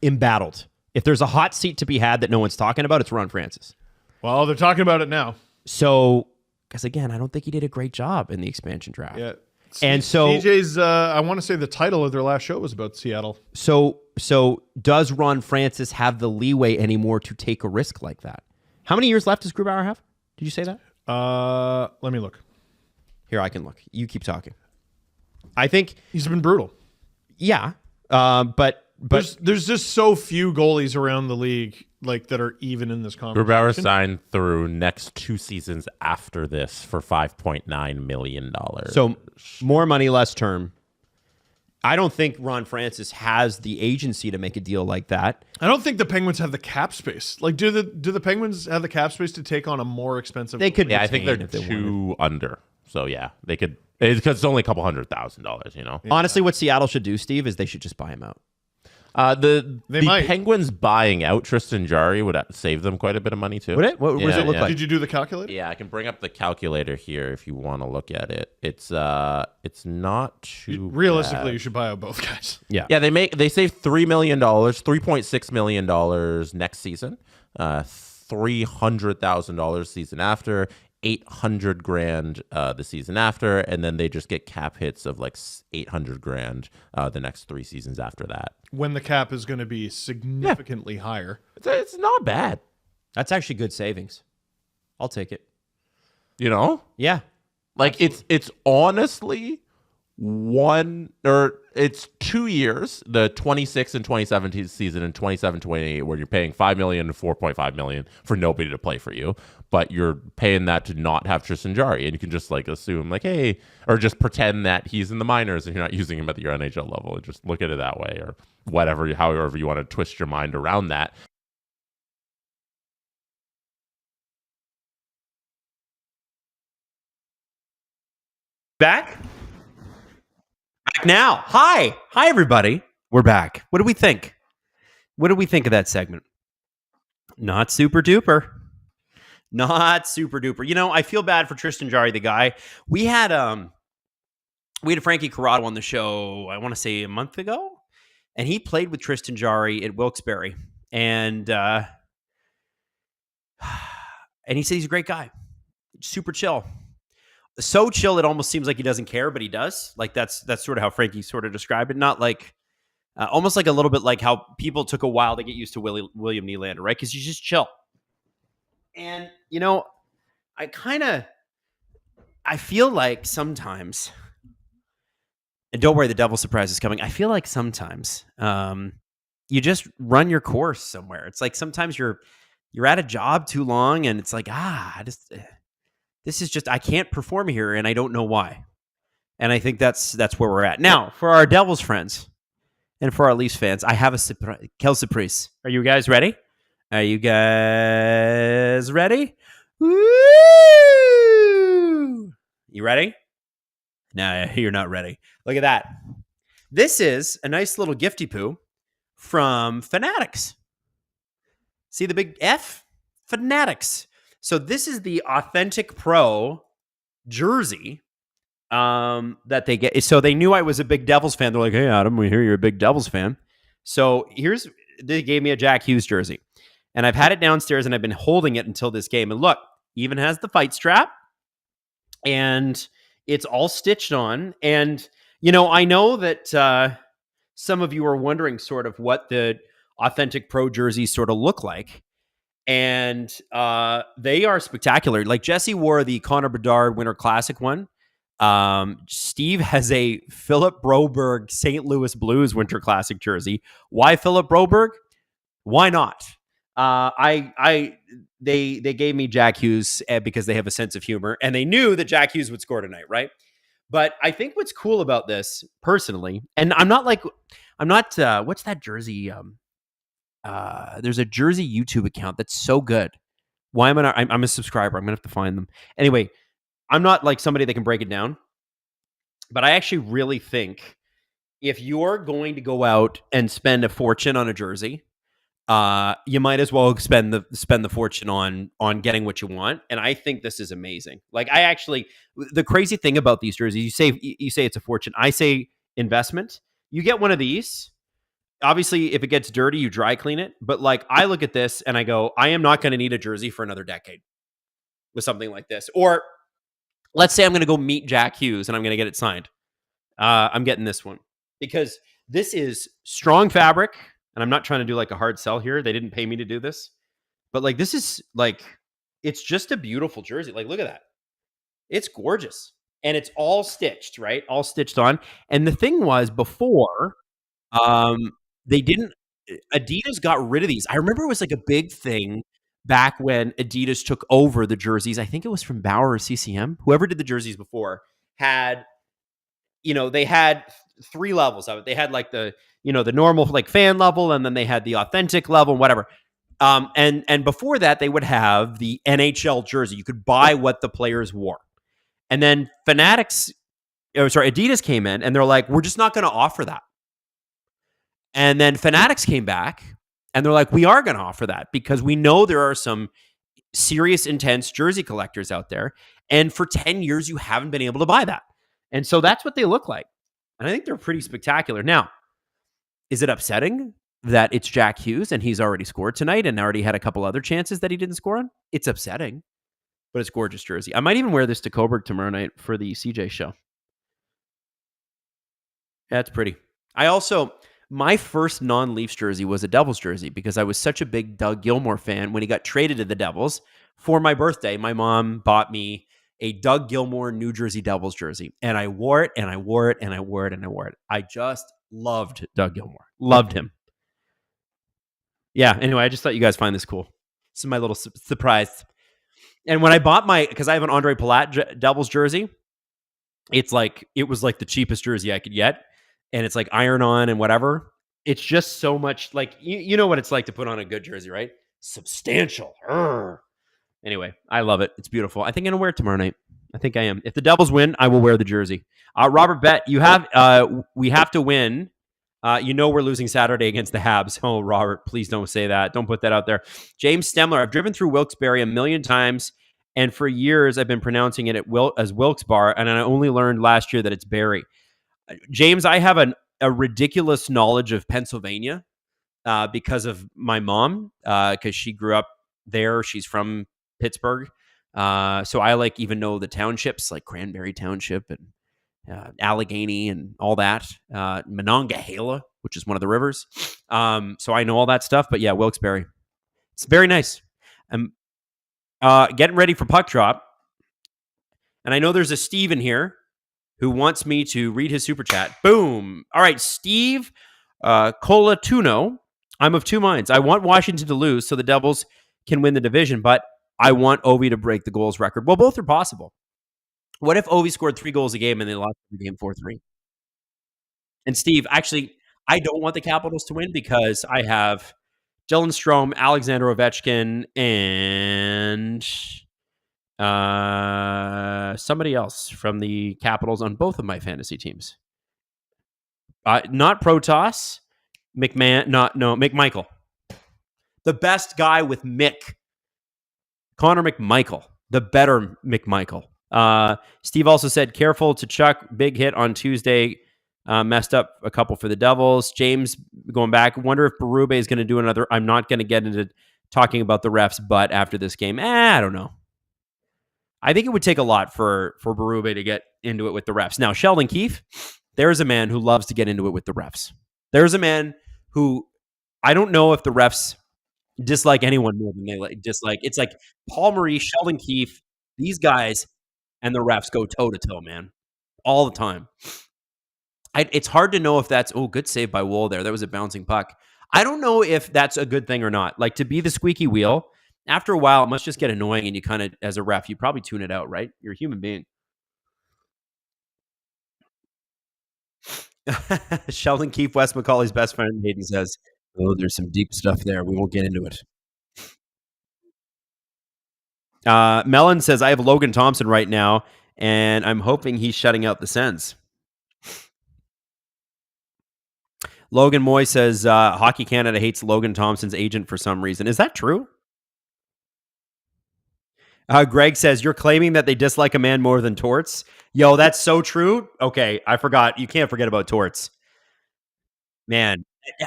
embattled. If there's a hot seat to be had that no one's talking about, it's Ron Francis. Well, they're talking about it now. So, because again, I don't think he did a great job in the expansion draft. Yeah. And so CJ's, I want to say the title of their last show was about Seattle. So So does Ron Francis have the leeway anymore to take a risk like that? How many years left does Grubauer have? Did you say that? Let me look. Here, I can look. You keep talking. I think, He's been brutal. yeah. But There's just so few goalies around the league like that are even in this conversation. Grubauer signed through next 2 seasons after this for $5.9 million. so more money, less term. I don't think Ron Francis has the agency to make a deal like that. I don't think the Penguins have the cap space. Like, do the Penguins have the cap space to take on a more expensive? They could. Yeah, I think they're retain if they wanted. 2 under. So yeah, they could, because it's only a couple $100,000, you know. Honestly, what Seattle should do, Steve, is they should just buy him out. The might. Penguins buying out Tristan Jarry would save them quite a bit of money too. Would it? What does it look like? Did you do the calculator? Yeah, I can bring up the calculator here if you want to look at it. It's not too Realistically, bad. you should buy out both guys. Yeah. Yeah, they save $3 million, $3.6 million next season, $300,000 season after, $800,000 the season after, and then they just get cap hits of like $800,000 the next 3 seasons after that. When the cap is going to be significantly higher. It's not bad, That's actually good savings. I'll take it. you know. Yeah. Like it's honestly it's 2 years, the 26 and 2017 season and 27-28, where you're paying $5 million and $4.5 million for nobody to play for you, but you're paying that to not have Tristan Jarry, and you can just like assume like, hey, or just pretend that he's in the minors and you're not using him at your NHL level, and just look at it that way, or whatever, however you want to twist your mind around that. Back now. Hi, everybody. We're back. What do we think? What do we think of that segment? Not super duper. Not super duper. You know, I feel bad for Tristan Jarry, the guy. We had Frankie Corrado on the show, I want to say a month ago, and he played with Tristan Jarry at Wilkes-Barre, and he said he's a great guy, super chill. So chill, it almost seems like he doesn't care, but he does. Like that's sort of how Frankie sort of described it. Not like, almost like a little bit like how people took a while to get used to William Nylander, right? Because he's just chill. And you know, I feel like sometimes, and don't worry, the devil surprise is coming. I feel like sometimes, you just run your course somewhere. It's like sometimes you're at a job too long, and it's like this is just, I can't perform here, and I don't know why. And I think that's where we're at. Now, for our Devils friends and for our Leafs fans, I have a quelle surprise. Are you guys ready? Are you guys ready? Woo! You ready? No, you're not ready. Look at that. This is a nice little gifty poo from Fanatics. See the big F? Fanatics. So this is the Authentic Pro jersey that they get. So they knew I was a big Devils fan. They're like, hey, Adam, we hear you're a big Devils fan. So they gave me a Jack Hughes jersey. And I've had it downstairs, and I've been holding it until this game. And look, even has the fight strap. And it's all stitched on. And, you know, I know that some of you are wondering sort of what the Authentic Pro jerseys sort of look like. And they are spectacular. Like Jesse wore the Connor Bedard Winter Classic one. Steve has a Philip Broberg St. Louis Blues Winter Classic jersey. Why Philip Broberg? Why not? They gave me Jack Hughes because they have a sense of humor, and they knew that Jack Hughes would score tonight, right? But I think what's cool about this, personally, and I'm not what's that jersey? There's a jersey YouTube account that's so good. Why am I not? I'm a subscriber. I'm gonna have to find them. Anyway, I'm not like somebody that can break it down, but I actually really think if you're going to go out and spend a fortune on a jersey, you might as well spend the fortune on getting what you want. And I think this is amazing. Like the crazy thing about these jerseys, you say it's a fortune. I say investment. You get one of these. Obviously, if it gets dirty, you dry clean it. But like, I look at this and I go, I am not going to need a jersey for another decade with something like this. Or let's say I'm going to go meet Jack Hughes and I'm going to get it signed. I'm getting this one because This is strong fabric, and I'm not trying to do like a hard sell here. They didn't pay me to do this, but like this is like it's just a beautiful jersey. Like look at that. It's gorgeous. And it's all stitched, right? All stitched on. And the thing was before they didn't Adidas got rid of these. I remember it was like a big thing back when Adidas took over the jerseys. I think it was from Bauer or CCM. Whoever did the jerseys before had, they had three levels of it. They had like the normal like fan level, and then they had the authentic level and whatever. And before that, they would have the NHL jersey. You could buy what the players wore. And then Adidas came in and they're like, we're just not going to offer that. And then Fanatics came back and they're like, we are going to offer that because we know there are some serious, intense jersey collectors out there. And for 10 years, you haven't been able to buy that. And so that's what they look like. And I think they're pretty spectacular. Now, is it upsetting that it's Jack Hughes and he's already scored tonight and already had a couple other chances that he didn't score on? It's upsetting, but it's gorgeous jersey. I might even wear this to Coburg tomorrow night for the CJ show. That's pretty. My first non-Leafs jersey was a Devils jersey because I was such a big Doug Gilmour fan. When he got traded to the Devils for my birthday, my mom bought me a Doug Gilmour New Jersey Devils jersey. And I wore it and I wore it and I wore it and I wore it. I just loved Doug Gilmour. Loved him. Yeah, anyway, I just thought you guys find this cool. This is my little surprise. And when I bought because I have an Andre Palat Devils jersey, it was like the cheapest jersey I could get. And it's like iron on and whatever. It's just so much like, you know what it's like to put on a good jersey, right? Substantial. Urgh. Anyway, I love it. It's beautiful. I think I'm going to wear it tomorrow night. I think I am. If the Devils win, I will wear the jersey. Robert Bett, we have to win. We're losing Saturday against the Habs. Oh, Robert, please don't say that. Don't put that out there. James Stemler, I've driven through Wilkes-Barre a million times, and for years I've been pronouncing it as Wilkes-Barre, and I only learned last year that it's Barrie. James, I have a ridiculous knowledge of Pennsylvania because of my mom, because she grew up there. She's from Pittsburgh. So I even know the townships like Cranberry Township and Allegheny and all that. Monongahela, which is one of the rivers. So I know all that stuff. But yeah, Wilkes-Barre. It's very nice. I'm getting ready for puck drop. And I know there's a Steve in here who wants me to read his super chat. Boom. All right, Steve Colatuno. I'm of two minds. I want Washington to lose so the Devils can win the division, but I want Ovi to break the goals record. Well, both are possible. What if Ovi scored 3 goals a game and they lost the game 4-3? And Steve, actually, I don't want the Capitals to win because I have Dylan Strome, Alexander Ovechkin, and somebody else from the Capitals on both of my fantasy teams. Not Protas, McMichael. The best guy with Mick. Connor McMichael. The better McMichael. Steve also said, careful to Chuck. Big hit on Tuesday. Messed up a couple for the Devils. James, going back, wonder if Berube is going to do another. I'm not going to get into talking about the refs, but after this game, I don't know. I think it would take a lot for Berube to get into it with the refs. Now, Sheldon Keefe, there's a man who loves to get into it with the refs. There's a man who, I don't know if the refs dislike anyone more than they dislike. It's like Paul Maurice, Sheldon Keefe, these guys and the refs go toe-to-toe, man, all the time. It's hard to know if that's, good save by Wylde there. That was a bouncing puck. I don't know if that's a good thing or not. Like, to be the squeaky wheel, after a while, it must just get annoying, and you kind of, as a ref, you probably tune it out, right? You're a human being. Sheldon Keefe, Wes Macaulay's best friend, Hayden says, there's some deep stuff there. We won't get into it. Mellon says, I have Logan Thompson right now, and I'm hoping he's shutting out the Sens. Logan Moy says, Hockey Canada hates Logan Thompson's agent for some reason. Is that true? Greg says, you're claiming that they dislike a man more than Torts? Yo, that's so true. Okay, I forgot. You can't forget about Torts. Man,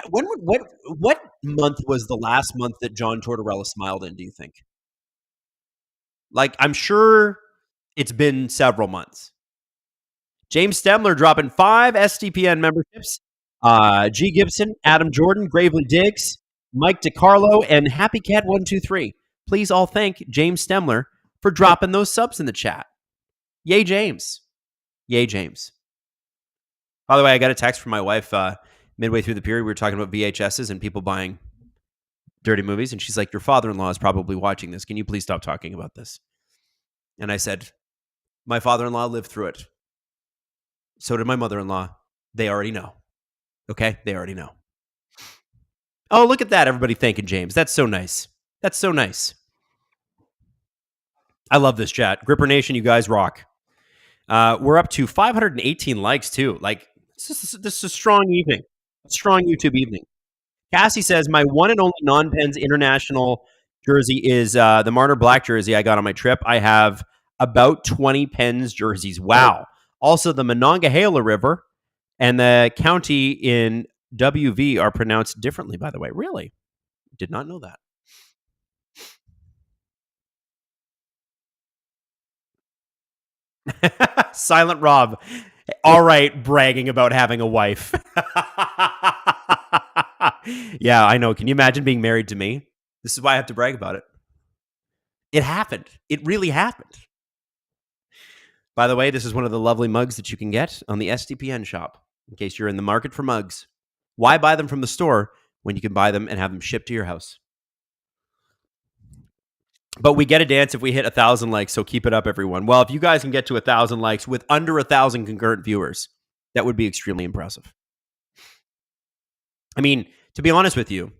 what month was the last month that John Tortorella smiled in, do you think? Like, I'm sure it's been several months. James Stemler dropping 5 SDPN memberships. G. Gibson, Adam Jordan, Gravely Diggs, Mike DiCarlo, and Happy Cat 123. Please all thank James Stemler for dropping those subs in the chat. Yay, James. Yay, James. By the way, I got a text from my wife midway through the period. We were talking about VHSs and people buying dirty movies. And she's like, your father-in-law is probably watching this. Can you please stop talking about this? And I said, my father-in-law lived through it. So did my mother-in-law. They already know. Okay? They already know. Oh, look at that. Everybody thanking James. That's so nice. That's so nice. I love this chat. Gripper Nation, you guys rock. We're up to 518 likes, too. Like, this is a strong evening. A strong YouTube evening. Cassie says, my one and only non-Pens international jersey is the Marner Black jersey I got on my trip. I have about 20 Pens jerseys. Wow. Also, the Monongahela River and the county in WV are pronounced differently, by the way. Really? Did not know that. Silent Rob. All right, bragging about having a wife. Yeah, I know. Can you imagine being married to me? This is why I have to brag about it. It happened. It really happened. By the way, this is one of the lovely mugs that you can get on the SDPN shop, in case you're in the market for mugs. Why buy them from the store when you can buy them and have them shipped to your house? But we get a dance if we hit 1,000 likes, so keep it up, everyone. Well, if you guys can get to 1,000 likes with under 1,000 concurrent viewers, that would be extremely impressive. I mean, to be honest with you,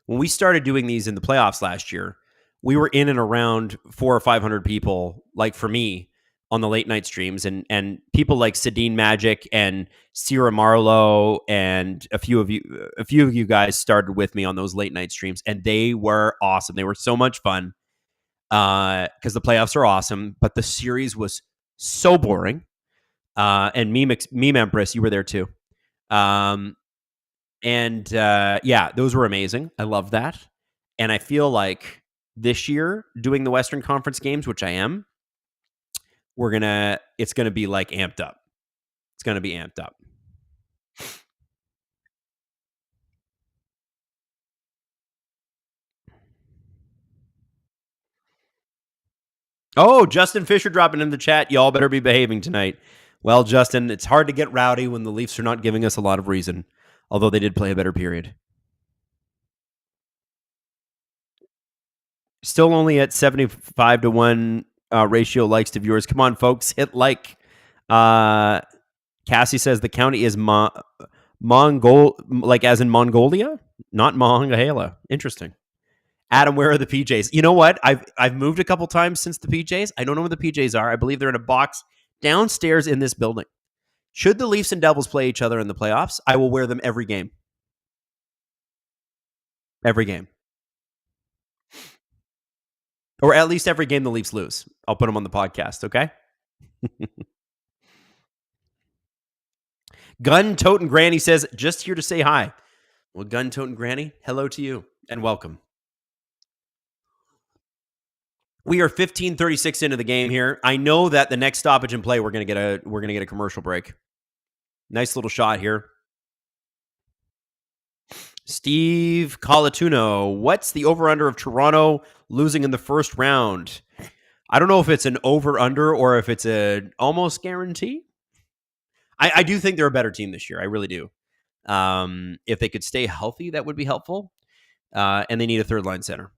when we started doing these in the playoffs last year, we were in and around 400 or 500 people, like for me, on the late night streams, and people like Sedin Magic and Sierra Marlowe and a few of you guys started with me on those late night streams, and they were awesome. They were so much fun because the playoffs are awesome, but the series was so boring. And Meme Empress, you were there too. Yeah, those were amazing. I love that. And I feel like this year doing the Western Conference games, which I am, it's gonna be like amped up. It's gonna be amped up. Oh, Justin Fisher dropping in the chat. Y'all better be behaving tonight. Well, Justin, it's hard to get rowdy when the Leafs are not giving us a lot of reason, although they did play a better period. Still only at 75-1 ratio likes to viewers. Come on, folks, hit like. Cassie says the county is Mongol, like as in Mongolia, not Monongahela. Interesting. Adam, where are the PJs? You know what? I've moved a couple times since the PJs. I don't know where the PJs are. I believe they're in a box downstairs in this building. Should the Leafs and Devils play each other in the playoffs, I will wear them every game. Every game. Or at least every game the Leafs lose. I'll put them on the podcast, okay? Gun Toten Granny says, just here to say hi. Well, Gun Toten Granny, hello to you and welcome. We are 15:36 into the game here. I know that the next stoppage in play, we're gonna get a commercial break. Nice little shot here. Steve Colatuno, what's the over-under of Toronto losing in the first round? I don't know if it's an over-under or if it's an almost guarantee. I do think they're a better team this year. I really do. If they could stay healthy, that would be helpful. And they need a third-line center.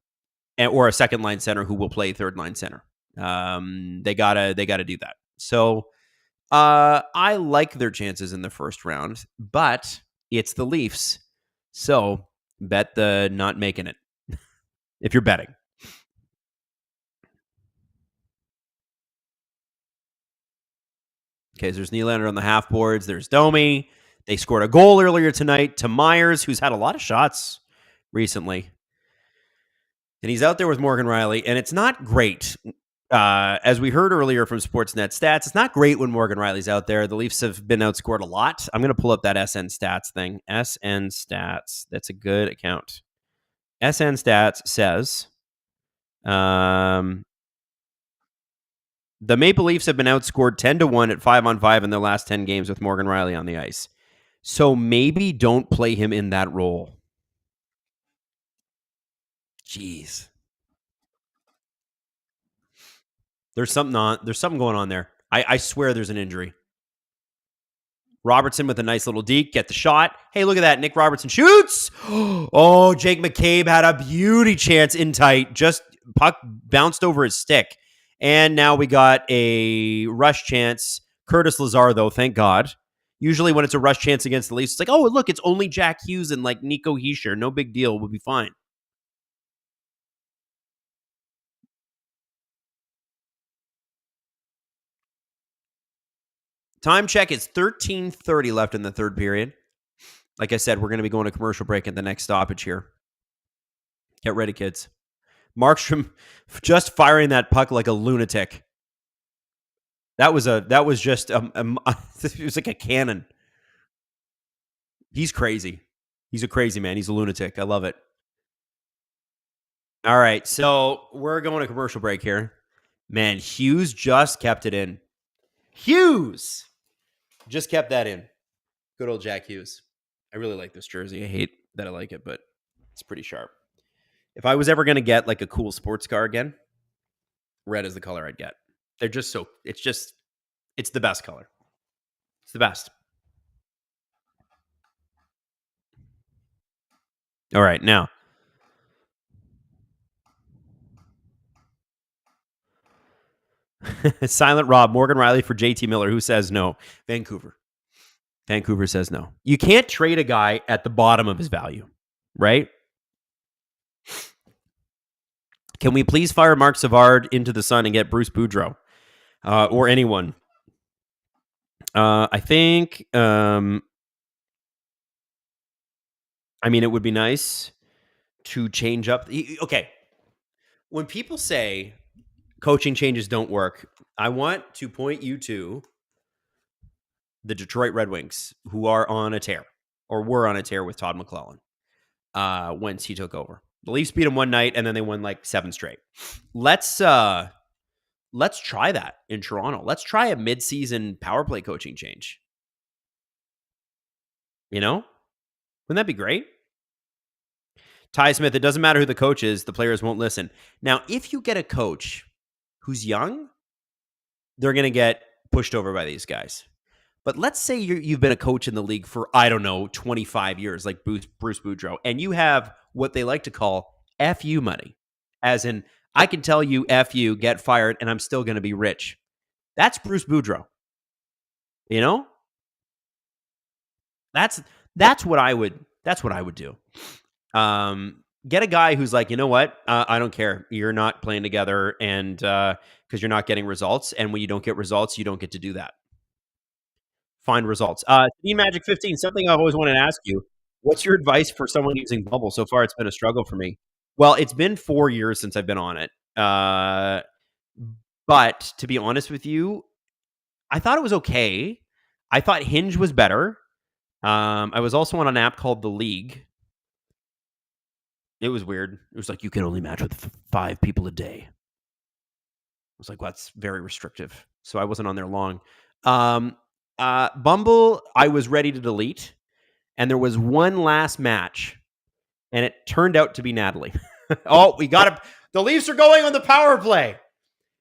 Or a second-line center who will play third-line center. They gotta do that. So I like their chances in the first round, but it's the Leafs. So bet the not making it if you're betting. Okay, so there's Nylander on the half boards. There's Domi. They scored a goal earlier tonight to Myers, who's had a lot of shots recently. And he's out there with Morgan Rielly, and it's not great. As we heard earlier from Sportsnet Stats, it's not great when Morgan Rielly's out there. The Leafs have been outscored a lot. I'm going to pull up that SN Stats thing. SN Stats. That's a good account. SN Stats says the Maple Leafs have been outscored 10-1 at 5-on-5 in their last 10 games with Morgan Rielly on the ice. So maybe don't play him in that role. Jeez. There's something going on there. I swear there's an injury. Robertson with a nice little deke. Get the shot. Hey, look at that. Nick Robertson shoots. Oh, Jake McCabe had a beauty chance in tight. Just puck bounced over his stick. And now we got a rush chance. Curtis Lazar, though, thank God. Usually when it's a rush chance against the Leafs, it's like, oh, look, it's only Jack Hughes and like Nico Hischier. No big deal. We'll be fine. Time check is 13:30 left in the third period. Like I said, we're going to be going to commercial break at the next stoppage here. Get ready, kids. Markstrom just firing that puck like a lunatic. It was like a cannon. He's crazy. He's a crazy man. He's a lunatic. I love it. All right, so we're going to commercial break here. Man, Hughes just kept it in. Hughes just kept that in. Good old Jack Hughes. I really like this jersey. I hate that I like it, but it's pretty sharp. If I was ever going to get like a cool sports car again, red is the color I'd get. They're just so, it's the best color. It's the best. All right, now. Silent Rob, Morgan Rielly for JT Miller. Who says no? Vancouver. Vancouver says no. You can't trade a guy at the bottom of his value, right? Can we please fire Mark Savard into the sun and get Bruce Boudreau or anyone? I think, I mean, it would be nice to change up. Okay. When people say coaching changes don't work, I want to point you to the Detroit Red Wings, who are on a tear or were on a tear with Todd McClellan once he took over. The Leafs beat them one night, and then they won like 7 straight. Let's try that in Toronto. Let's try a mid-season power play coaching change. You know? Wouldn't that be great? Ty Smith, it doesn't matter who the coach is, the players won't listen. Now, if you get a coach who's young, they're going to get pushed over by these guys. But let's say you've been a coach in the league for, I don't know, 25 years, like Bruce Boudreau, and you have what they like to call FU money, as in, I can tell you F you, get fired, and I'm still going to be rich. That's Bruce Boudreau. You know? That's what I would do. Get a guy who's like, you know what? I don't care. You're not playing together, and because you're not getting results, and when you don't get results, you don't get to do that. Find results. Team Magic 15, something I've always wanted to ask you. What's your advice for someone using Bumble? So far, it's been a struggle for me. Well, it's been 4 years since I've been on it. But to be honest with you, I thought it was okay. I thought Hinge was better. I was also on an app called The League. It was weird. It was like, you can only match with 5 people a day. I was like, well, that's very restrictive. So I wasn't on there long. Bumble, I was ready to delete. And there was one last match. And it turned out to be Natalie. Oh, we got it. The Leafs are going on the power play.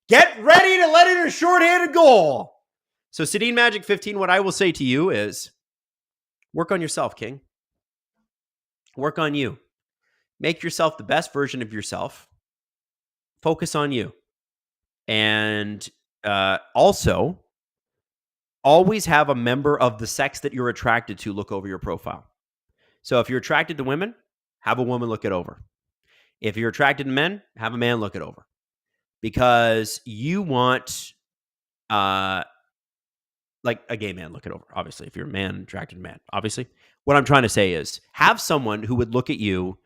Get ready to let in a shorthanded goal. So Sedin Magic 15, what I will say to you is, work on yourself, King. Work on you. Make yourself the best version of yourself. Focus on you. And also, always have a member of the sex that you're attracted to look over your profile. So if you're attracted to women, have a woman look it over. If you're attracted to men, have a man look it over. Because you want, like a gay man look it over. Obviously, if you're a man attracted to man, obviously. What I'm trying to say is have someone who would look at you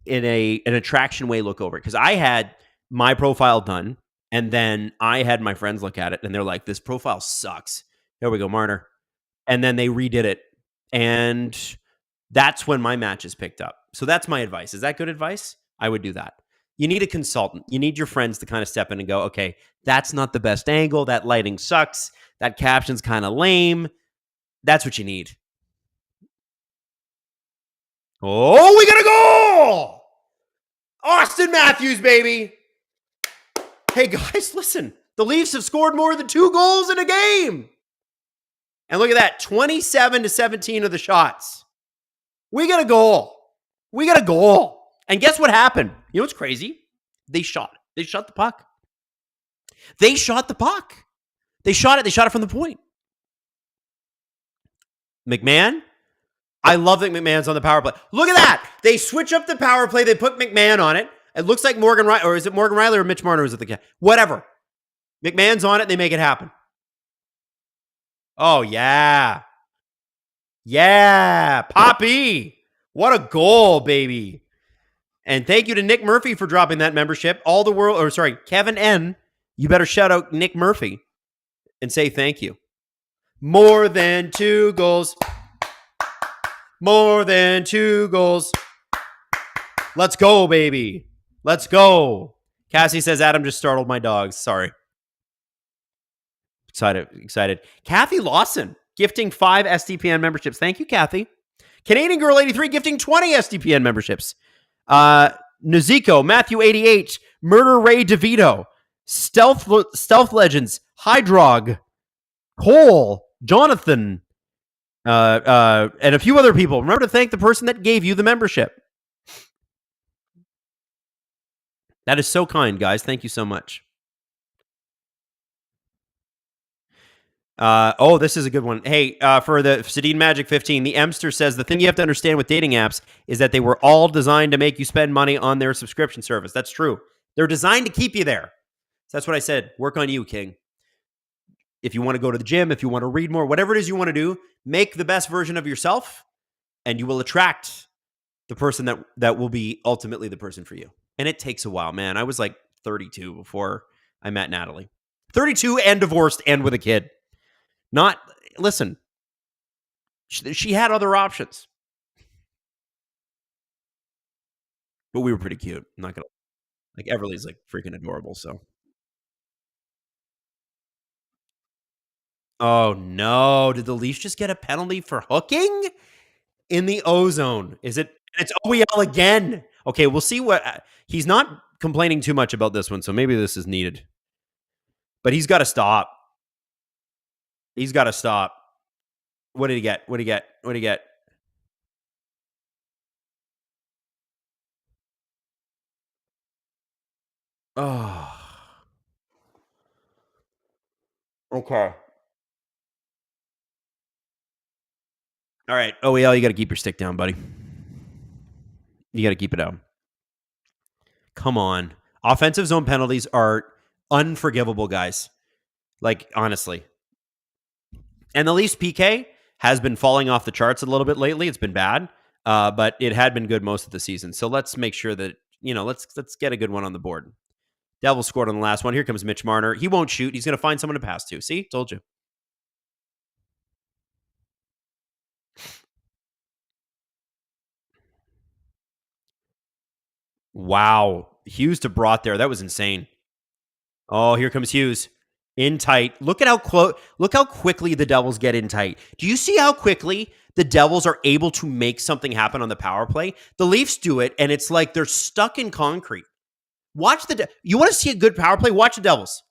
in an attraction way look over it. Because I had my profile done, and then I had my friends look at it, and they're like, this profile sucks. Here we go, Marner. And then they redid it. And that's when my matches picked up. So that's my advice. Is that good advice? I would do that. You need a consultant. You need your friends to kind of step in and go, okay, that's not the best angle. That lighting sucks. That caption's kind of lame. That's what you need. Oh, we got a goal! Austin Matthews, baby. Hey, guys, listen. The Leafs have scored more than 2 goals in a game. And look at that, 27-17 of the shots. We got a goal. We got a goal. And guess what happened? You know what's crazy? They shot the puck. They shot the puck. They shot it from the point. McMahon, I love that McMahon's on the power play. Look at that. They switch up the power play. They put McMahon on it. It looks like Morgan Riley, or is it Morgan Riley or Mitch Marner? Is it the guy? Whatever. McMahon's on it. They make it happen. Oh, yeah. Yeah. Poppy. What a goal, baby. And thank you to Nick Murphy for dropping that membership. Kevin N. You better shout out Nick Murphy and say thank you. More than 2 goals. More than 2 goals. Let's go, baby. Let's go. Cassie says, Adam just startled my dogs. Sorry. Excited. Kathy Lawson gifting 5 SDPN memberships. Thank you, Kathy. Canadian Girl 83 gifting 20 SDPN memberships. Naziko, Matthew 88, Murder Ray DeVito, Stealth Legends, Hydrog, Cole, Jonathan, and a few other people. Remember to thank the person that gave you the membership. That is so kind, guys. Thank you so much. This is a good one. Hey, for the Sedin Magic 15, the Emster says the thing you have to understand with dating apps is that they were all designed to make you spend money on their subscription service. That's true. They're designed to keep you there. So that's what I said. Work on you, King. If you want to go to the gym, if you want to read more, whatever it is you want to do, make the best version of yourself, and you will attract the person that will be ultimately the person for you. And it takes a while, man. I was like 32 before I met Natalie. 32 and divorced and with a kid. Listen, she had other options. But we were pretty cute. I'm not going to, Everly's freaking adorable, so. Oh, no. Did the Leafs just get a penalty for hooking in the O-zone? It's OEL again. Okay, we'll see what, he's not complaining too much about this one, so maybe this is needed. But he's got to stop. He's got to stop. What did he get? Oh. Okay. All right. OEL, you got to keep your stick down, buddy. You got to keep it down. Come on. Offensive zone penalties are unforgivable, guys. Honestly. And the Leafs PK has been falling off the charts a little bit lately. It's been bad, but it had been good most of the season. So let's make sure that, let's get a good one on the board. Devils scored on the last one. Here comes Mitch Marner. He won't shoot. He's going to find someone to pass to. See? Told you. Wow. Hughes to Broth there. That was insane. Oh, here comes Hughes. In tight. Look how quickly the Devils get in tight. Do you see how quickly the Devils are able to make something happen on the power play? The Leafs do it, and it's like they're stuck in concrete. You want to see a good power play? Watch the Devils.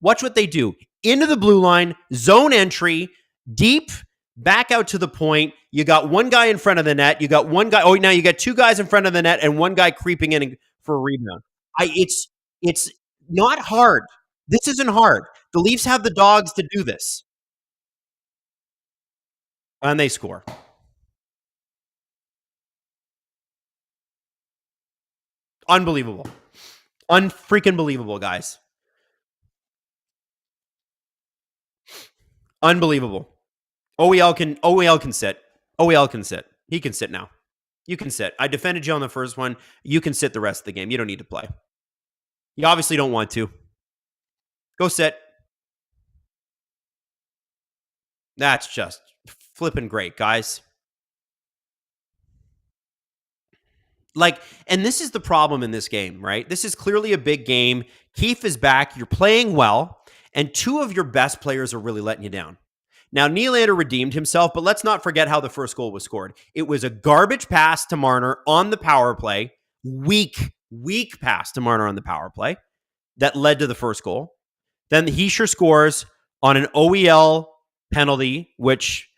Watch what they do. Into the blue line, zone entry, deep, back out to the point. You got one guy in front of the net. You got one guy. Oh, now you got 2 guys in front of the net and one guy creeping in for a rebound. It's not hard. This isn't hard. The Leafs have the dogs to do this. And they score. Unbelievable. Unfreaking believable, guys. Unbelievable. OEL can sit. OEL can sit. He can sit now. You can sit. I defended you on the first one. You can sit the rest of the game. You don't need to play. You obviously don't want to. Go sit. That's just flipping great, guys. And this is the problem in this game, right? This is clearly a big game. Keefe is back. You're playing well, and 2 of your best players are really letting you down. Now, Nylander redeemed himself, but let's not forget how the first goal was scored. It was a garbage pass to Marner on the power play. Weak pass to Marner on the power play that led to the first goal. Then Hischier scores on an OEL penalty, which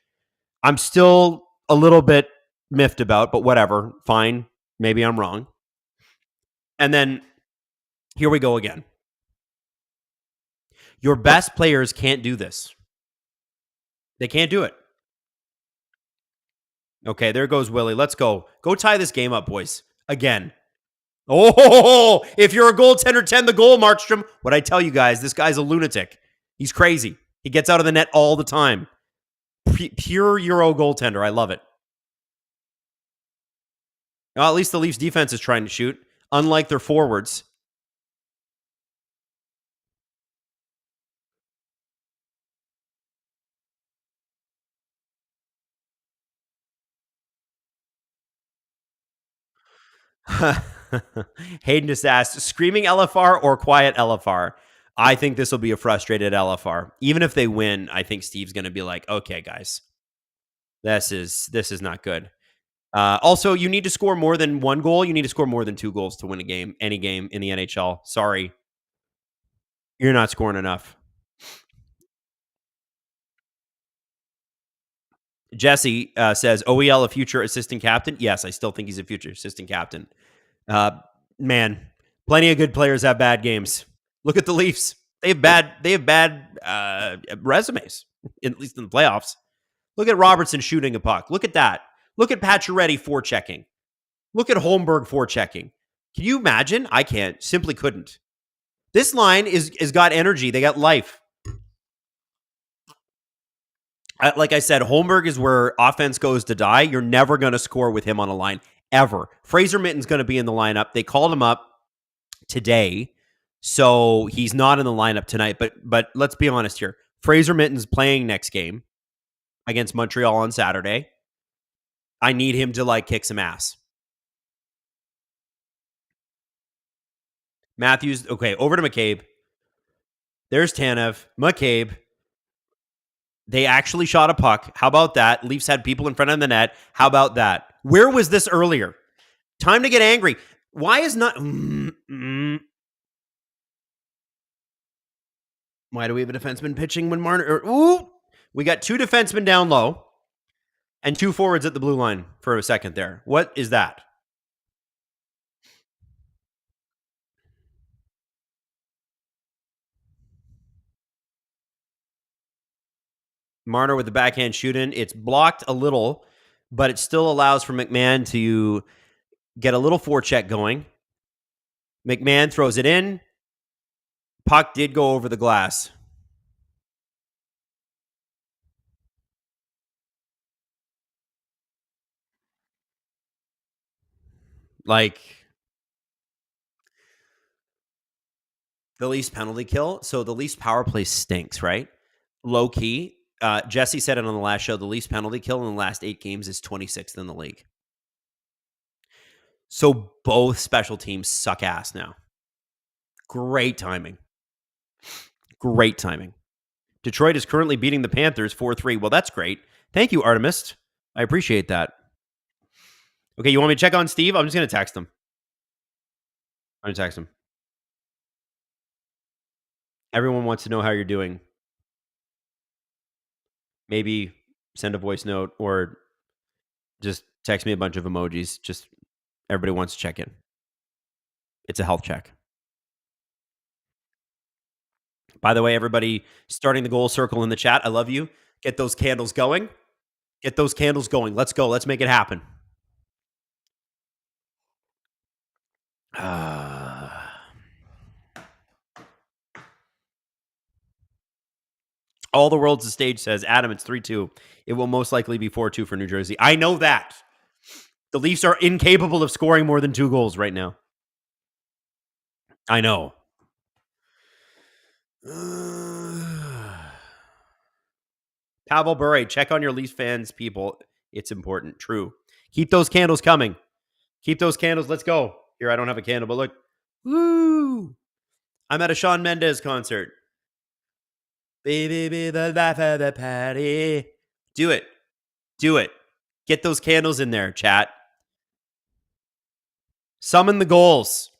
I'm still a little bit miffed about, but whatever. Fine. Maybe I'm wrong. And then here we go again. Your best players can't do this. They can't do it. Okay, there goes Willie. Let's go. Go tie this game up, boys. Again. Oh, if you're a goaltender, 10 the goal, Markstrom. What I tell you guys, this guy's a lunatic. He's crazy. He gets out of the net all the time. Pure Euro goaltender. I love it. Well, at least the Leafs defense is trying to shoot, unlike their forwards. Hayden just asked, screaming LFR or quiet LFR? I think this will be a frustrated LFR. Even if they win, I think Steve's going to be like, okay, guys, this is not good. Also, you need to score more than one goal. You need to score more than 2 goals to win a game, any game in the NHL. Sorry. You're not scoring enough. Jesse says, OEL a future assistant captain? Yes, I still think he's a future assistant captain. Man, plenty of good players have bad games. Look at the Leafs. They have bad resumes, at least in the playoffs. Look at Robertson shooting a puck. Look at that. Look at Pacioretty forechecking. Look at Holmberg forechecking. Can you imagine? I can't. Simply couldn't. This line is got energy. They got life. Like I said, Holmberg is where offense goes to die. You're never going to score with him on a line, ever. Fraser Mitten's going to be in the lineup. They called him up today, so he's not in the lineup tonight. But let's be honest here. Fraser Mitten's playing next game against Montreal on Saturday. I need him to, kick some ass. Matthews, okay, over to McCabe. There's Tanev. McCabe. They actually shot a puck. How about that? Leafs had people in front of the net. How about that? Where was this earlier? Time to get angry. Why is not... Why do we have a defenseman pitching when Marner... Ooh! We got 2 defensemen down low and 2 forwards at the blue line for a second there. What is that? Marner with the backhand shoot-in. It's blocked a little, but it still allows for McMahon to get a little forecheck going. McMahon throws it in. Puck did go over the glass. The Leafs penalty kill. So the Leafs power play stinks, right? Low key. Jesse said it on the last show. The Leafs penalty kill in the last 8 games is 26th in the league. So both special teams suck ass now. Great timing. Great timing. Detroit is currently beating the Panthers 4-3. Well, that's great. Thank you, Artemis. I appreciate that. Okay, you want me to check on Steve? I'm just going to text him. I'm going to text him. Everyone wants to know how you're doing. Maybe send a voice note or just text me a bunch of emojis. Just everybody wants to check in. It's a health check. By the way, everybody starting the goal circle in the chat, I love you. Get those candles going. Get those candles going. Let's go. Let's make it happen. All the world's a stage, says Adam. It's 3-2. It will most likely be 4-2 for New Jersey. I know that. The Leafs are incapable of scoring more than 2 goals right now. I know. Pavel Bure, check on your Leafs fans, people. It's important. True. Keep those candles coming. Keep those candles. Let's go. Here, I don't have a candle, but look. Woo! I'm at a Shawn Mendes concert. Baby, be the life of the party. Do it. Do it. Get those candles in there, chat. Summon the goals.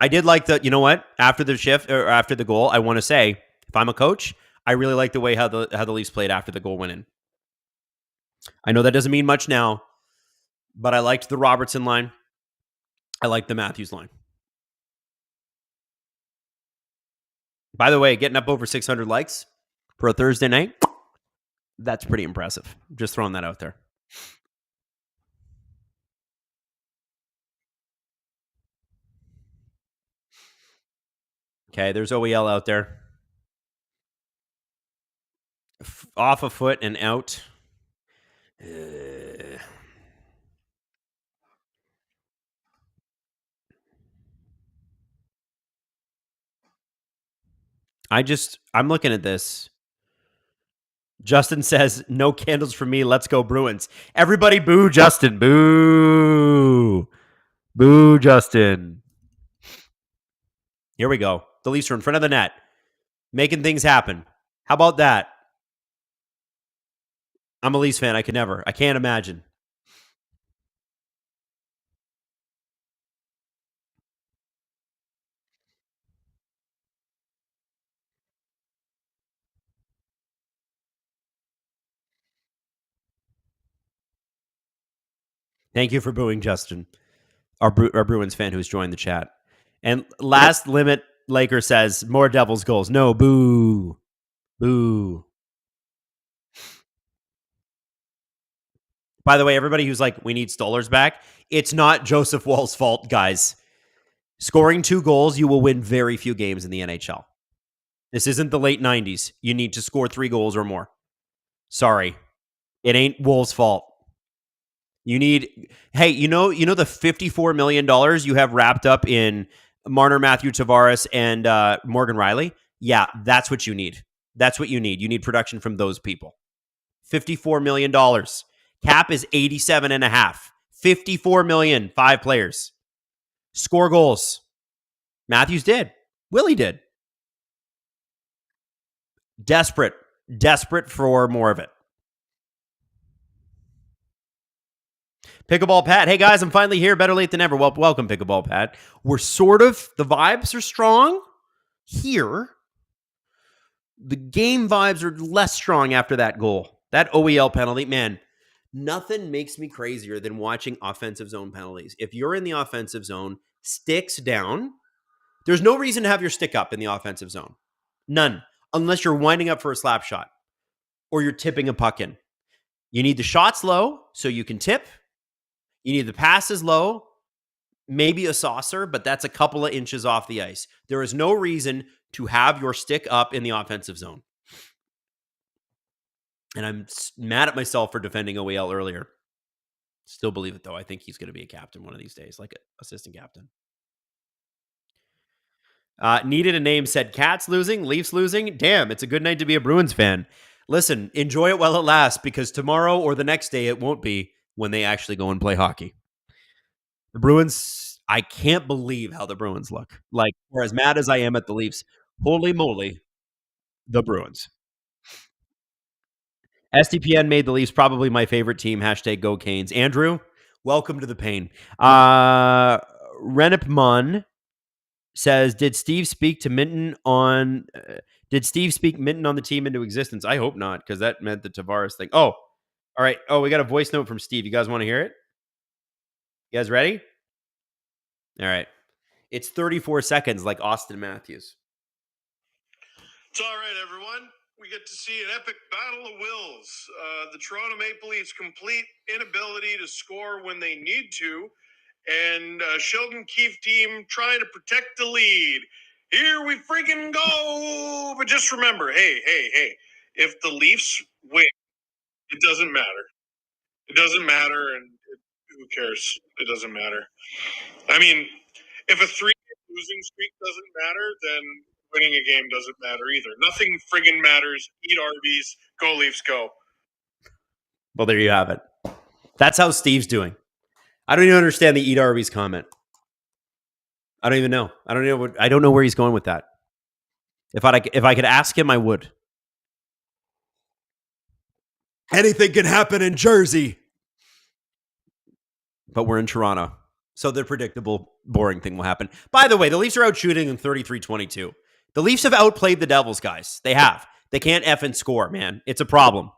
I did like the, you know what? After the shift or after the goal, I want to say, if I'm a coach, I really like the way how the Leafs played after the goal went in. I know that doesn't mean much now, but I liked the Robertson line. I liked the Matthews line. By the way, getting up over 600 likes for a Thursday night, that's pretty impressive. Just throwing that out there. Okay, there's OEL out there. Off a foot and out. I'm looking at this. Justin says, no candles for me. Let's go Bruins. Everybody boo Justin. Boo. Boo Justin. Here we go. The Leafs are in front of the net. Making things happen. How about that? I'm a Leafs fan. I can't imagine. Thank you for booing Justin, our Bruins fan who's joined the chat. And last limit Laker says, more Devils goals. No, boo. Boo. By the way, everybody who's like, we need Stolarz back, it's not Joseph Wall's fault, guys. Scoring 2 goals, you will win very few games in the NHL. This isn't the late 90s. You need to score 3 goals or more. Sorry. It ain't Wall's fault. You need, hey, you know the $54 million you have wrapped up in Marner, Matthew Tavares, and Morgan Rielly? Yeah, that's what you need. That's what you need. You need production from those people. $54 million. Cap is 87.5. $54 million, 5 players. Score goals. Matthews did. Willie did. Desperate for more of it. Pickleball Pat. Hey guys, I'm finally here. Better late than never. Well, welcome, Pickleball Pat. We're the vibes are strong here. The game vibes are less strong after that goal. That OEL penalty, man, nothing makes me crazier than watching offensive zone penalties. If you're in the offensive zone, sticks down, there's no reason to have your stick up in the offensive zone. None. Unless you're winding up for a slap shot or you're tipping a puck in. You need the shots low so you can tip. You need the passes low, maybe a saucer, but that's a couple of inches off the ice. There is no reason to have your stick up in the offensive zone. And I'm mad at myself for defending OEL earlier. Still believe it, though. I think he's going to be a captain one of these days, like an assistant captain. Needed a name, said Cats losing, Leafs losing. Damn, it's a good night to be a Bruins fan. Listen, enjoy it while it lasts, because tomorrow or the next day it won't be when they actually go and play hockey. The Bruins, I can't believe how the Bruins look. Like, for as mad as I am at the Leafs, holy moly, the Bruins. SDPN made the Leafs probably my favorite team. # Go Canes. Andrew, welcome to the pain. Renipmon says, did Steve speak Minton on the team into existence? I hope not, because that meant the Tavares thing. Oh, all right. Oh, we got a voice note from Steve. You guys want to hear it? You guys ready? All right. It's 34 seconds like Austin Matthews. It's all right, everyone. We get to see an epic battle of wills. The Toronto Maple Leafs' complete inability to score when they need to, and Sheldon Keefe team trying to protect the lead. Here we freaking go! But just remember, hey, if the Leafs win, it doesn't matter. It doesn't matter, and who cares? It doesn't matter. I mean, if a 3-game losing streak doesn't matter, then winning a game doesn't matter either. Nothing friggin' matters. Eat Arby's. Go Leafs, go. Well, there you have it. That's how Steve's doing. I don't even understand the Eat Arby's comment. I don't even know. I don't know where he's going with that. If I could ask him, I would. Anything can happen in Jersey. But we're in Toronto. So the predictable, boring thing will happen. By the way, the Leafs are out shooting in 33-22. The Leafs have outplayed the Devils, guys. They have. They can't effing score, man. It's a problem.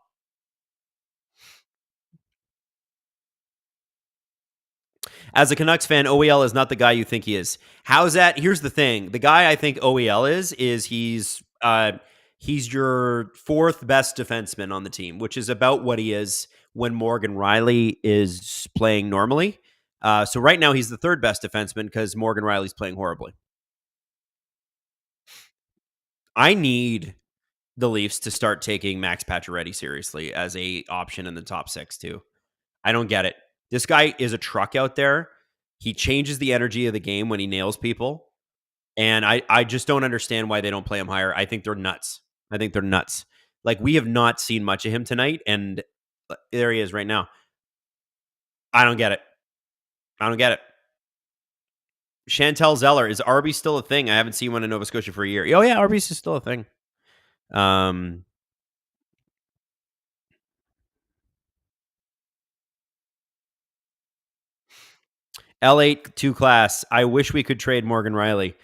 As a Canucks fan, OEL is not the guy you think he is. How's that? Here's the thing. The guy I think OEL is he's your fourth best defenseman on the team, which is about what he is when Morgan Rielly is playing normally. So right now he's the third best defenseman because Morgan Rielly's playing horribly. I need the Leafs to start taking Max Pacioretty seriously as a option in the top six too. I don't get it. This guy is a truck out there. He changes the energy of the game when he nails people. And I just don't understand why they don't play him higher. I think they're nuts. Like, we have not seen much of him tonight, and there he is right now. I don't get it. Chantel Zeller, is Arby's still a thing? I haven't seen one in Nova Scotia for a year. Oh, yeah, Arby's is still a thing. L8 2 class. I wish we could trade Morgan Rielly.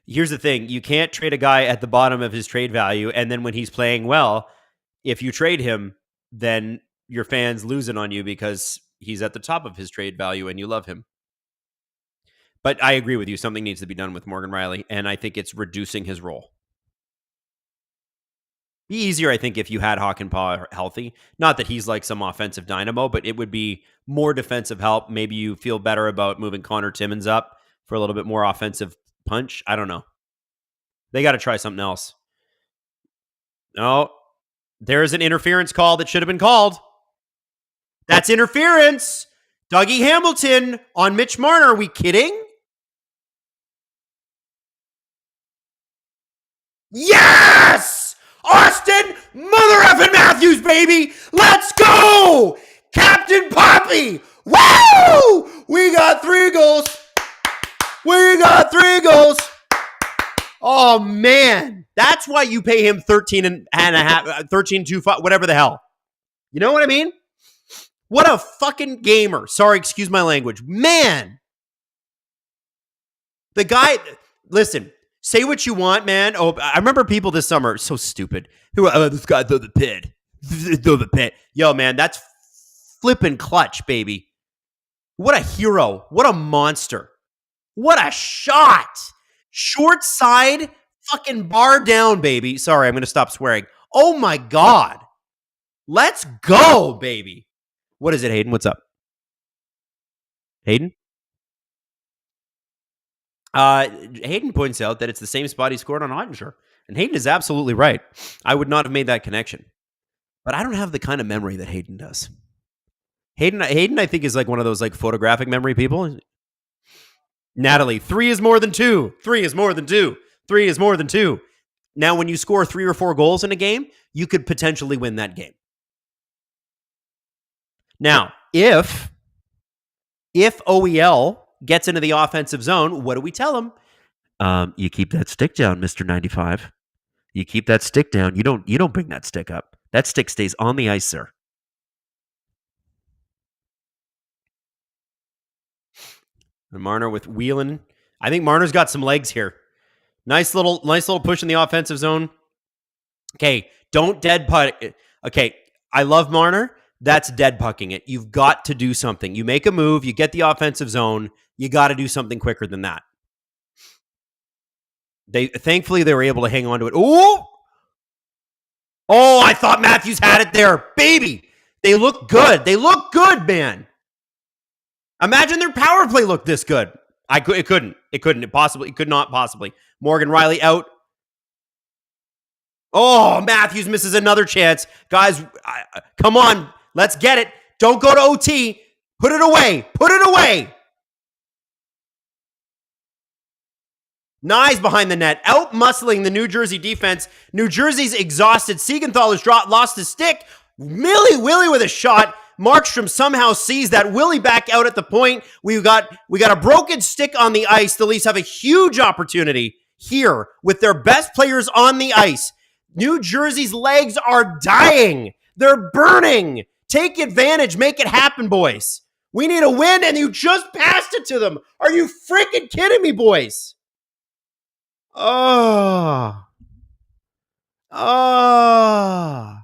Here's the thing. You can't trade a guy at the bottom of his trade value, and then when he's playing well, if you trade him, then your fans lose it on you because he's at the top of his trade value and you love him. But I agree with you. Something needs to be done with Morgan Rielly, and I think it's reducing his role. Be easier, I think, if you had Hakanpää healthy. Not that he's like some offensive dynamo, but it would be more defensive help. Maybe you feel better about moving Connor Timmins up for a little bit more offensive punch. I don't know. They got to try something else. No, there's an interference call that should have been called. That's interference. Dougie Hamilton on Mitch Marner. Are we kidding? Yes! Austin Mother effing Matthews, baby! Let's go! Captain Poppy! Woo! We got 3 goals. Oh, man. That's why you pay him 13 and a half, 13.25, whatever the hell. You know what I mean? What a fucking gamer. Sorry, excuse my language. Man. The guy, listen, say what you want, man. Oh, I remember people this summer, so stupid. Who, this guy threw the pit. Yo, man, that's flipping clutch, baby. What a hero. What a monster. What a shot. Short side, fucking bar down, baby. Sorry, I'm going to stop swearing. Oh, my God. Let's go, baby. What is it, Hayden? What's up? Hayden? Hayden points out that it's the same spot he scored on Ottinger. And Hayden is absolutely right. I would not have made that connection. But I don't have the kind of memory that Hayden does. Hayden, I think, is like one of those like photographic memory people. Natalie, 3 is more than 2. 3 is more than 2. 3 is more than 2. Now, when you score 3 or 4 goals in a game, you could potentially win that game. Now, if OEL gets into the offensive zone, what do we tell him? You keep that stick down, Mr. 95. You keep that stick down. You don't bring that stick up. That stick stays on the ice, sir. And Marner with Whelan. I think Marner's got some legs here. Nice little push in the offensive zone. Okay, don't dead putt. Okay, I love Marner. That's dead pucking it. You've got to do something. You make a move, you get the offensive zone, you got to do something quicker than that. Thankfully they were able to hang on to it. Oh, I thought Matthews had it there. Baby, they look good. They look good, man. Imagine their power play looked this good. It couldn't. It could not possibly. Morgan Rielly out. Oh, Matthews misses another chance. Guys, come on. Let's get it. Don't go to OT. Put it away. Knies behind the net. Out-muscling the New Jersey defense. New Jersey's exhausted. Siegenthaler has lost his stick. Willie with a shot. Markstrom somehow sees that. Willie back out at the point. We got a broken stick on the ice. The Leafs have a huge opportunity here with their best players on the ice. New Jersey's legs are dying. They're burning. Take advantage. Make it happen, boys. We need a win, and you just passed it to them. Are you freaking kidding me, boys? Oh. Oh.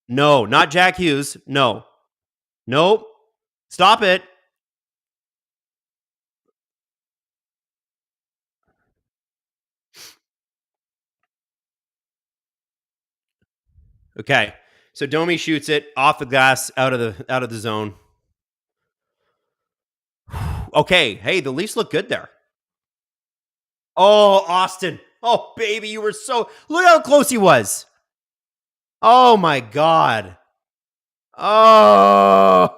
No, not Jack Hughes. No. Nope. Stop it. Okay. So Domi shoots it off the glass out of the zone. Okay. Hey, the Leafs look good there. Oh, Austin. Oh, baby, you were so... Look how close he was. Oh, my God. Oh.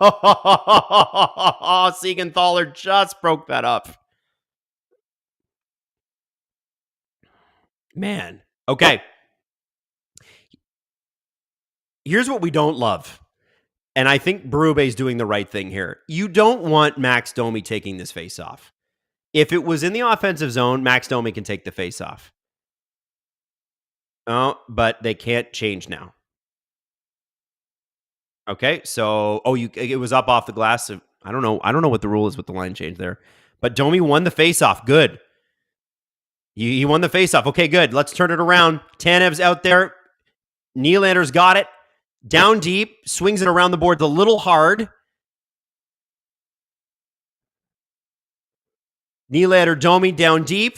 Siegenthaler just broke that up. Man. Okay. Here's what we don't love. And I think Berube's doing the right thing here. You don't want Max Domi taking this face off. If it was in the offensive zone, Max Domi can take the face off. Oh, but they can't change now. Okay, so it was up off the glass. I don't know what the rule is with the line change there. But Domi won the face off. Good. He won the face off. Okay, good. Let's turn it around. Tanev's out there. Nylander's got it. Down deep, swings it around the boards a little hard. Nylander, Domi down deep.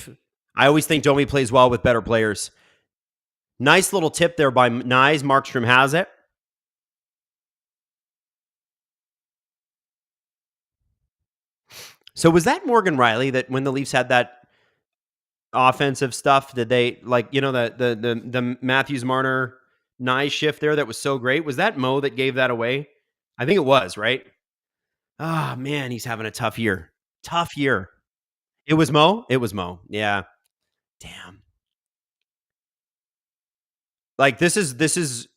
I always think Domi plays well with better players. Nice little tip there by Nyes. Markstrom has it. So was that Morgan Rielly that when the Leafs had that offensive stuff, did they the Matthews Marner Nyes shift there that was so great? Was that Mo that gave that away? I think it was, right? Ah, man, he's having a tough year. Tough year. It was Mo? It was Mo. Yeah. Damn. Like this is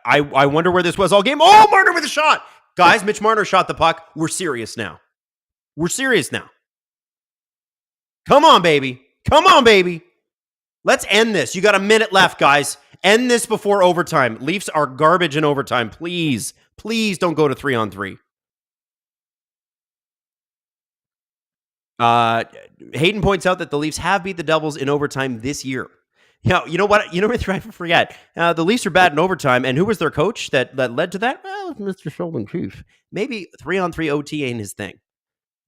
I wonder where this was all game. Oh, Marner with a shot. Guys, Mitch Marner shot the puck. We're serious now. We're serious now. Come on, baby. Come on, baby. Let's end this. You got a minute left, guys. End this before overtime. Leafs are garbage in overtime. Please, please don't go to 3-on-3. Hayden points out that the Leafs have beat the Devils in overtime this year. You know what? You know what I forget? The Leafs are bad in overtime, and who was their coach that led to that? Well, Mr. Sheldon Keefe. Maybe 3-on-3 OT ain't his thing.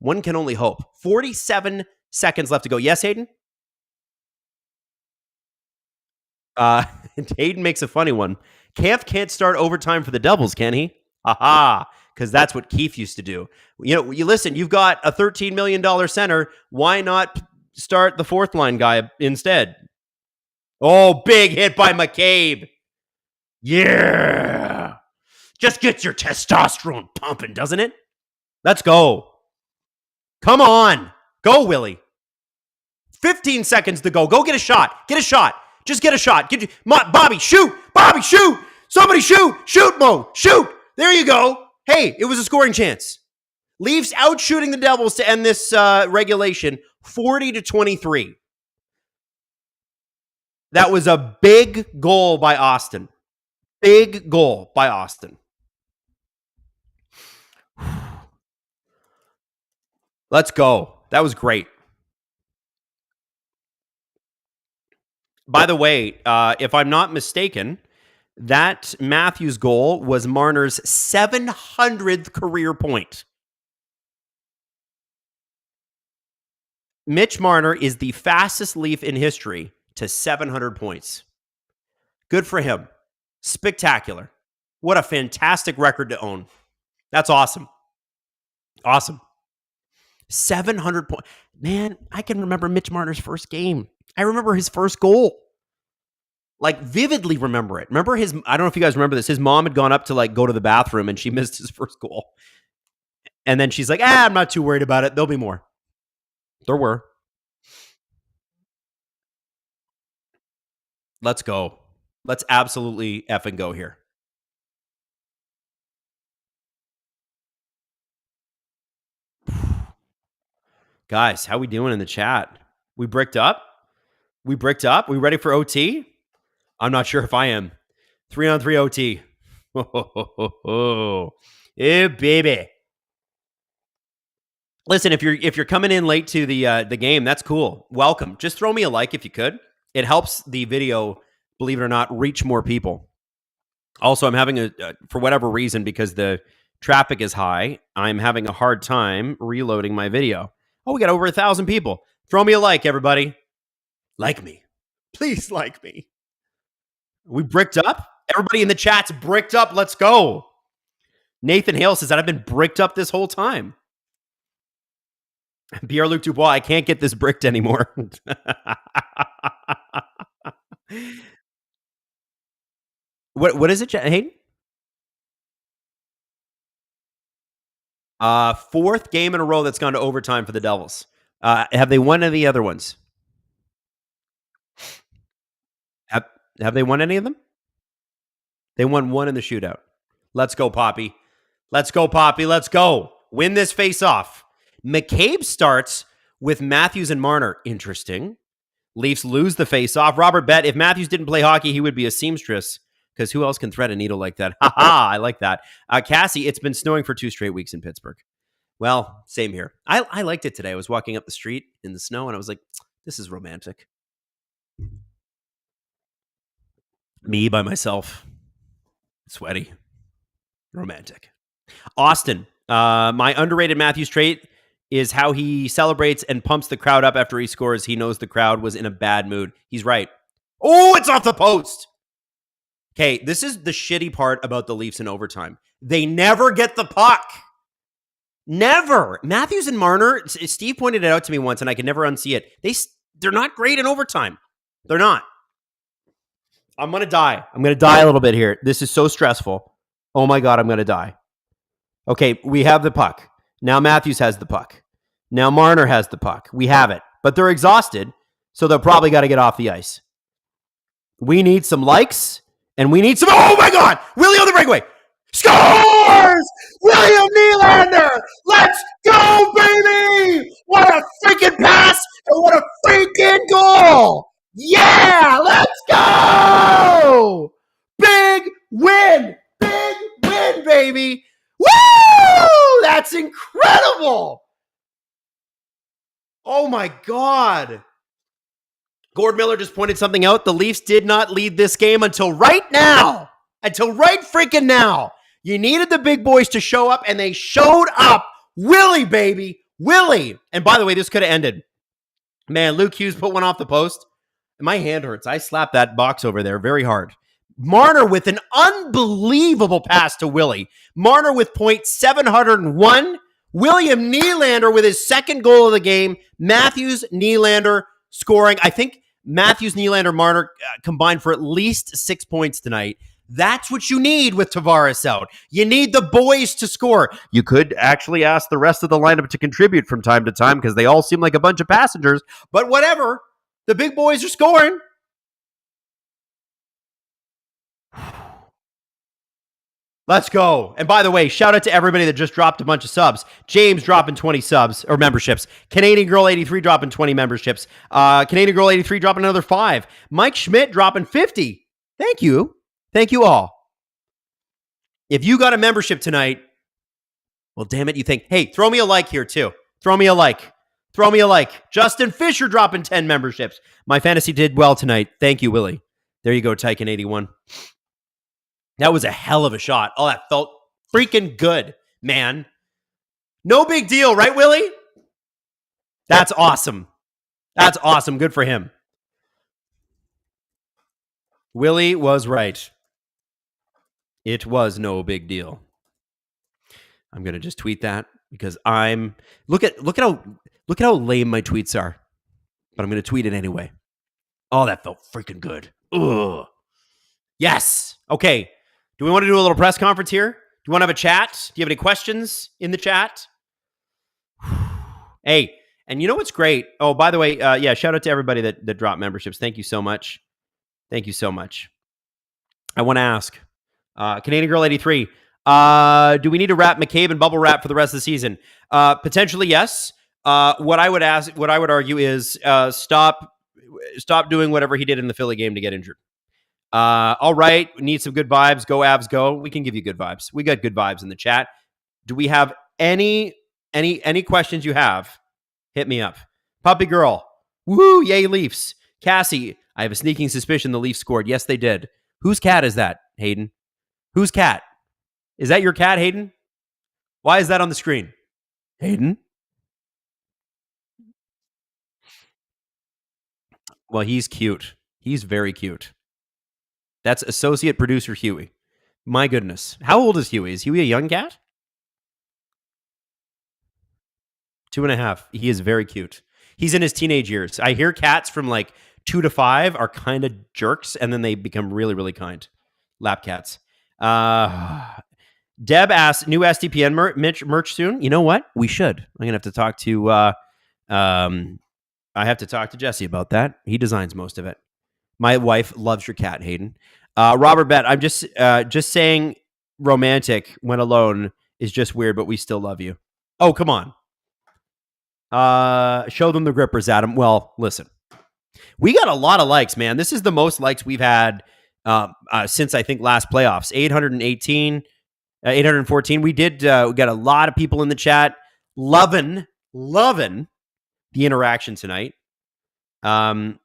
One can only hope. 47 seconds left to go. Yes, Hayden? Hayden makes a funny one. Kampf can't start overtime for the Devils, can he? Aha, because that's what Keefe used to do. You listen, you've got a $13 million center. Why not start the fourth line guy instead? Oh, big hit by McCabe. Yeah. Just gets your testosterone pumping, doesn't it? Let's go. Come on. Go, Willie. 15 seconds to go. Go get a shot. Get a shot. Just get a shot. Bobby, shoot. Bobby, shoot. Somebody shoot. Shoot, Mo. Shoot. There you go. Hey, it was a scoring chance. Leafs out shooting the Devils to end this regulation 40-23. That was a big goal by Austin. Big goal by Austin. Let's go. That was great. By the way, if I'm not mistaken, that Matthews goal was Marner's 700th career point. Mitch Marner is the fastest Leaf in history to 700 points. Good for him. Spectacular. What a fantastic record to own. That's awesome. Awesome. 700 points. Man, I can remember Mitch Marner's first game. I remember his first goal. Like, vividly remember it. Remember I don't know if you guys remember this. His mom had gone up to, go to the bathroom, and she missed his first goal. And then she's like, I'm not too worried about it. There'll be more. There were. Let's go. Let's absolutely effing go here. Guys, how we doing in the chat? We bricked up? We bricked up? We ready for OT? I'm not sure if I am. 3-on-3 OT. Yeah, baby. Listen, if you're coming in late to the game, that's cool. Welcome. Just throw me a like if you could. It helps the video, believe it or not, reach more people. Also, I'm having for whatever reason, because the traffic is high, I'm having a hard time reloading my video. Oh, we got over 1,000 people. Throw me a like, everybody. Like me. Please like me. We bricked up? Everybody in the chat's bricked up. Let's go. Nathan Hale says that I've been bricked up this whole time. Pierre-Luc Dubois, I can't get this bricked anymore. What is it, Hayden? Fourth game in a row that's gone to overtime for the Devils. Have they won any of the other ones? Have they won any of them? They won one in the shootout. Let's go, Poppy. Let's go, Poppy. Let's go. Win this face-off. McCabe starts with Matthews and Marner. Interesting. Leafs lose the face-off. Robert bet if Matthews didn't play hockey, he would be a seamstress, because who else can thread a needle like that? Ha-ha, I like that. Cassie, it's been snowing for 2 straight weeks in Pittsburgh. Well, same here. I liked it today. I was walking up the street in the snow, and I was like, this is romantic. Me by myself. Sweaty. Romantic. Austin, my underrated Matthews trait is how he celebrates and pumps the crowd up after he scores. He knows the crowd was in a bad mood. He's right. Oh, it's off the post. Okay, this is the shitty part about the Leafs in overtime. They never get the puck. Never. Matthews and Marner, Steve pointed it out to me once, and I can never unsee it. They're not great in overtime. They're not. I'm going to die. I'm going to die a little bit here. This is so stressful. Oh my God, I'm going to die. Okay, we have the puck. Now Matthews has the puck. Now Marner has the puck. We have it. But they're exhausted, so they'll probably got to get off the ice. We need some likes, and we need some... Oh my God! Willie on the breakaway! Scores! William Nylander! Let's go, baby! What a freaking pass, and what a freaking goal! Yeah! Let's go! Big win! Big win, baby! Woo! That's incredible! Oh my God. Gord Miller just pointed something out. The Leafs did not lead this game until right now. Until right freaking now. You needed the big boys to show up, and they showed up. Willie, baby. Willie. And by the way, this could have ended. Man, Luke Hughes put one off the post. And my hand hurts. I slapped that box over there very hard. Marner with an unbelievable pass to Willie. Marner with .701. William Nylander with his second goal of the game. Matthews, Nylander scoring. I think Matthews, Nylander, Marner combined for at least 6 points tonight. That's what you need with Tavares out. You need the boys to score. You could actually ask the rest of the lineup to contribute from time to time because they all seem like a bunch of passengers. But whatever. The big boys are scoring. Let's go. And by the way, shout out to everybody that just dropped a bunch of subs. James dropping 20 subs or memberships. Canadian Girl 83 dropping 20 memberships. Canadian Girl 83 dropping another 5. Mike Schmidt dropping 50. Thank you. Thank you all. If you got a membership tonight, well, damn it, you think, hey, throw me a like here too. Throw me a like. Throw me a like. Justin Fisher dropping 10 memberships. My fantasy did well tonight. Thank you, Willie. There you go, Tyken 81. That was a hell of a shot. Oh, that felt freaking good, man. No big deal, right, Willie? That's awesome. That's awesome. Good for him. Willie was right. It was no big deal. I'm gonna just tweet that because look at how lame my tweets are. But I'm gonna tweet it anyway. Oh, that felt freaking good. Ugh. Yes. Okay. Do we want to do a little press conference here? Do you want to have a chat? Do you have any questions in the chat? Hey, and you know what's great? Oh, by the way, yeah, shout out to everybody that dropped memberships. Thank you so much. Thank you so much. I want to ask, Canadian Girl 83, do we need to wrap McCabe and bubble wrap for the rest of the season? Potentially, yes. What I would argue is stop doing whatever he did in the Philly game to get injured. All right, we need some good vibes. Go Avs, go. We can give you good vibes. We got good vibes in the chat. Do we have any questions you have? Hit me up. Puppy girl. Woo, yay Leafs. Cassie, I have a sneaking suspicion the Leafs scored. Yes, they did. Whose cat is that, Hayden? Whose cat? Is that your cat, Hayden? Why is that on the screen? Hayden? Well, he's cute. He's very cute. That's associate producer Huey. My goodness. How old is Huey? Is Huey a young cat? 2.5. He is very cute. He's in his teenage years. I hear cats from like 2 to 5 are kind of jerks, and then they become really, really kind. Lap cats. Deb asks, new SDPN merch soon? You know what? We should. I'm going to have to talk to... I have to talk to Jesse about that. He designs most of it. My wife loves your cat, Hayden. Robert Bett, I'm just saying romantic when alone is just weird, but we still love you. Oh, come on. Show them the grippers, Adam. Well, listen. We got a lot of likes, man. This is the most likes we've had since, I think, last playoffs. 818, 814. We got a lot of people in the chat loving the interaction tonight. I'm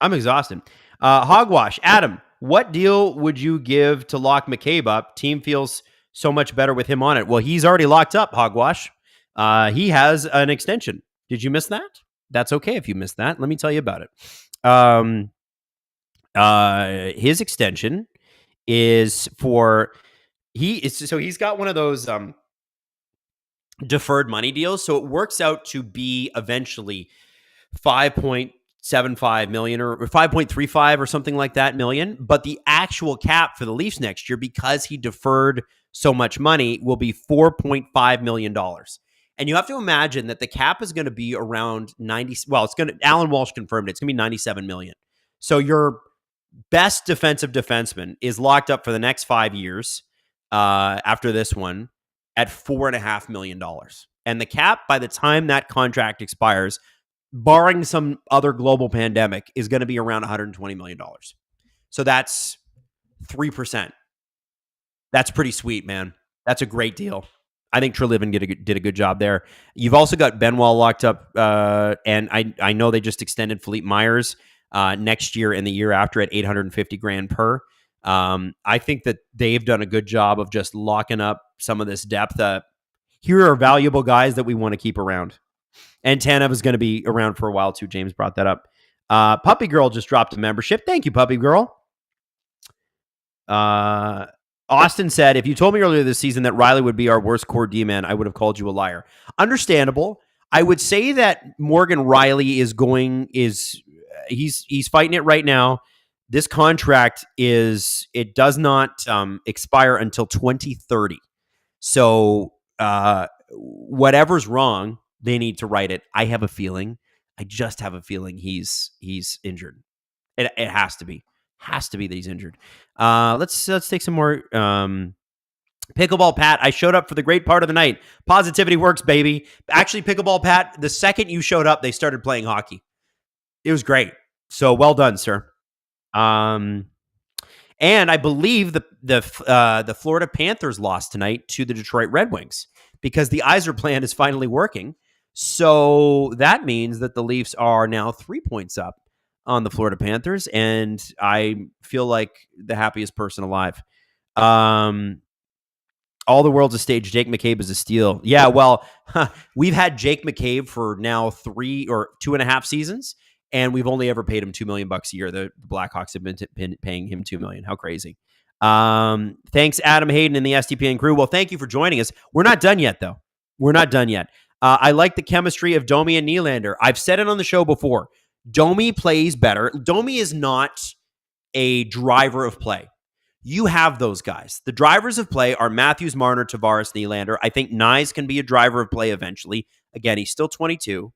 exhausted. Hogwash, Adam, what deal would you give to lock McCabe up? Team feels so much better with him on it. Well, he's already locked up, Hogwash. He has an extension. Did you miss that? That's okay if you missed that. Let me tell you about it. His extension is for he's got one of those deferred money deals. So it works out to be eventually 5.75 million or 5.35 or something like that million. But the actual cap for the Leafs next year, because he deferred so much money, will be $4.5 million. And you have to imagine that the cap is going to be around 90. Well, Alan Walsh confirmed it's going to be 97 million. So your best defensive defenseman is locked up for the next 5 years after this one at $4.5 million. And the cap, by the time that contract expires, barring some other global pandemic, is going to be around $120 million. So that's 3%. That's pretty sweet, man. That's a great deal. I think Treliving did a good job there. You've also got Benoit locked up, and I know they just extended Philippe Myers next year and the year after at $850,000 per. I think that they've done a good job of just locking up some of this depth. Here are valuable guys that we want to keep around. And Tanev is going to be around for a while too. James brought that up. Puppy Girl just dropped a membership. Thank you, Puppy Girl. Austin said, if you told me earlier this season that Rielly would be our worst core D-man, I would have called you a liar. Understandable. I would say that Morgan Rielly he's fighting it right now. This contract does not expire until 2030. So whatever's wrong, they need to right it. I just have a feeling he's injured. It has to be. Has to be that he's injured. Let's take some more. Pickleball Pat, I showed up for the great part of the night. Positivity works, baby. Actually, Pickleball Pat, the second you showed up, they started playing hockey. It was great. So well done, sir. And I believe the Florida Panthers lost tonight to the Detroit Red Wings because the Yzer plan is finally working. So that means that the Leafs are now 3 points up on the Florida Panthers, and I feel like the happiest person alive. All the world's a stage. Jake McCabe is a steal. Yeah, well, we've had Jake McCabe for now 3 or 2.5 seasons, and we've only ever paid him $2 million a year. The Blackhawks have been paying him $2 million. How crazy! Thanks, Adam Hayden and the SDPN crew. Well, thank you for joining us. We're not done yet, though. We're not done yet. I like the chemistry of Domi and Nylander. I've said it on the show before. Domi plays better. Domi is not a driver of play. You have those guys. The drivers of play are Matthews, Marner, Tavares, Nylander. I think Nyes can be a driver of play eventually. Again, he's still 22.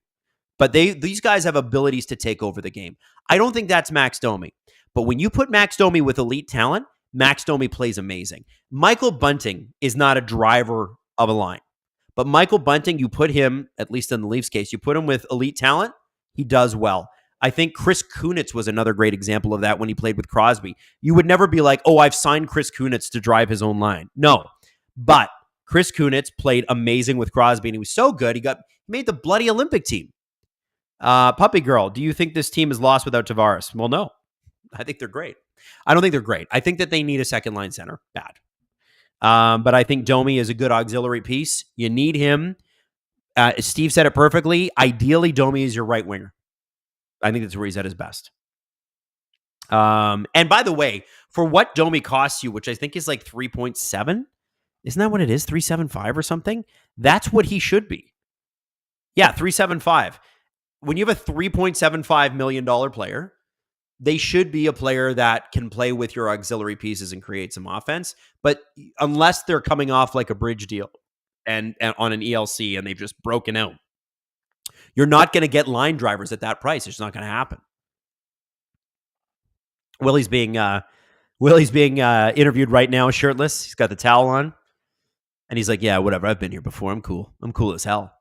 But these guys have abilities to take over the game. I don't think that's Max Domi. But when you put Max Domi with elite talent, Max Domi plays amazing. Michael Bunting is not a driver of a line. But Michael Bunting, you put him, at least in the Leafs case, you put him with elite talent, he does well. I think Chris Kunitz was another great example of that when he played with Crosby. You would never be like, oh, I've signed Chris Kunitz to drive his own line. No. But Chris Kunitz played amazing with Crosby, and he was so good, he made the bloody Olympic team. Puppy Girl, do you think this team is lost without Tavares? Well, no. I think they're great. I don't think they're great. I think that they need a second line center. Bad. But I think Domi is a good auxiliary piece. You need him. Steve said it perfectly. Ideally, Domi is your right winger. I think that's where he's at his best. And by the way, for what Domi costs you, which I think is like 3.7, isn't that what it is? 3.75 or something? That's what he should be. Yeah, 3.75. When you have a $3.75 million player, they should be a player that can play with your auxiliary pieces and create some offense. But unless they're coming off like a bridge deal and on an ELC and they've just broken out, you're not going to get line drivers at that price. It's not going to happen. Willie's being interviewed right now, shirtless. He's got the towel on, and he's like, "Yeah, whatever. I've been here before. I'm cool. I'm cool as hell."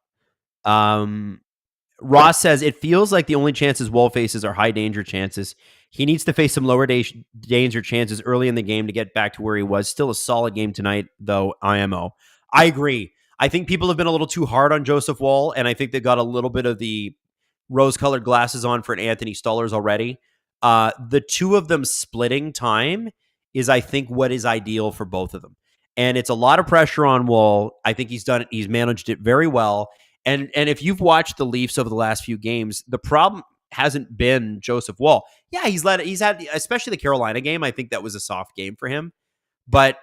Ross says, it feels like the only chances Wall faces are high danger chances. He needs to face some lower danger chances early in the game to get back to where he was. Still a solid game tonight, though, IMO. I agree. I think people have been a little too hard on Joseph Wall, and I think they got a little bit of the rose-colored glasses on for Anthony Stolarz already. The two of them splitting time is, I think, what is ideal for both of them. And it's a lot of pressure on Wall. I think he's done it. He's managed it very well. And if you've watched the Leafs over the last few games, the problem hasn't been Joseph Wall. Yeah, he's had, especially the Carolina game, I think that was a soft game for him. But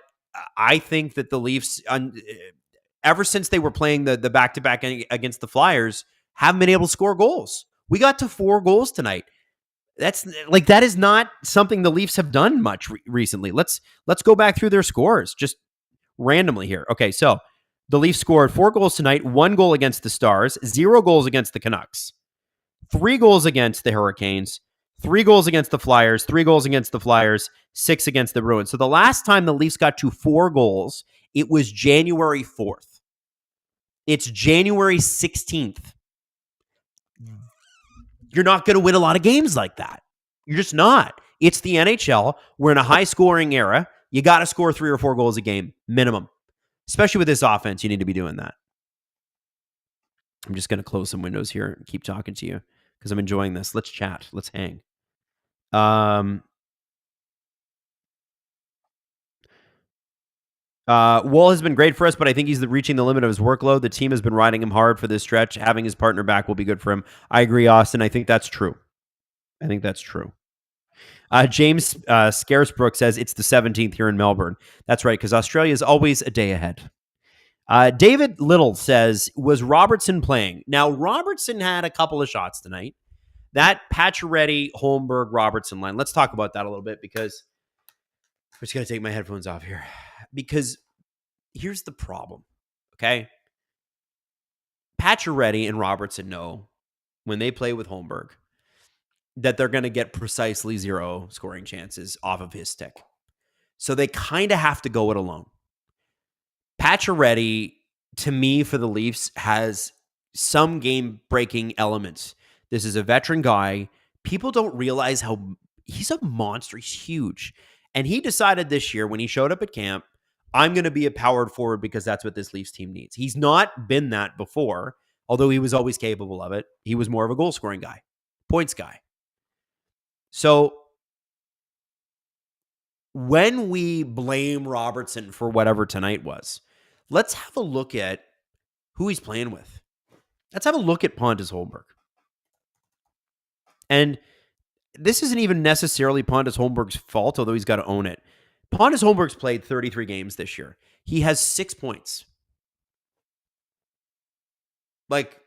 I think that the Leafs, ever since they were playing the back-to-back against the Flyers, haven't been able to score goals. We got to 4 goals tonight. That is not something the Leafs have done much recently. Let's go back through their scores just randomly here. Okay, so the Leafs scored 4 goals tonight, 1 goal against the Stars, 0 goals against the Canucks, 3 goals against the Hurricanes, 3 goals against the Flyers, 3 goals against the Flyers, 6 against the Bruins. So the last time the Leafs got to 4 goals, it was January 4th. It's January 16th. You're not going to win a lot of games like that. You're just not. It's the NHL. We're in a high-scoring era. You got to score 3 or 4 goals a game, minimum. Especially with this offense, you need to be doing that. I'm just going to close some windows here and keep talking to you because I'm enjoying this. Let's chat. Let's hang. Wall has been great for us, but I think he's reaching the limit of his workload. The team has been riding him hard for this stretch. Having his partner back will be good for him. I agree, Austin. I think that's true. James Scaresbrook says it's the 17th here in Melbourne. That's right, because Australia is always a day ahead. David Little says, was Robertson playing? Now, Robertson had a couple of shots tonight. That Pacioretty, Holmberg, Robertson line. Let's talk about that a little bit because I'm just going to take my headphones off here. Because here's the problem, okay? Pacioretty and Robertson know when they play with Holmberg that they're going to get precisely 0 scoring chances off of his stick. So they kind of have to go it alone. Pacioretty, to me, for the Leafs, has some game-breaking elements. This is a veteran guy. People don't realize how he's a monster. He's huge. And he decided this year when he showed up at camp, I'm going to be a powered forward because that's what this Leafs team needs. He's not been that before, although he was always capable of it. He was more of a goal-scoring guy, points guy. So when we blame Robertson for whatever tonight was, let's have a look at who he's playing with. Let's have a look at Pontus Holmberg. And this isn't even necessarily Pontus Holmberg's fault, although he's got to own it. Pontus Holmberg's played 33 games this year. He has 6 points. Like,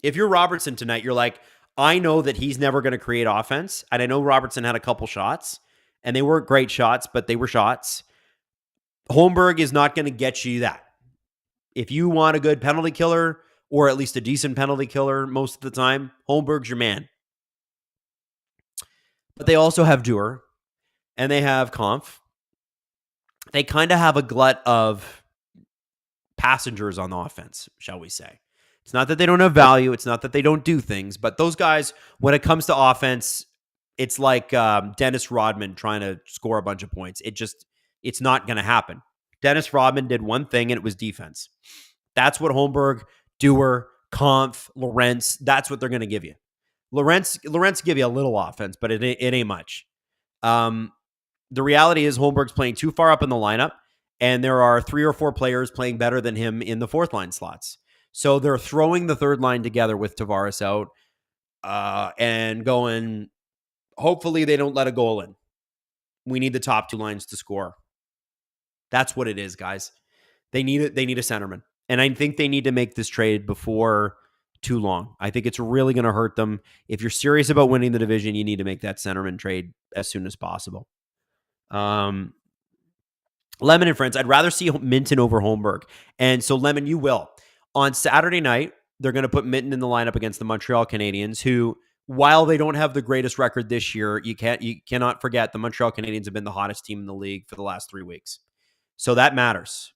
if you're Robertson tonight, you're like, I know that he's never going to create offense. And I know Robertson had a couple shots, and they weren't great shots, but they were shots. Holmberg is not going to get you that. If you want a good penalty killer, or at least a decent penalty killer most of the time, Holmberg's your man. But they also have Duer, and they have Kampf, they kind of have a glut of passengers on the offense, shall we say. It's not that they don't have value. It's not that they don't do things. But those guys, when it comes to offense, it's like Dennis Rodman trying to score a bunch of points. It's not going to happen. Dennis Rodman did one thing, and it was defense. That's what Holmberg, Dewar, Kampf, Lorentz, that's what they're going to give you. Lorentz give you a little offense, but it ain't much. The reality is Holmberg's playing too far up in the lineup, and there are 3 or 4 players playing better than him in the fourth line slots. So they're throwing the third line together with Tavares out and going, hopefully they don't let a goal in. We need the top 2 lines to score. That's what it is, guys. They need a centerman. And I think they need to make this trade before too long. I think it's really going to hurt them. If you're serious about winning the division, you need to make that centerman trade as soon as possible. Lemon and friends, I'd rather see Minton over Holmberg. And so, Lemon, you will. On Saturday night, they're going to put Minton in the lineup against the Montreal Canadiens, who, while they don't have the greatest record this year, you cannot forget the Montreal Canadiens have been the hottest team in the league for the last 3 weeks. So that matters.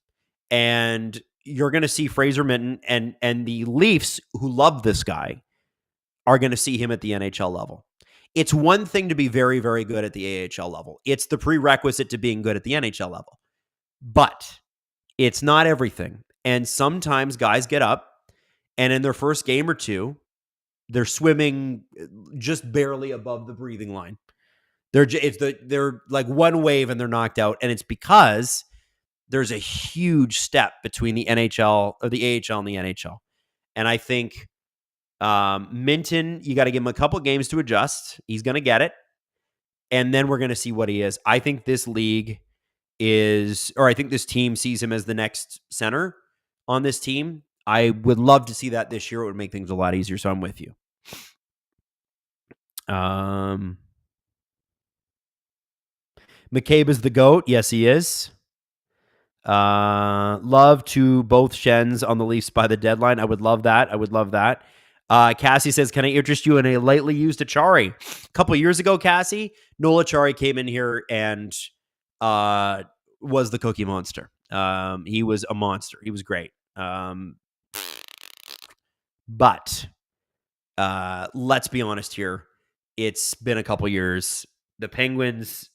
And you're going to see Fraser Minton and the Leafs, who love this guy, are going to see him at the NHL level. It's one thing to be very, very good at the AHL level. It's the prerequisite to being good at the NHL level. But it's not everything. And sometimes guys get up and in their first game or two, they're swimming just barely above the breathing line. They're like one wave and they're knocked out. And it's because there's a huge step between the NHL or the AHL and the NHL. And I think Minton, you got to give him a couple games to adjust. He's going to get it. And then we're going to see what he is. I think this league I think this team sees him as the next center on this team. I would love to see that this year. It would make things a lot easier. So I'm with you. McCabe is the GOAT. Yes, he is. Love to both Shens on the Leafs by the deadline. I would love that. Cassie says, can I interest you in a lightly used Achari? A couple of years ago, Cassie, Noel Achari came in here and was the Cookie Monster. He was a monster. He was great. But let's be honest here. It's been a couple years. The Penguins,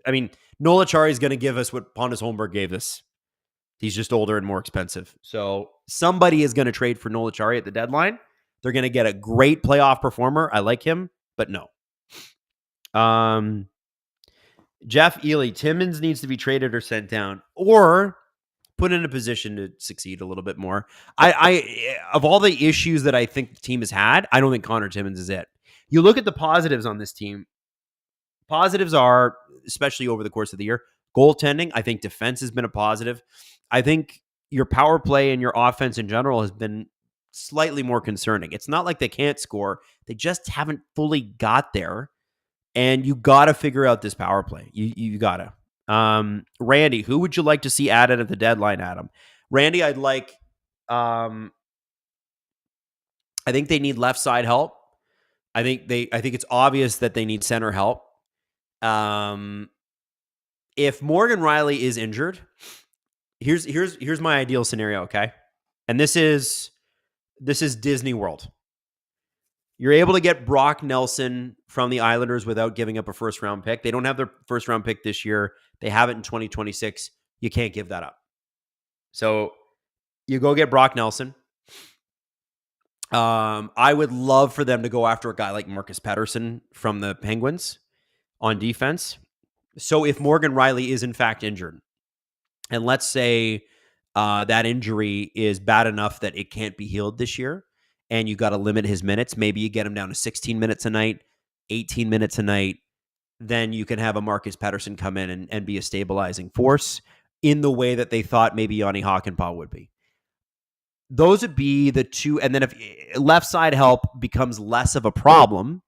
Noel Achari is going to give us what Pontus Holmberg gave us. He's just older and more expensive. So somebody is going to trade for Noel Achari at the deadline. They're going to get a great playoff performer. I like him, but no. Jeff Ely, Timmins needs to be traded or sent down or put in a position to succeed a little bit more. I of all the issues that I think the team has had, I don't think Connor Timmins is it. You look at the positives on this team. Positives are, especially over the course of the year, goaltending. I think defense has been a positive. I think your power play and your offense in general has been slightly more concerning. It's not like they can't score. They just haven't fully got there. And you got to figure out this power play. You got to. Randy, who would you like to see added at the deadline, Adam? Randy, I'd like... I think they need left side help. I think it's obvious that they need center help. If Morgan Rielly is injured, here's my ideal scenario, okay? And this is Disney World. You're able to get Brock Nelson from the Islanders without giving up a first-round pick. They don't have their first-round pick this year. They have it in 2026. You can't give that up. So you go get Brock Nelson. I would love for them to go after a guy like Marcus Pettersson from the Penguins on defense. So if Morgan Rielly is in fact injured, and let's say that injury is bad enough that it can't be healed this year, and you got to limit his minutes, maybe you get him down to 16 minutes a night, 18 minutes a night, then you can have a Marcus Pettersson come in and be a stabilizing force in the way that they thought maybe Jani Hakanpää would be. Those would be the two. And then if left side help becomes less of a problem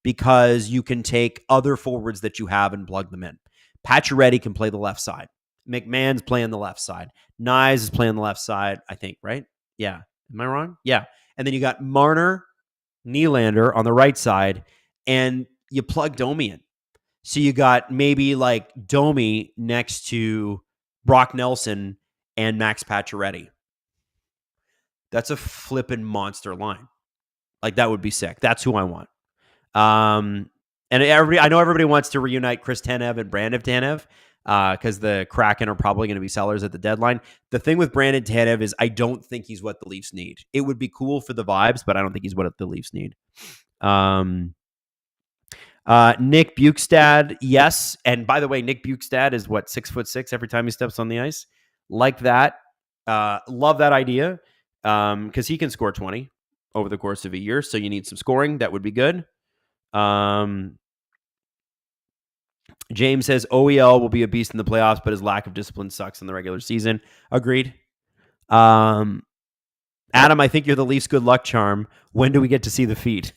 because you can take other forwards that you have and plug them in. Pacioretty can play the left side. McMahon's playing the left side. Nyes is playing the left side, I think, right? Yeah. Am I wrong? Yeah. And then you got Marner, Nylander on the right side, and you plug Domi in. So you got maybe like Domi next to Brock Nelson, and Max Pacioretty. That's a flippin' monster line. Like, that would be sick. That's who I want. And I know everybody wants to reunite Chris Tanev and Brandon Tanev because the Kraken are probably going to be sellers at the deadline. The thing with Brandon Tanev is I don't think he's what the Leafs need. It would be cool for the vibes, but I don't think he's what the Leafs need. Nick Bukestad, yes. And by the way, Nick Bukestad is what, 6'6" every time he steps on the ice? Like that. Love that idea because he can score 20 over the course of a year. So you need some scoring. That would be good. James says OEL will be a beast in the playoffs, but his lack of discipline sucks in the regular season. Agreed. Adam, I think you're the Leafs' good luck charm. When do we get to see the feet?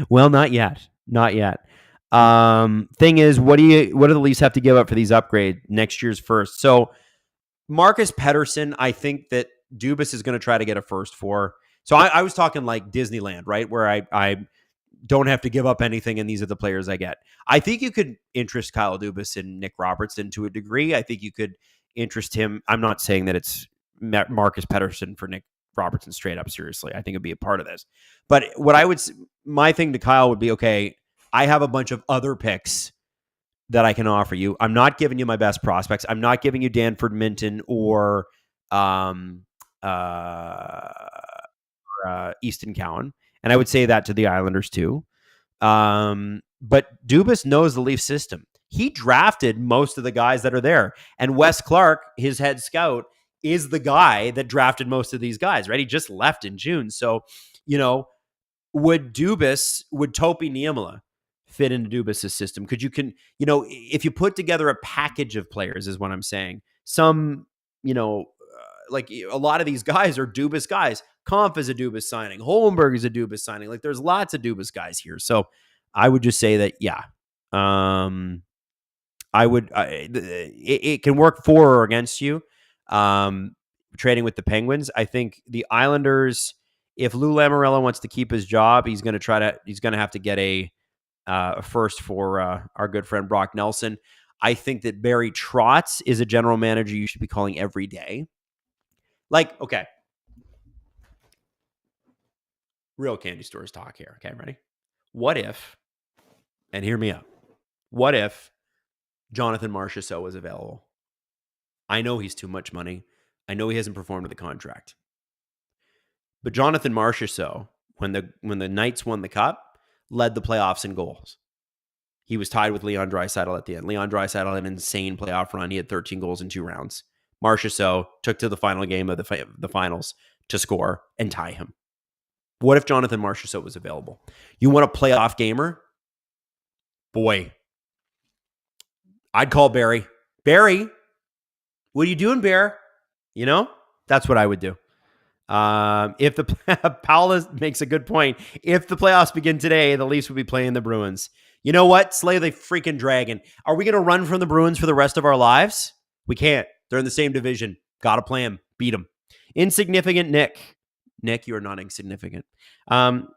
Well, not yet. Not yet. Thing is, what do the Leafs have to give up for these upgrades next year's first? So Marcus Pettersson, I think that Dubas is going to try to get a first for. So I was talking like Disneyland, right? Where I don't have to give up anything, and these are the players I get. I think you could interest Kyle Dubas and Nick Robertson to a degree. I think you could interest him. I'm not saying that it's Marcus Pettersson for Nick Robertson straight up, seriously. I think it'd be a part of this. But my thing to Kyle would be, okay, I have a bunch of other picks that I can offer you. I'm not giving you my best prospects. I'm not giving you Danford Minton or Easton Cowan. And I would say that to the Islanders too. But Dubas knows the Leaf system. He drafted most of the guys that are there. And Wes Clark, his head scout, is the guy that drafted most of these guys, right? He just left in June. So, would Topi Niemela fit into Dubas' system? If you put together a package of players is what I'm saying. Some, like a lot of these guys are Dubas guys. Kampf is a Dubas signing. Holmberg is a Dubas signing. Like there's lots of Dubas guys here. So I would just say that, yeah. It can work for or against you. Trading with the Penguins. I think the Islanders, if Lou Lamoriello wants to keep his job, he's going to have to get a first for our good friend Brock Nelson. I think that Barry Trotz is a general manager you should be calling every day. Like, okay. Real candy stores talk here. Okay, ready? What if, and hear me out, what if Jonathan Marchessault was available? I know he's too much money. I know he hasn't performed to the contract. But Jonathan Marchessault, when the Knights won the Cup, led the playoffs in goals. He was tied with Leon Draisaitl at the end. Leon Draisaitl had an insane playoff run. He had 13 goals in 2 rounds. Marchessault took to the final game of the finals to score and tie him. What if Jonathan Marchessault was available? You want a playoff gamer? Boy, I'd call Barry. Barry, what are you doing, Bear? That's what I would do. If Paula makes a good point, if the playoffs begin today, the Leafs would be playing the Bruins. You know what? Slay the freaking dragon. Are we going to run from the Bruins for the rest of our lives? We can't. They're in the same division. Got to play them. Beat them. Insignificant Nick. Nick, you are not insignificant. Can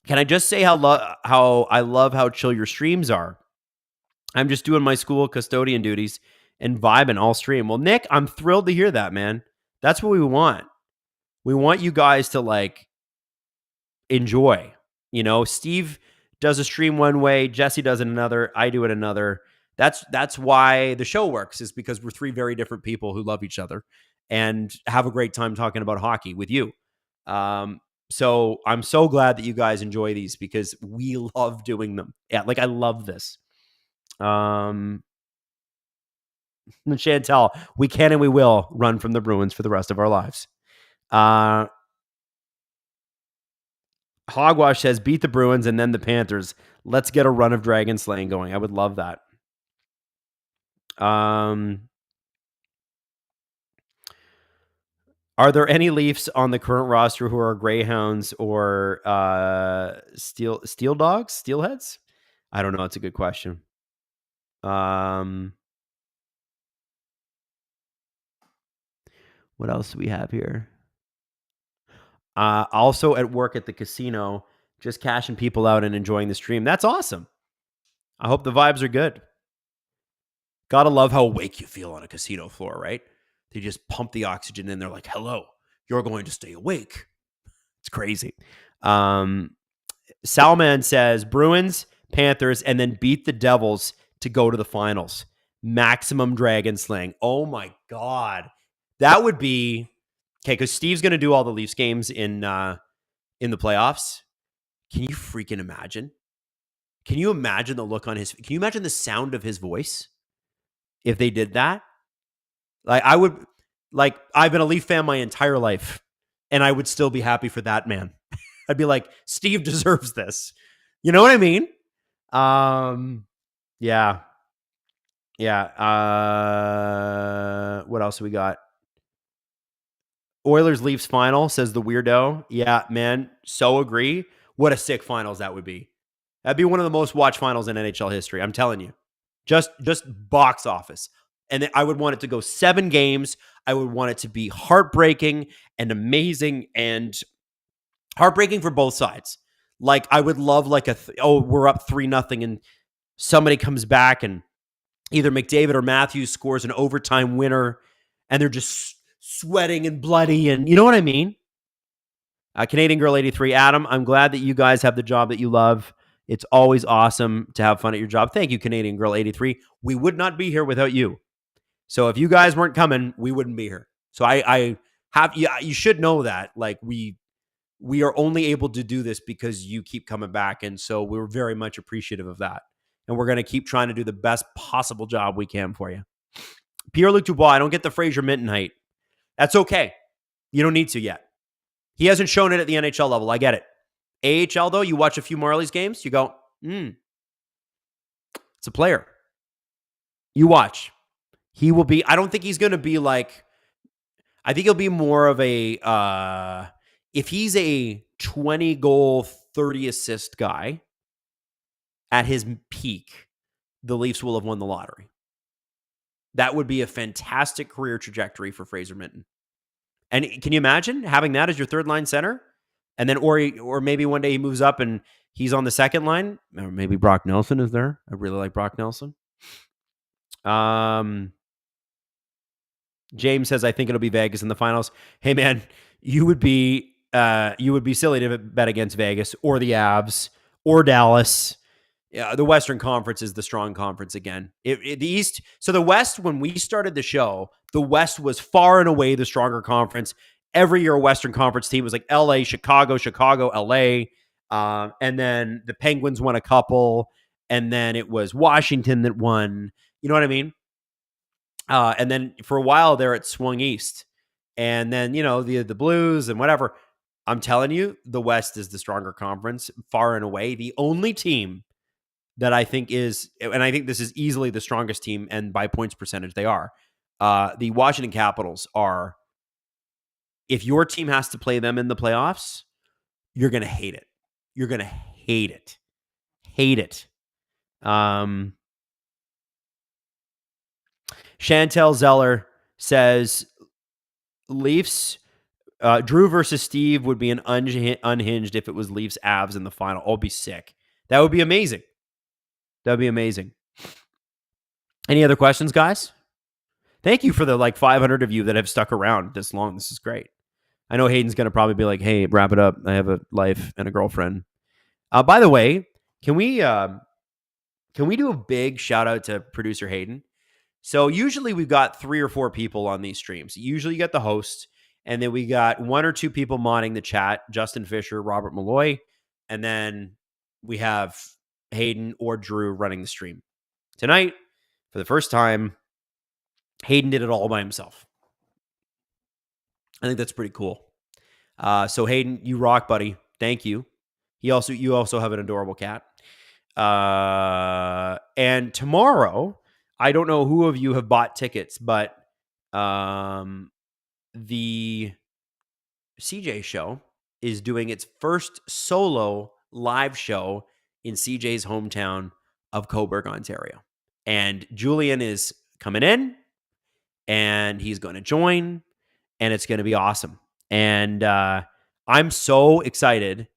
I just say how I love how chill your streams are? I'm just doing my school custodian duties and vibing all stream. Well, Nick, I'm thrilled to hear that, man. That's what we want. We want you guys to enjoy. Steve does a stream one way, Jesse does it another, I do it another. That's why the show works, is because we're 3 very different people who love each other and have a great time talking about hockey with you. So I'm so glad that you guys enjoy these because we love doing them. Yeah, I love this. Chantel, we can and we will run from the Bruins for the rest of our lives. Hogwash says, beat the Bruins and then the Panthers. Let's get a run of dragon slaying going. I would love that. Are there any Leafs on the current roster who are Greyhounds or Steel Dogs? Steelheads? I don't know. It's a good question. What else do we have here? Also at work at the casino, just cashing people out and enjoying the stream. That's awesome. I hope the vibes are good. Gotta love how awake you feel on a casino floor, right? They just pump the oxygen in. They're like, hello, you're going to stay awake. It's crazy. Salman says Bruins, Panthers, and then beat the Devils to go to the finals. Maximum dragon slaying. Oh my God. That would be okay, because Steve's gonna do all the Leafs games in the playoffs. Can you freaking imagine? Can you imagine the look on his? Can you imagine the sound of his voice if they did that? Like I would, like I've been a Leaf fan my entire life, and I would still be happy for that man. I'd be like, Steve deserves this. You know what I mean? Yeah. What else we got? Oilers Leafs final, says the weirdo. Yeah, man, so agree. What a sick finals that would be. That'd be one of the most watched finals in NHL history. I'm telling you. Just box office. And I would want it to go 7 games. I would want it to be heartbreaking and amazing and heartbreaking for both sides. Like I would love like we're up 3-0 and somebody comes back and either McDavid or Matthews scores an overtime winner and they're just sweating and bloody and you know what I mean? Canadian Girl 83, Adam, I'm glad that you guys have the job that you love. It's always awesome to have fun at your job. Thank you, Canadian Girl 83. We would not be here without you. So if you guys weren't coming, we wouldn't be here. So I have you should know that. Like we are only able to do this because you keep coming back. And so we're very much appreciative of that. And we're going to keep trying to do the best possible job we can for you. Pierre-Luc Dubois, I don't get the Fraser Minton height. That's okay. You don't need to yet. He hasn't shown it at the NHL level. I get it. AHL, though, you watch a few Marlies games, you go, it's a player. You watch. He will be, I don't think he's going to be like, I think he'll be more of a, if he's a 20 goal, 30 assist guy at his peak, the Leafs will have won the lottery. That would be a fantastic career trajectory for Fraser Minton. And can you imagine having that as your third line center? And then, or maybe one day he moves up and he's on the second line. Or maybe Brock Nelson is there. I really like Brock Nelson. James says, I think it'll be Vegas in the finals. Hey man, you would be silly to bet against Vegas or the Avs or Dallas. Yeah, the Western Conference is the strong conference again. The East. So the West, when we started the show, the West was far and away the stronger conference. Every year, a Western Conference team was like LA, Chicago, LA. And then the Penguins won a couple. And then it was Washington that won. You know what I mean? And then for a while there, it swung east. And then, the Blues and whatever. I'm telling you, the West is the stronger conference, far and away. The only team that I think is, and I think this is easily the strongest team, and by points percentage, they are. The Washington Capitals are, if your team has to play them in the playoffs, you're going to hate it. You're going to hate it. Hate it. Chantel Zeller says, Leafs, Drew versus Steve would be an unhinged if it was Leafs Avs in the final. Oh, be sick. That would be amazing. That would be amazing. Any other questions, guys? Thank you for the 500 of you that have stuck around this long. This is great. I know Hayden's going to probably be like, hey, wrap it up. I have a life and a girlfriend. By the way, can we do a big shout out to producer Hayden? So usually we've got 3 or 4 people on these streams. Usually you get the host, and then we got 1 or 2 people modding the chat, Justin Fisher, Robert Malloy, and then we have Hayden or Drew running the stream. Tonight, for the first time, Hayden did it all by himself. I think that's pretty cool. So Hayden, you rock, buddy. Thank you. You also have an adorable cat. And tomorrow, I don't know who of you have bought tickets, but the CJ show is doing its first solo live show in CJ's hometown of Cobourg, Ontario. And Julian is coming in, and he's going to join, and it's going to be awesome. And I'm so excited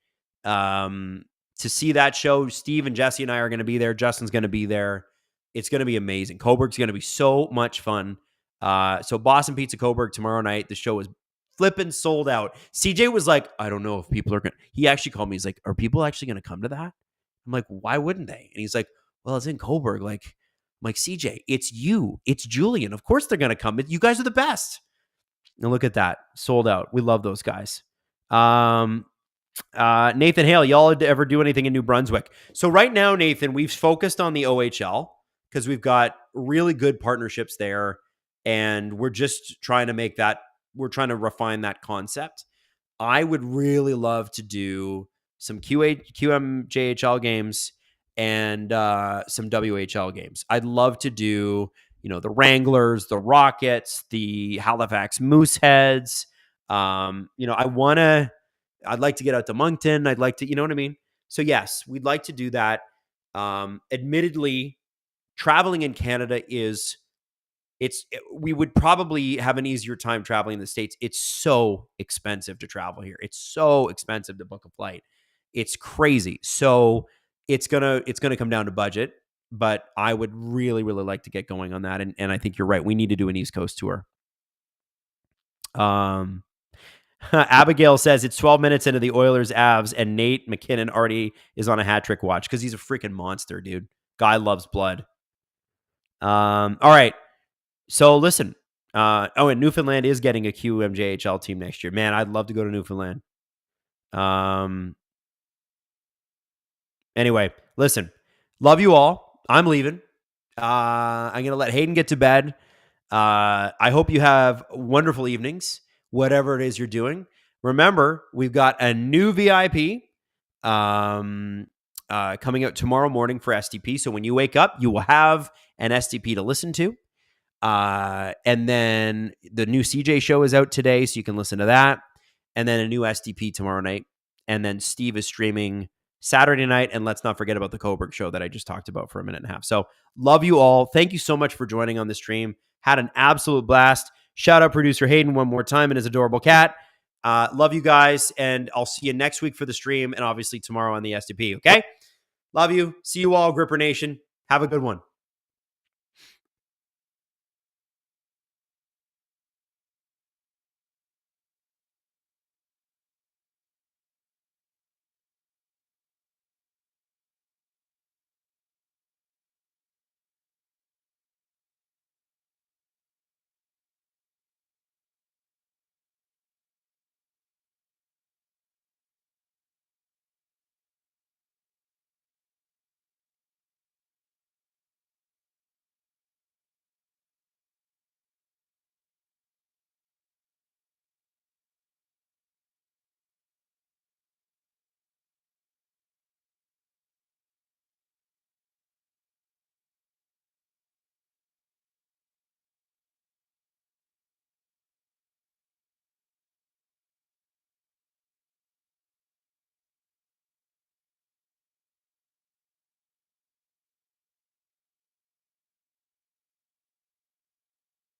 to see that show. Steve and Jesse and I are going to be there. Justin's going to be there. It's going to be amazing. Coburg's going to be so much fun. So Boston Pizza Coburg tomorrow night. The show is flipping sold out. CJ was like, I don't know if people are going to, he actually called me. He's like, are people actually going to come to that? I'm like, why wouldn't they? And he's like, well, it's in Coburg. Like, I'm like, CJ, it's you. It's Julian. Of course they're going to come. You guys are the best. And look at that. Sold out. We love those guys. Nathan Hale, y'all ever do anything in New Brunswick? So right now, Nathan, we've focused on the OHL because we've got really good partnerships there. And we're just trying to make that, we're trying to refine that concept. I would really love to do some QMJHL games and some WHL games. I'd love to do, the Wranglers, the Rockets, the Halifax Mooseheads. I'd like to get out to Moncton. I'd like to, you know what I mean? So yes, we'd like to do that. Admittedly, traveling in Canada we would probably have an easier time traveling in the States. It's so expensive to travel here. It's so expensive to book a flight. It's crazy. So it's gonna come down to budget, but I would really, really like to get going on that. And I think you're right. We need to do an East Coast tour. Abigail says it's 12 minutes into the Oilers Avs and Nate McKinnon already is on a hat trick watch because he's a freaking monster, dude. Guy loves blood. All right. So listen, and Newfoundland is getting a QMJHL team next year. Man, I'd love to go to Newfoundland. Anyway, listen, love you all. I'm leaving. I'm going to let Hayden get to bed. I hope you have wonderful evenings, whatever it is you're doing. Remember, we've got a new VIP coming out tomorrow morning for STP. So when you wake up, you will have an STP to listen to. And then the new CJ show is out today, so you can listen to that. And then a new STP tomorrow night. And then Steve is streaming Saturday night. And let's not forget about the Coburg show that I just talked about for a minute and a half. So love you all. Thank you so much for joining on the stream. Had an absolute blast. Shout out producer Hayden one more time and his adorable cat. Love you guys. And I'll see you next week for the stream and obviously tomorrow on the STP. Okay. Love you. See you all, Gripper Nation. Have a good one.